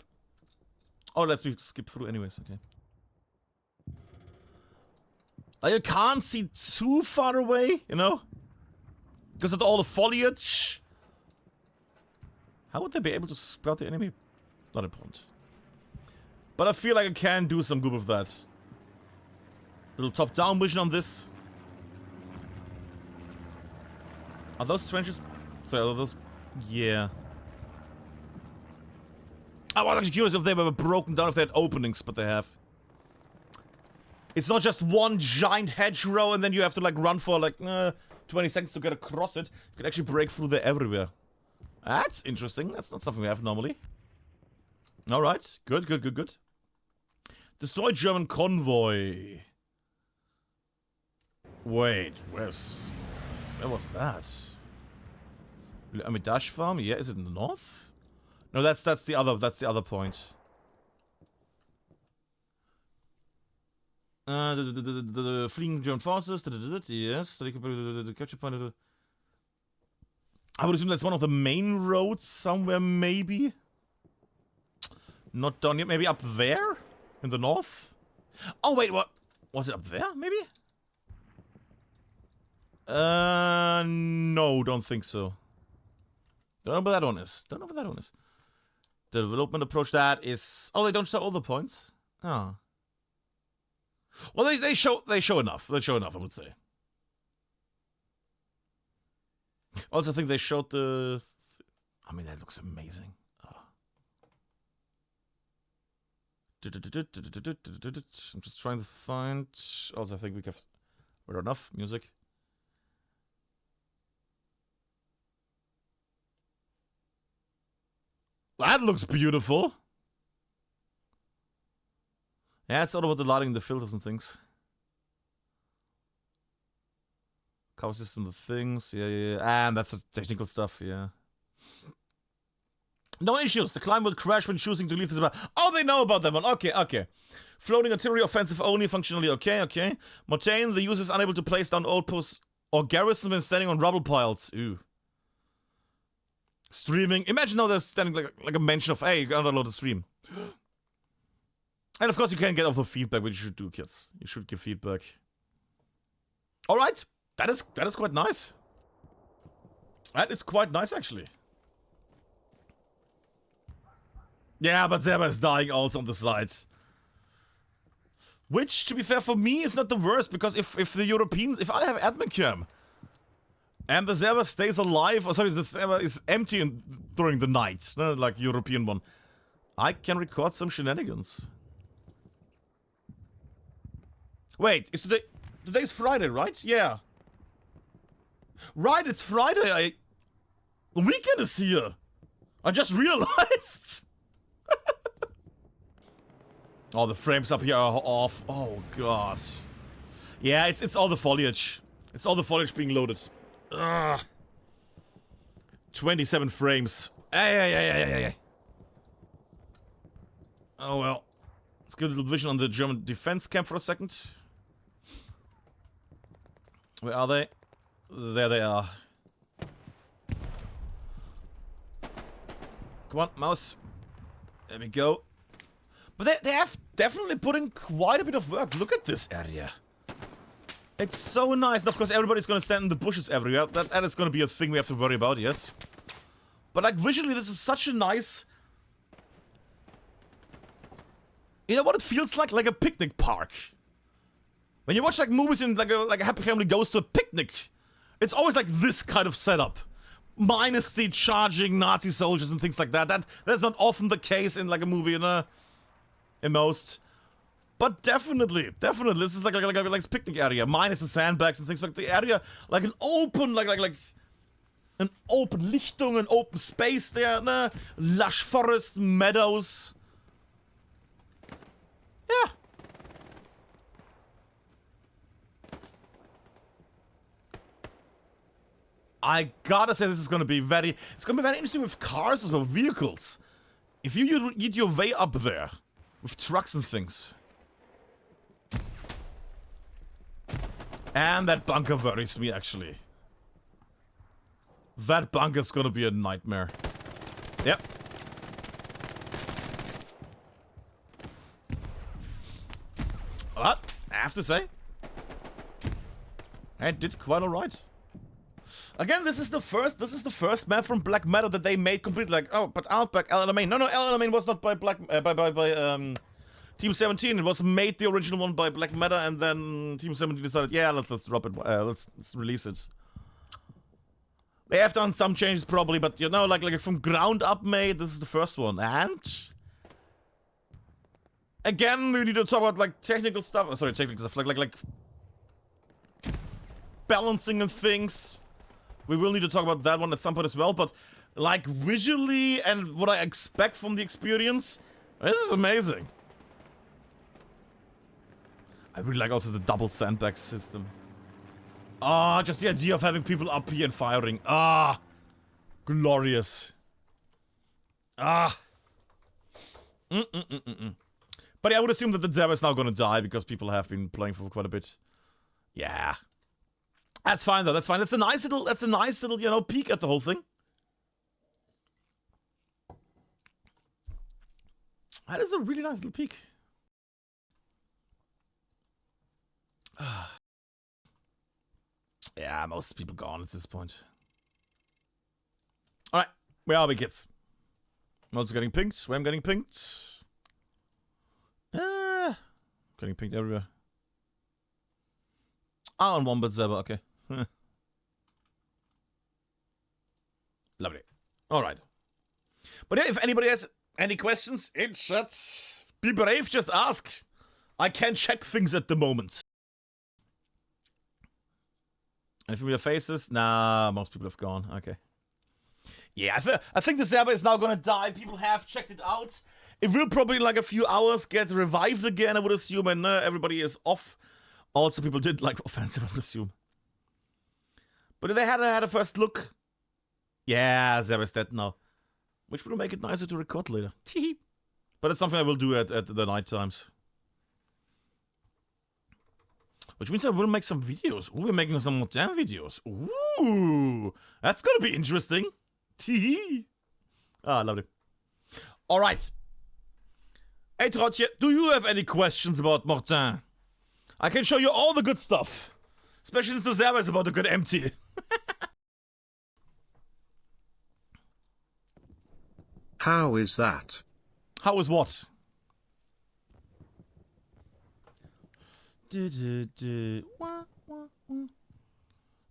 Oh, let's skip through anyways. Okay. You can't see too far away, you know? Because of all the foliage. How would they be able to scout the enemy? Not important. But I feel like I can do some good with that. Little top-down vision on this. Are those trenches? Sorry, are those... Yeah. I was actually curious if they were broken down, if they had openings, but they have. It's not just one giant hedgerow and then you have to like run for like 20 seconds to get across it. You can actually break through there everywhere. That's interesting. That's not something we have normally. Alright. Good. Destroy German convoy. Wait, where was that? Amidash farm? Yeah, is it in the north? No, that's the other point. The fleeing German forces. Yes, the capture point. I would assume that's one of the main roads somewhere, maybe. Not done yet. Maybe up there in the north. Oh wait, what was it up there? Maybe. No, don't think so. Don't know what that one is. The development approach that is. Oh, they don't show all the points. Oh. Well, they show enough. They show enough, I would say. Also, I think they showed the. I mean, that looks amazing. Oh. I'm just trying to find. Also, I think we're enough music. That looks beautiful. Yeah, it's all about the lighting, the filters and things. Cover system, the things, yeah. And that's the technical stuff, yeah. No issues. The climb will crash when choosing to leave this about. Oh, they know about that one. Okay. Floating artillery offensive only, functionally okay. MORTAIN, the user is unable to place down outposts or garrisons when standing on rubble piles. Ooh. Streaming. Imagine now they're standing like a mention of, hey, you gotta load the stream. And of course you can get off the feedback, which you should do, kids. You should give feedback. Alright. That is quite nice. That is quite nice, actually. Yeah, but Zerba is dying also on the side. Which, to be fair, for me is not the worst, because if the Europeans... If I have ADMINCAM, and the Zerba stays alive... Oh, sorry, the Zerba is empty during the night, not like European one, I can record some shenanigans. Wait, is today's Friday, right? Yeah. Right, it's Friday. The weekend is here. I just realized. Oh, the frames up here are off. Oh god. Yeah, it's all the foliage. It's all the foliage being loaded. Ugh. 27 frames. Hey. Oh well. Let's get a little vision on the German defense camp for a second. Where are they? There they are. Come on, mouse. There we go. But they have definitely put in quite a bit of work. Look at this area. It's so nice. And of course, everybody's gonna stand in the bushes everywhere. That is gonna be a thing we have to worry about, yes. But like visually, this is such a nice... You know what it feels like? Like a picnic park. When you watch like movies in like a Happy Family goes to a picnic, it's always like this kind of setup. Minus the charging Nazi soldiers and things like that. That's not often the case in like a movie, in most. But definitely, this is like a picnic area. Minus the sandbags and things like the area, like an open, like an open Lichtung, an open space there, ne? Lush forest, meadows. Yeah. I gotta say this is gonna be very interesting with cars as well, vehicles. If you eat your way up there with trucks and things. And that bunker worries me actually. That bunker's gonna be a nightmare. Yep. But I have to say, I did quite alright. Again, this is the first map from Black Matter that they made completely like, oh, but Outback, ADMINCAM. No, ADMINCAM was not by Team 17. It was made the original one by Black Matter, and then Team 17 decided, yeah, let's drop it, let's release it. They have done some changes probably, but you know, like from ground up made, this is the first one. And again, we need to talk about like technical stuff. Sorry, technical stuff, like balancing and things. We will need to talk about that one at some point as well, but like visually and what I expect from the experience, this is amazing. I really like also the double sandbag system. Ah, just the idea of having people up here and firing. Ah, glorious. Ah. But yeah, I would assume that the Zeb is now gonna die because people have been playing for quite a bit. Yeah. That's fine though, that's fine. That's a nice little, you know, peek at the whole thing. That is a really nice little peek. Yeah, most people gone at this point. Alright, where are we, kids? Mode's getting pinked, Swam getting pinked. Getting pinked everywhere. Ah, on Wombat Zebra, okay. Lovely. Alright. But yeah, if anybody has any questions in chat, be brave, just ask. I can't check things at the moment. Anything with your faces? Nah, most people have gone. Okay. Yeah, I think the server is now gonna die. People have checked it out. It will probably, in like a few hours, get revived again, I would assume, and everybody is off. Also, people did like offensive, I would assume. But they had a first look. Yeah, Zeb is dead now. Which will make it nicer to record later. But it's something I will do at the night times. Which means I will make some videos. Ooh, we're making some MORTAIN videos. Ooh, that's gonna be interesting. Ah, lovely. Alright. Hey Trotje, do you have any questions about MORTAIN? I can show you all the good stuff. Especially since the server is about to get empty.
How is that?
How is what?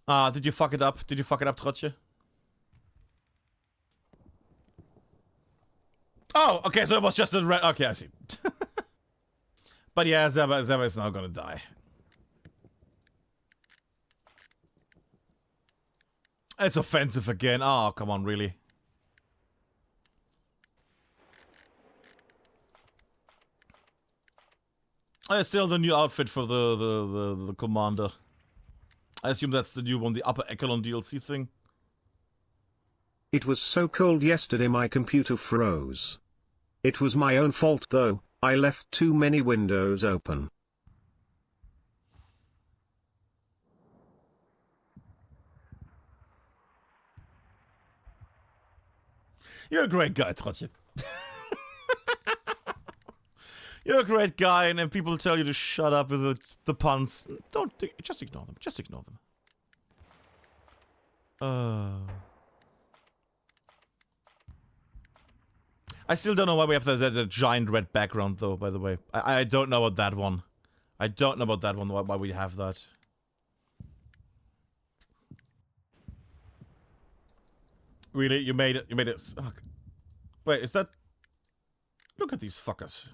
Ah, did you fuck it up? Did you fuck it up, Trotje? Oh, okay, so it was just a red. Okay, I see. But yeah, Zeba is now gonna die. It's offensive again. Oh, come on, really? I still the new outfit for the commander. I assume that's the new one, the upper echelon DLC thing.
It was so cold yesterday my computer froze. It was my own fault though, I left too many windows open.
You're a great guy, Trotje. You're a great guy, and then people tell you to shut up with the puns. Just ignore them. Just ignore them. I still don't know why we have the giant red background, though, by the way. I don't know about that one. I don't know about that one, why we have that. Really? You made it? You made it? Oh. Wait, is that... Look at these fuckers.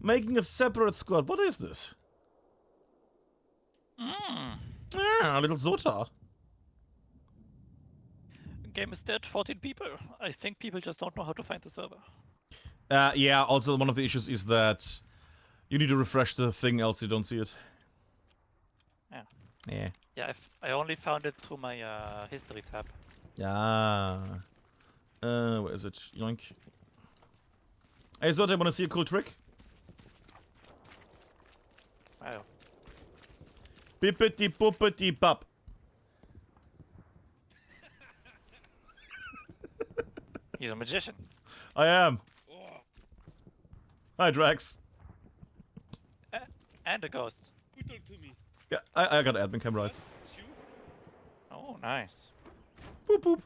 Making a separate squad. What is this? Ah, a little Zota.
Game is dead, 14 people. I think people just don't know how to find the server.
Yeah, also one of the issues is that you need to refresh the thing, else you don't see it.
Yeah.
Yeah.
Yeah, I only found it through my history tab.
Yeah. Where is it? Yoink. Hey, Zota, wanna see a cool trick?
Wow.
Bippity boopity bop.
He's a magician.
I am. Hi, Drax.
And a ghost.
Who talked to me?
Yeah, I got ADMINCAM rights.
It's you?
Oh, nice.
Boop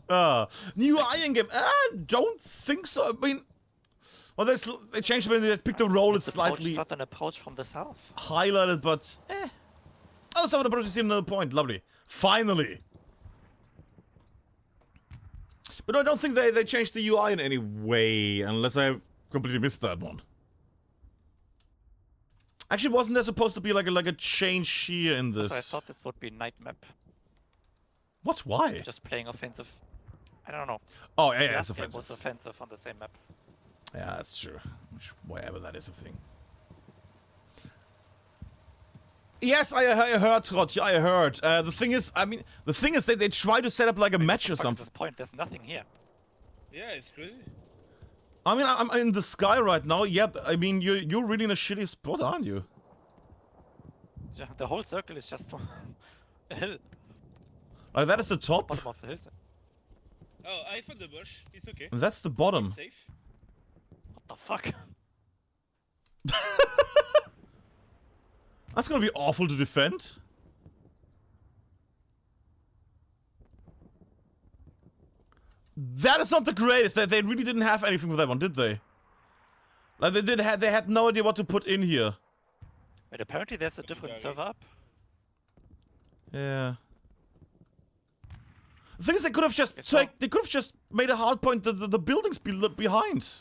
boop. New iron game. Don't think so. I mean, well, they changed it when they picked the role. It's slightly
Southern approach from the south.
highlighted, but Oh, Southern approach is another point. Lovely. Finally. But I don't think they changed the UI in any way, unless I completely missed that one. Actually, wasn't there supposed to be like a change here in this?
So I thought this would be night map.
What? Why?
Just playing offensive. I don't know.
Oh, yeah,
Last
it's
game
offensive.
was offensive on the same map.
Yeah, that's true. Whatever that is a thing. Yes, I heard, Trotje, I heard. The thing is, that they try to set up like a match or something.
At this point, there's nothing here.
Yeah, it's crazy.
I mean, I'm in the sky right now. Yep, I mean, you're really in a shitty spot, aren't you?
Yeah, the whole circle is just a hill.
Like, that is the top.
Bottom of the hill.
Oh, I found the bush. It's okay.
And that's the bottom.
Safe.
What the fuck?
That's gonna be awful to defend. That is not the greatest. They really didn't have anything for that one, did they? Like they had no idea what to put in here.
Wait, apparently there's a different server up.
Yeah. The thing is, they could have just made a hard point the buildings behind.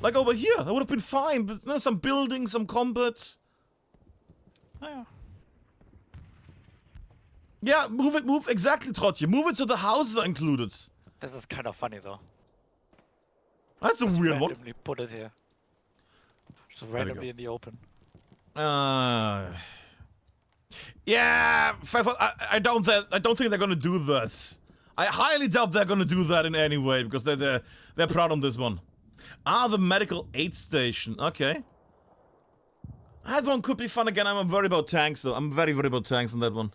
Like over here, that would have been fine. But you know, some buildings, some combat.
Oh, yeah.
Yeah, move exactly, Trotje. Move it so the houses are included.
This is kind of funny though.
That's a
Just
weird one.
randomly put it here. Just randomly in the open.
Yeah, I don't think they're gonna do that. I highly doubt they're gonna do that in any way because they're proud on this one. The medical aid station. Okay. That one could be fun again. I'm worried about tanks though. I'm very worried about tanks on that one.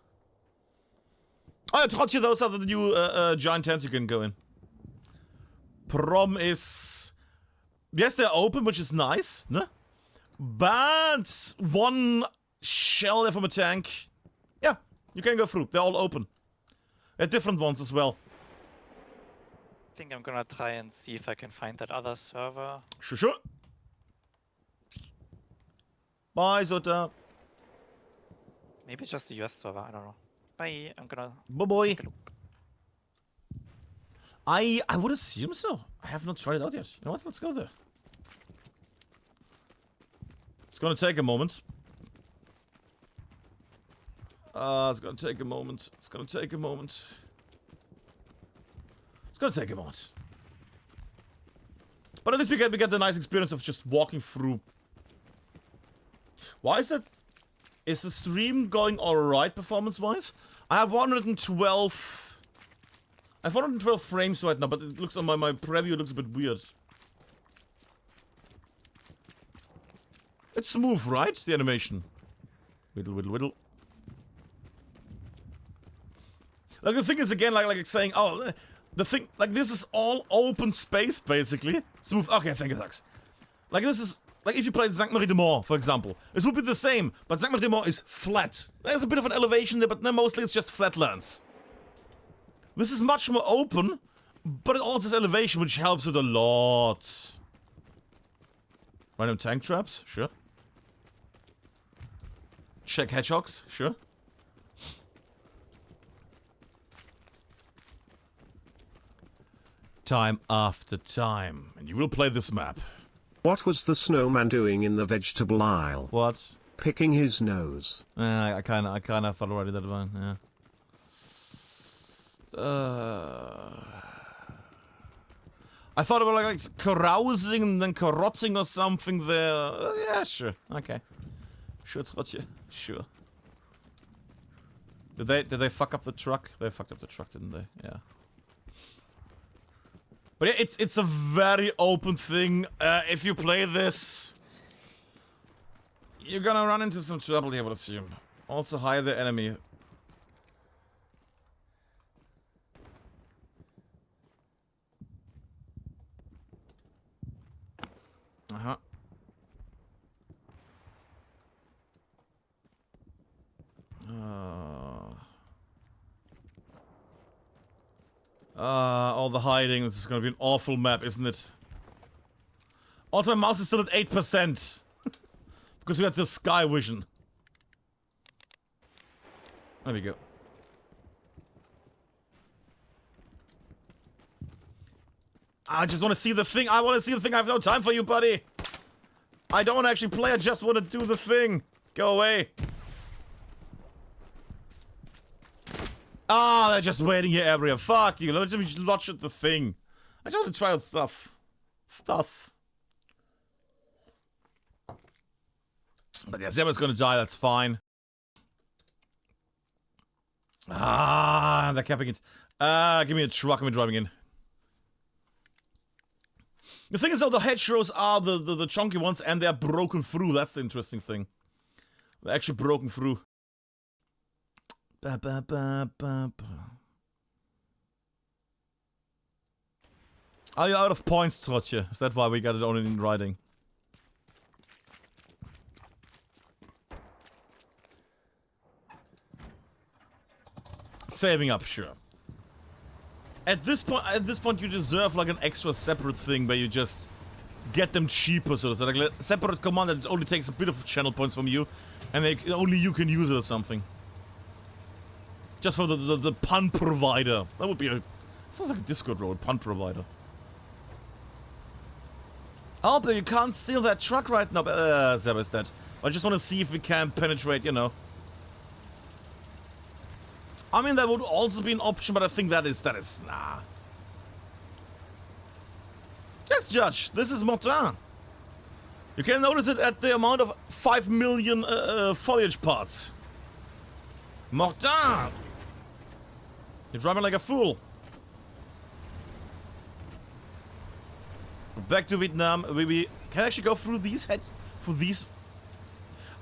Oh, Trotje, those are the new giant tents you can go in. Problem is, yes, they're open, which is nice, ne? But one shell there from a tank. Yeah, you can go through. They're all open. They're different ones as well.
I think I'm gonna try and see if I can find that other server.
Sure. Bye, Zota.
Maybe it's just the US server, I don't know. Bye, I'm gonna
Bye-bye.
take a look.
I would assume so. I have not tried it out yet. You know what? Let's go there. It's gonna take a moment. It's gonna take a moment. It's gonna take a moment. It's gonna take a moment. But at least we get the nice experience of just walking through. Why is that? Is the stream going alright performance-wise? I have 112... I have 112 frames right now, but it looks on my preview looks a bit weird. It's smooth, right? The animation. Whittle, whittle, whittle. Like, the thing is, again, like saying, oh, the thing, like, this is all open space, basically. Smooth, okay, thank you, Dax. Like, this is, like, if you played Sainte-Marie-de-Mort, for example, it would be the same, but Sainte-Marie-de-Mort is flat. There's a bit of an elevation there, but then mostly it's just flatlands. This is much more open, but it also has elevation, which helps it a lot. Random tank traps? Sure. Check hedgehogs? Sure. Time after time, and you will play this map.
What was the snowman doing in the vegetable aisle?
What?
Picking his nose.
I kinda thought already that one, yeah. I thought about like carousing and then carotting or something there. Yeah, sure. Okay. Sure, Trotje. Sure. Did they fuck up the truck? They fucked up the truck, didn't they? Yeah. But yeah, it's a very open thing. If you play this, you're gonna run into some trouble, I would assume. Also hire the enemy. Uh-huh. All the hiding. This is gonna be an awful map, isn't it? Also, my mouse is still at 8%. Because we had the sky vision. There we go. I just want to see the thing. I want to see the thing. I have no time for you, buddy. I don't want to actually play. I just want to do the thing. Go away. Ah, they're just waiting here area. Fuck you. Let me just launch at the thing. I just want to try out stuff. But yeah, Zema's gonna die. That's fine. Ah, they're capping it. Give me a truck. I'm driving in. The thing is, though, the hedgerows are the chunky ones, and they're broken through. That's the interesting thing. They're actually broken through. Ba, ba, ba, ba, ba. Are you out of points, Trotje? Is that why we got it only in writing? Saving up, sure. At this point, you deserve like an extra separate thing where you just get them cheaper, so like a separate command that only takes a bit of channel points from you, and only you can use it or something. Just for the pun provider. That would be a... Sounds like a Discord role, pun provider. Oh, but you can't steal that truck right now. Zeb is dead. I just want to see if we can penetrate, you know. I mean, that would also be an option, but I think that is, nah. Let's judge. This is Mortain. You can notice it at the amount of 5 million foliage parts. Mortain! You're driving like a fool. Back to Vietnam. We can actually go through these for these.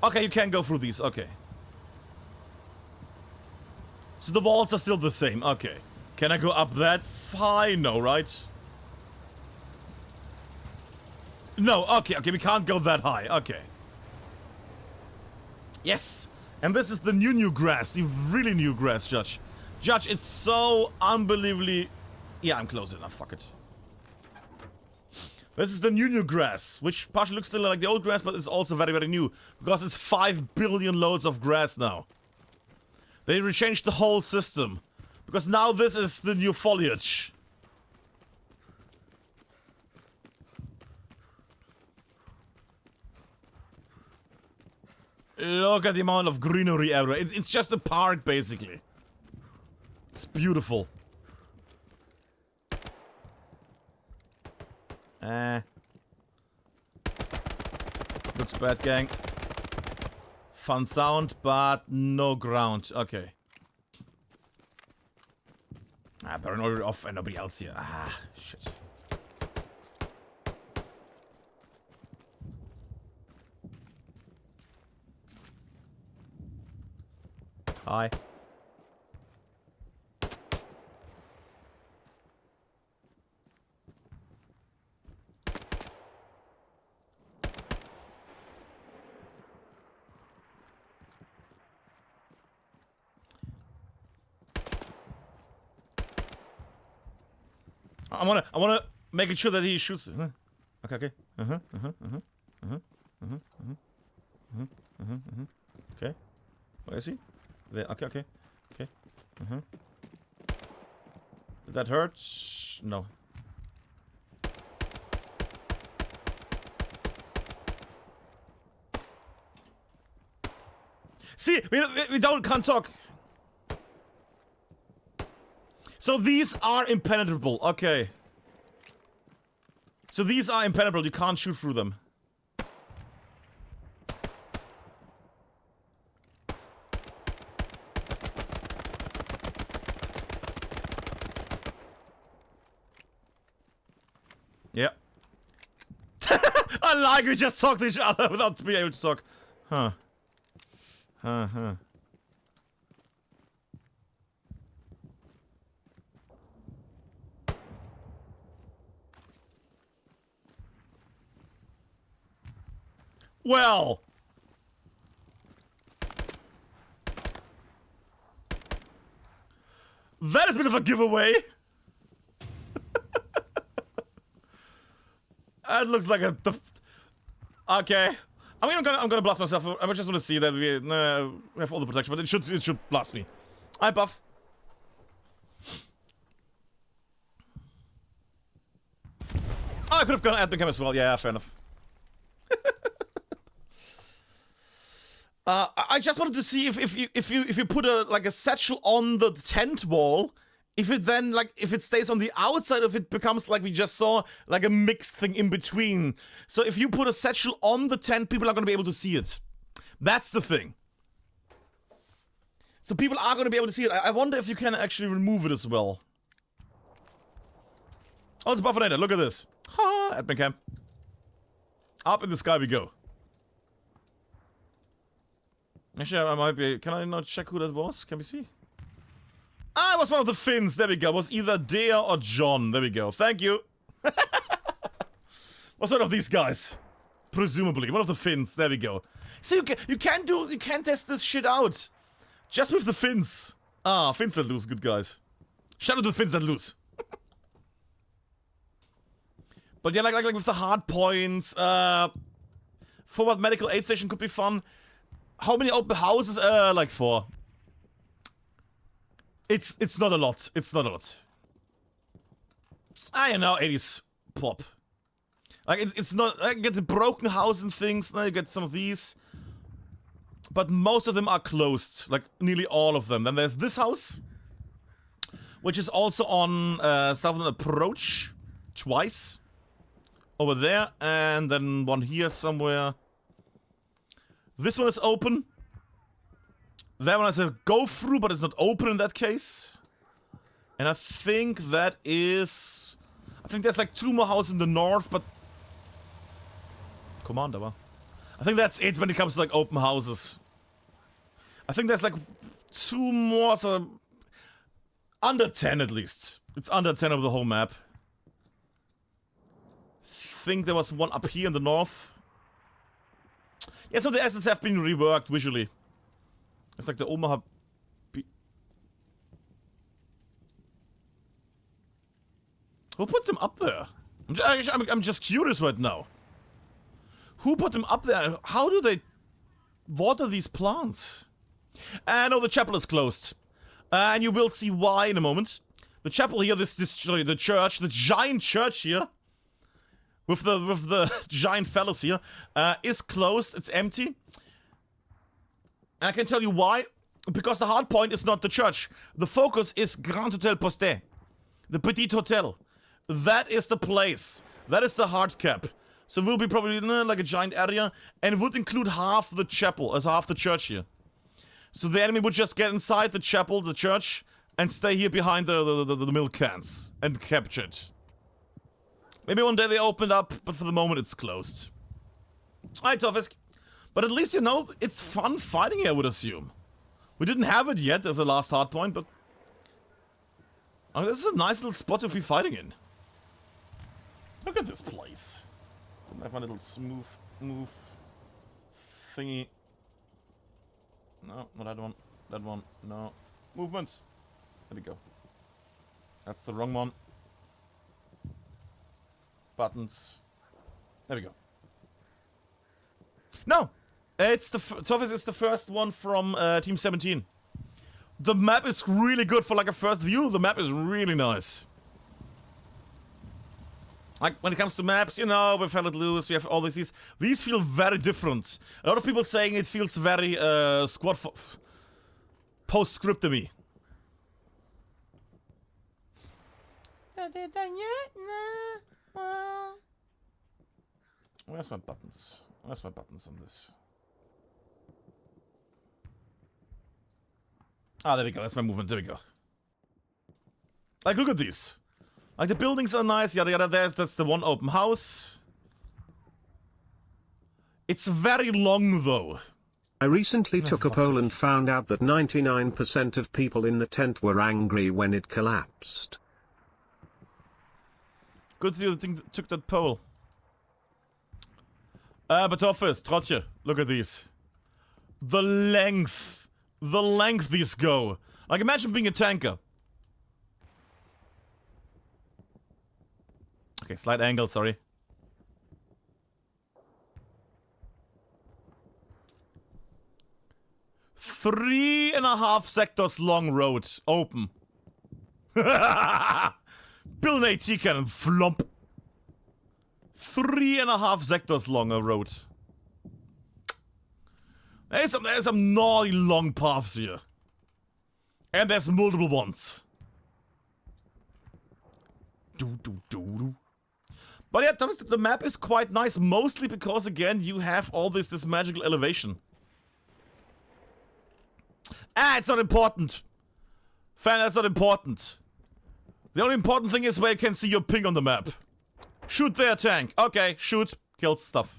Okay, you can go through these. Okay. So the walls are still the same. Okay. Can I go up that high? No, right? No. Okay. Okay. We can't go that high. Okay. Yes. And this is the new grass. The really new grass, Judge. Judge, it's so unbelievably... Yeah, I'm close enough. Fuck it. This is the new grass, which partially looks still like the old grass, but it's also very, very new. Because it's 5 billion loads of grass now. They rechanged the whole system. Because now this is the new foliage. Look at the amount of greenery everywhere. It's just a park, basically. It's beautiful. Looks bad, gang. Fun sound, but no ground. Okay. Paranoid off and nobody else here. Ah, shit. Hi. I wanna make sure that he shoots. Okay. Okay. Where is he? There. Okay. Did that hurt? No. See, we can't talk. So these are impenetrable. Okay. So these are impenetrable. You can't shoot through them. Yeah. I like we just talk to each other without being able to talk. Huh. Well. That is a bit of a giveaway. That looks like a... Okay. I mean, I'm gonna blast myself. I just want to see that we have all the protection, but it should blast me. Hi, Buff. Oh, I could have gone ADMINCAM as well. Yeah, fair enough. I just wanted to see if you put a satchel on the tent wall, if it stays on the outside, if it becomes like we just saw, like a mixed thing in between. So if you put a satchel on the tent, people are going to be able to see it. That's the thing. So people are going to be able to see it. I wonder if you can actually remove it as well. Oh, it's Buffinator. Look at this. Ha! ADMINCAM. Up in the sky we go. Actually, I might be... Can I not check who that was? Can we see? Ah, it was one of the Finns. There we go. It was either Dea or John. There we go. Thank you. Was one of these guys. Presumably. One of the Finns. There we go. See, you can test this shit out. Just with the Finns. Ah, Finns that lose. Good guys. Shout out to the Finns that lose. But yeah, like with the hard points, forward medical aid station could be fun. How many open houses? Like 4. It's not a lot. It's not a lot. I know, 80s pop. Like it's not. I get the broken house and things. Now you get some of these, but most of them are closed. Like nearly all of them. Then there's this house, which is also on Southern Approach, twice. Over there, and then one here somewhere. This one is open. That one has a go-through, but it's not open in that case. And I think that is... I think there's like 2 more houses in the north, but... Commander, wow. I think that's it when it comes to like open houses. I think there's like 2 more, so... Under 10 at least. It's under 10 of the whole map. I think there was one up here in the north. Yeah, so the assets have been reworked visually. It's like the Omaha... Who put them up there? I'm just curious right now. Who put them up there? How do they water these plants? No, the chapel is closed. And you will see why in a moment. The chapel here, the church, the giant church here. With the giant fellows here, is closed, it's empty. And I can tell you why. Because the hard point is not the church. The focus is Grand Hotel Postet. The Petit Hotel. That is the place. That is the hard cap. So it will be probably like a giant area. And it would include half the chapel, as half the church here. So the enemy would just get inside the chapel, the church, and stay here behind the milk cans. And capture it. Maybe one day they opened up, but for the moment it's closed. Hi, Tofisk. But at least, you know, it's fun fighting here, I would assume. We didn't have it yet as a last hardpoint, but... Oh, this is a nice little spot to be fighting in. Look at this place. I have my little smooth move thingy. No, not that one. That one. No. Movements. There we go. That's the wrong one. buttons. There we go. No! It's the Toffees is the first one from Team 17. The map is really good for like a first view. The map is really nice. Like when it comes to maps, you know, we've held it loose. We have all these. These feel very different. A lot of people saying it feels very squad postscriptum-y. Where's my buttons? Where's my buttons on this? Ah, there we go. That's my movement. There we go. Like, look at these. Like, the buildings are nice. Yada yada. That's the one open house. It's very long, though.
I recently took a poll and found out that 99% of people in the tent were angry when it collapsed.
Good that you took that poll. But office, Trotje, look at these. The length these go. Like, imagine being a tanker. Okay, slight angle, sorry. Three and a half sectors long road, open. Build an AT cannon, flump. 3.5 sectors long a road. There's some gnarly long paths here. And there's multiple ones. But yeah, the map is quite nice, mostly because, again, you have all this magical elevation. Ah, it's not important. Fan, that's not important. The only important thing is where you can see your ping on the map. Shoot their tank. Okay, shoot. Kills stuff.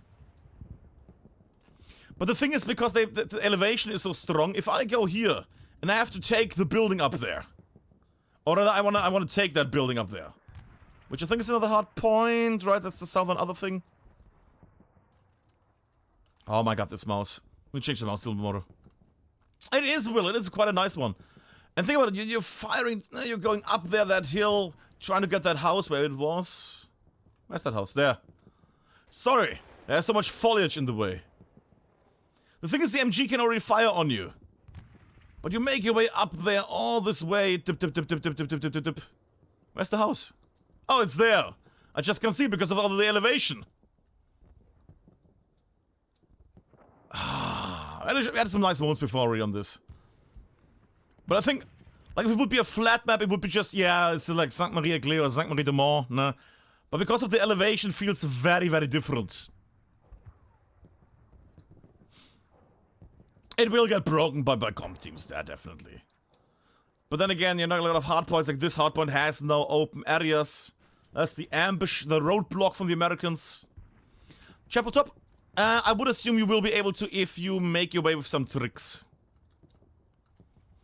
But the thing is, because the elevation is so strong, if I go here and I have to take the building up there, or rather, I wanna take that building up there, which I think is another hard point, right? That's the southern other thing. Oh my god, this mouse. Let me change the mouse to tomorrow. It is, Will. It is quite a nice one. And think about it. You're firing. You're going up there that hill, trying to get that house where it was. Where's that house? There. Sorry. There's so much foliage in the way. The thing is, the MG can already fire on you. But you make your way up there all this way. Dip, dip, dip, dip, dip, dip, dip, dip, dip. Where's the house? Oh, it's there. I just can't see because of all the elevation. I had some nice moments before already on this. But I think, like, if it would be a flat map, it would be just, yeah, it's like Sainte Marie Clé or Sainte Marie de Mont, nah. But because of the elevation, it feels very, very different. It will get broken by comp teams there, definitely. But then again, you're not a lot of hardpoints, like this hardpoint has no open areas. That's the ambush, the roadblock from the Americans. Chapel top, I would assume you will be able to if you make your way with some tricks.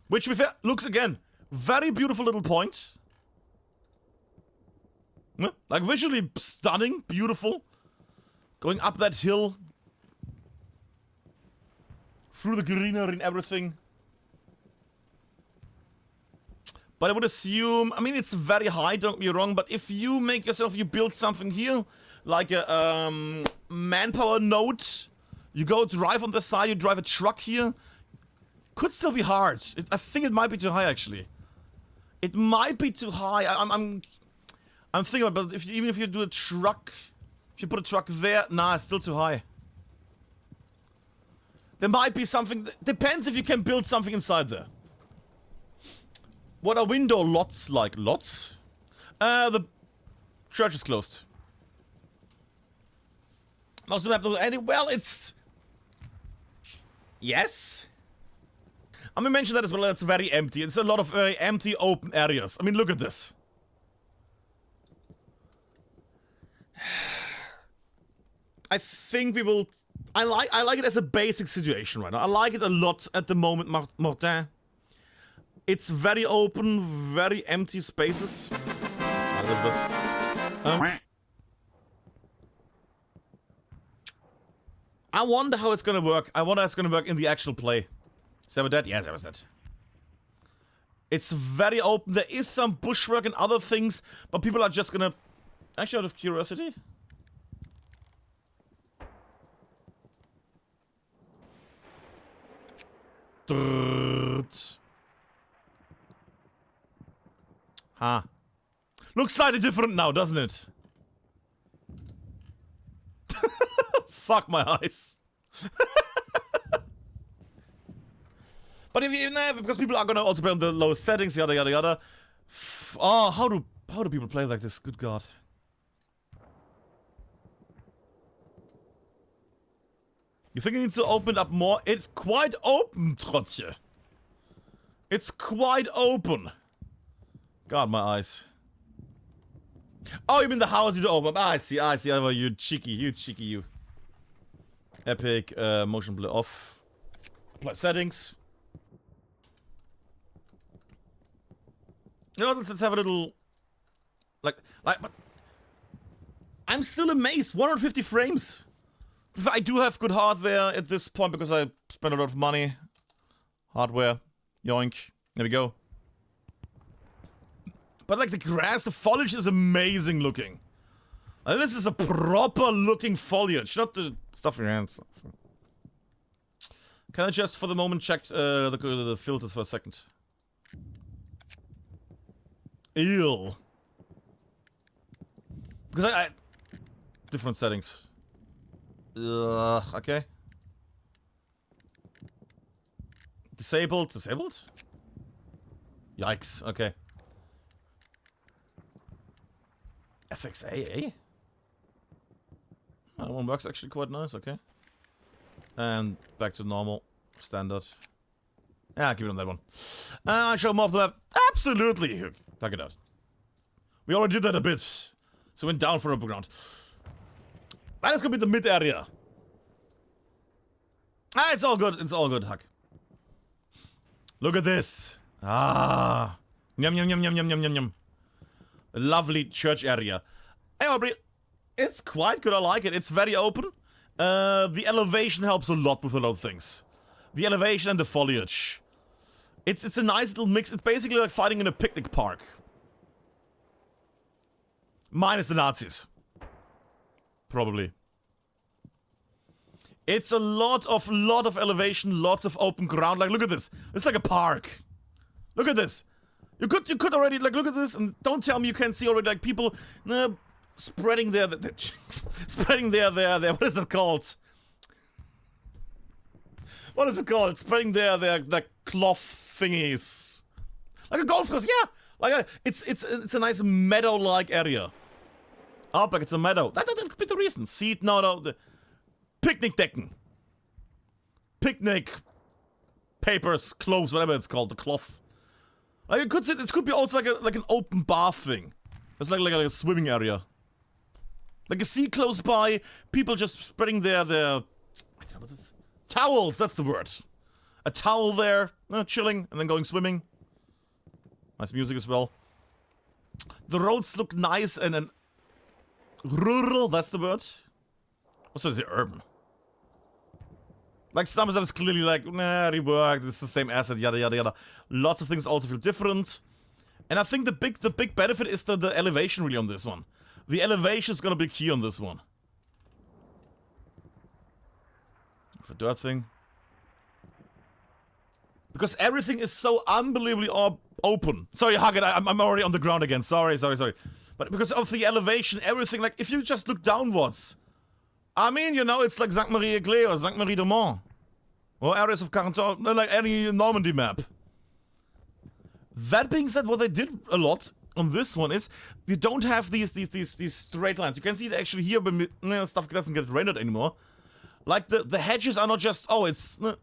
Which, to be fair, looks again, very beautiful little point. Like visually stunning, beautiful. Going up that hill. Through the greenery and everything. But I would assume, I mean, it's very high, don't get me wrong, but if you make yourself, you build something here, like a manpower node, you go drive on the side, you drive a truck here, could still be hard. I think it might be too high, actually. It might be too high. I'm thinking about it, even if you do a truck, if you put a truck there, nah, it's still too high. There might be something, depends if you can build something inside there. What are window lots like? Lots? The church is closed. Most of the map, well, it's... Yes? I'm gonna mention that as well, it's very empty. It's a lot of very empty open areas. I mean, look at this. I think we will... I like it as a basic situation right now. I like it a lot at the moment, Mortain. It's very open, very empty spaces. I wonder how it's gonna work. I wonder how it's gonna work in the actual play. Is that that? Yes, that was that. It's very open. There is some bushwork and other things, but people are just gonna Actually, out of curiosity. Huh. Looks slightly different now, doesn't it? Fuck my eyes. But if you, because people are gonna also play on the lowest settings, yada yada yada. Oh, how do people play like this? Good God. You think it needs to open up more? It's quite open, Trotje. It's quite open. God, my eyes. Oh, you mean the house you open? Ah, I see. Oh, you cheeky, you. Epic, motion blur off. Apply settings. You know, let's have a little... Like, but... I'm still amazed. 150 frames. I do have good hardware at this point because I spent a lot of money. Hardware. Yoink. There we go. But like the grass, the foliage is amazing looking. This is a proper looking foliage, not the stuff in your hands. Can I just for the moment check the filters for a second? Ew. Because I different settings. Okay. Disabled? Yikes, okay. FXAA? That one works actually quite nice, okay. And back to normal, standard. Yeah, keep it on that one. Show more of the map. Absolutely! Tuck it out. We already did that a bit. So we went down for upper ground. That is gonna be the mid area. Ah, it's all good, Huck. Look at this. Ah. Yum, yum, yum, yum, yum, yum, yum, yum. A lovely church area. Hey, Aubrey. It's quite good, I like it. It's very open. The elevation helps a lot with a lot of things. The elevation and the foliage. It's a nice little mix. It's basically like fighting in a picnic park. Minus the Nazis. Probably. It's a lot of elevation, lots of open ground. Like, look at this. It's like a park. Look at this. You could already, like, look at this, and don't tell me you can't see already, like, people spreading their spreading their what is that called? What is it called? Spreading their cloth thingies. Like a golf course, yeah. Like it's a nice meadow-like area. Oh, like it's a meadow. That could be the reason. Seat, no, the picnic decken. Picnic papers, clothes, whatever it's called, the cloth. Like it could be also like an open bar thing. It's like a swimming area. Like a sea close by, people just spreading their I don't know what this, towels, that's the word. A towel there, chilling, and then going swimming. Nice music as well. The roads look nice and rural, that's the word. What's the urban? Like some of that is clearly like, nah, reworked, it's the same asset, yada yada yada. Lots of things also feel different. And I think the big benefit is the elevation really on this one. The elevation is gonna be key on this one. The dirt thing. Because everything is so unbelievably open. Sorry, Haggard, I'm already on the ground again. Sorry. But because of the elevation, everything, like, if you just look downwards, I mean, you know, it's like Sainte-Marie-Éclée or Sainte-Marie-de-Mont. Or areas of Carentan, like any Normandy map. That being said, what they did a lot on this one is, you don't have these straight lines. You can see it actually here, but stuff doesn't get rendered anymore. Like, the hedges are not just, oh, it's... on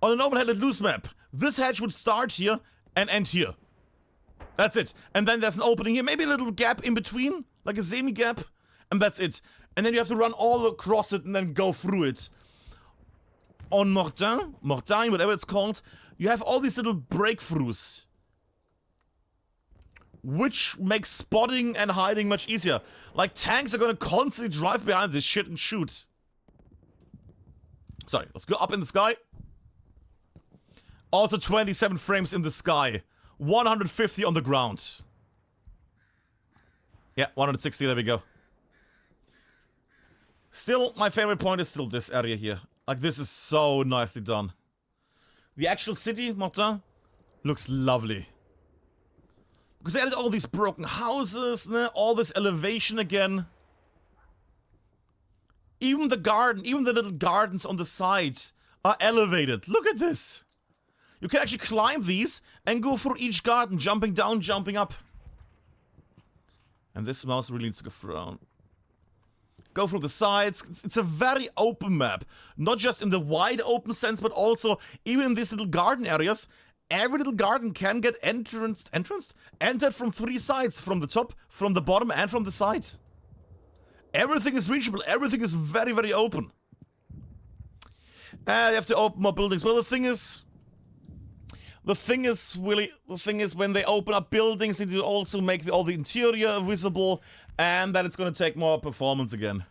a normal headed loose map, this hedge would start here and end here. That's it. And then there's an opening here, maybe a little gap in between, like a semi-gap, and that's it. And then you have to run all across it and then go through it. On Mortain, whatever it's called, you have all these little breakthroughs. Which makes spotting and hiding much easier. Like, tanks are gonna constantly drive behind this shit and shoot. Sorry, let's go up in the sky. Also 27 frames in the sky. 150 on the ground. Yeah, 160, there we go. Still, my favorite point is still this area here. Like, this is so nicely done. The actual city, Mortain, looks lovely. Because they added all these broken houses, all this elevation again. Even the garden, even the little gardens on the side are elevated. Look at this. You can actually climb these and go through each garden, jumping down, jumping up. And this mouse really needs to go through. Go through the sides. It's a very open map. Not just in the wide open sense, but also even in these little garden areas. Every little garden can get entered from 3 sides. From the top, from the bottom, and from the side. Everything is reachable. Everything is very, very open. You have to open more buildings. Well, the thing is when they open up buildings, they do also make all the interior visible, and that it's gonna take more performance again.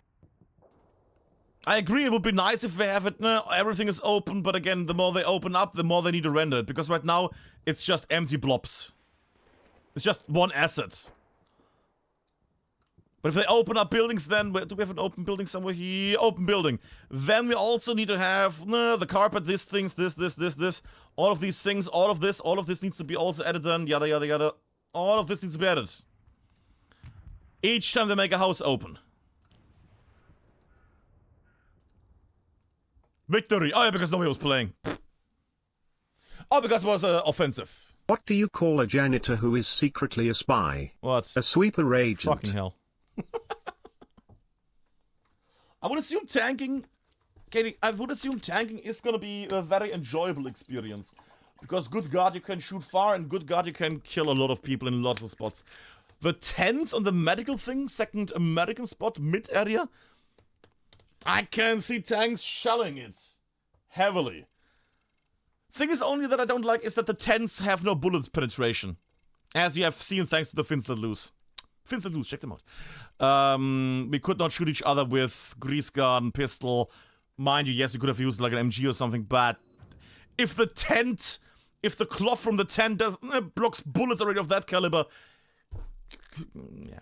I agree, it would be nice if they have it, everything is open, but again, the more they open up, the more they need to render it, because right now, it's just empty blobs. It's just one asset. But if they open up buildings, then, do we have an open building somewhere here? Open building. Then we also need to have, the carpet, this, all of these things, all of this needs to be also added then, yada, yada, yada. All of this needs to be added. Each time they make a house open. Victory! Oh yeah, because nobody was playing. Oh, because it was offensive.
What do you call a janitor who is secretly a spy?
What?
A sweeper agent.
Fucking hell. I would assume tanking... Katie, I would assume tanking is gonna be a very enjoyable experience. Because good god, you can shoot far, and good god, you can kill a lot of people in lots of spots. The 10th on the medical thing, second American spot, mid-area... I can see tanks shelling it. Heavily. Thing is only that I don't like is that the 10s have no bullet penetration. As you have seen thanks to the Fins Let Loose. Fins Let Loose, check them out. We could not shoot each other with grease gun, pistol. Mind you, yes, we could have used like an MG or something, but... If the tent... If the cloth from the tent blocks bullets already of that caliber... Yeah.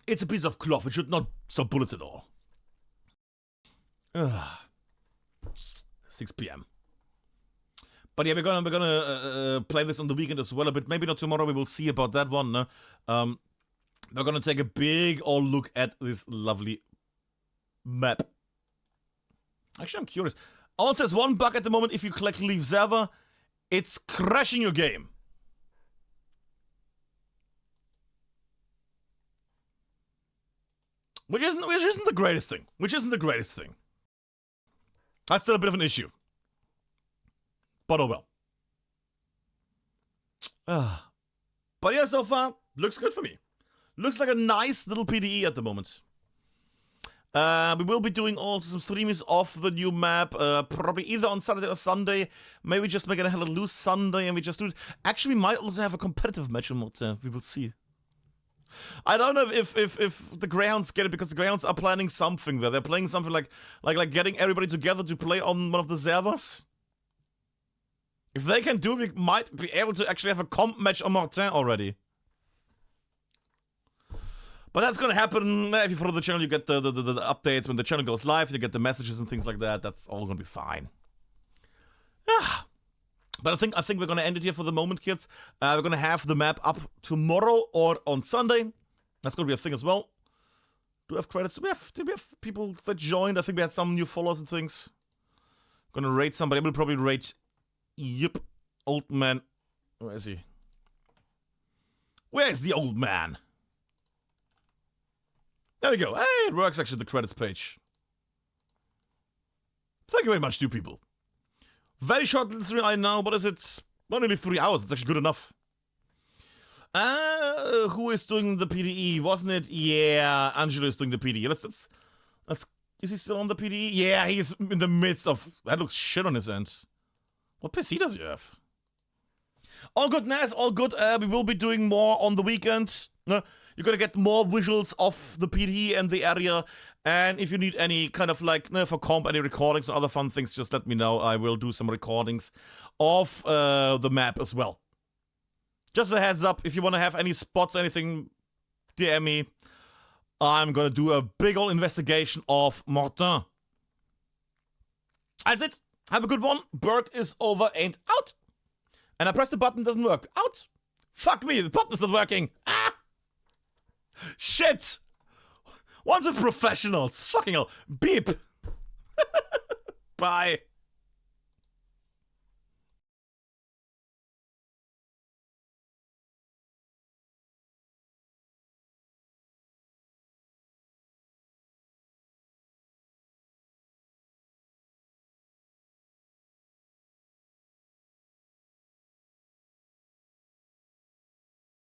It's a piece of cloth. It should not stop bullets at all. 6 p.m. But yeah, we're gonna play this on the weekend as well a bit. Maybe not tomorrow. We will see about that one. No? We're gonna take a big old look at this lovely map. Actually, I'm curious. Also, there's one bug at the moment. If you click Leave Server, it's crashing your game. Which isn't the greatest thing. That's still a bit of an issue. But oh well. But yeah, so far, looks good for me. Looks like a nice little PTE at the moment. We will be doing also some streamings of the new map, probably either on Saturday or Sunday. Maybe just make it a hell of a loose Sunday and we just do it. Actually, we might also have a competitive match in Mortain. We will see. I don't know if the Greyhounds get it, because the Greyhounds are planning something there. They're playing something like getting everybody together to play on one of the servers. If they can do it, we might be able to actually have a comp match on Mortain already. But that's gonna happen. If you follow the channel, you get the updates when the channel goes live. You get the messages and things like that. That's all gonna be fine. But I think we're gonna end it here for the moment, kids. We're gonna have the map up tomorrow or on Sunday. That's gonna be a thing as well. Do we have credits? Do we have people that joined? I think we had some new followers and things. Gonna rate somebody. We'll probably rate. Yep, old man. Where is he? Where is the old man? There we go. Hey, it works actually, the credits page. Thank you very much, two people. Very short little stream, I know, but is it not only 3 hours? It's actually good enough. Who is doing the PTE? Wasn't it? Yeah, Angelo is doing the PTE. Let's. Is he still on the PTE? Yeah, he's in the midst of. That looks shit on his end. What PC does he have? All good, Nas. All good. We will be doing more on the weekend. You're gonna get more visuals of the PTE and the area. And if you need any kind of like, for comp, any recordings or other fun things, just let me know. I will do some recordings of the map as well. Just a heads up, if you want to have any spots, anything, DM me. I'm gonna do a big ol' investigation of Mortain. That's it. Have a good one. Berg is over and out. And I pressed the button, doesn't work. Out. Fuck me, the button's not working. Ah! Shit! One's with professionals. Fucking hell. Beep. Bye.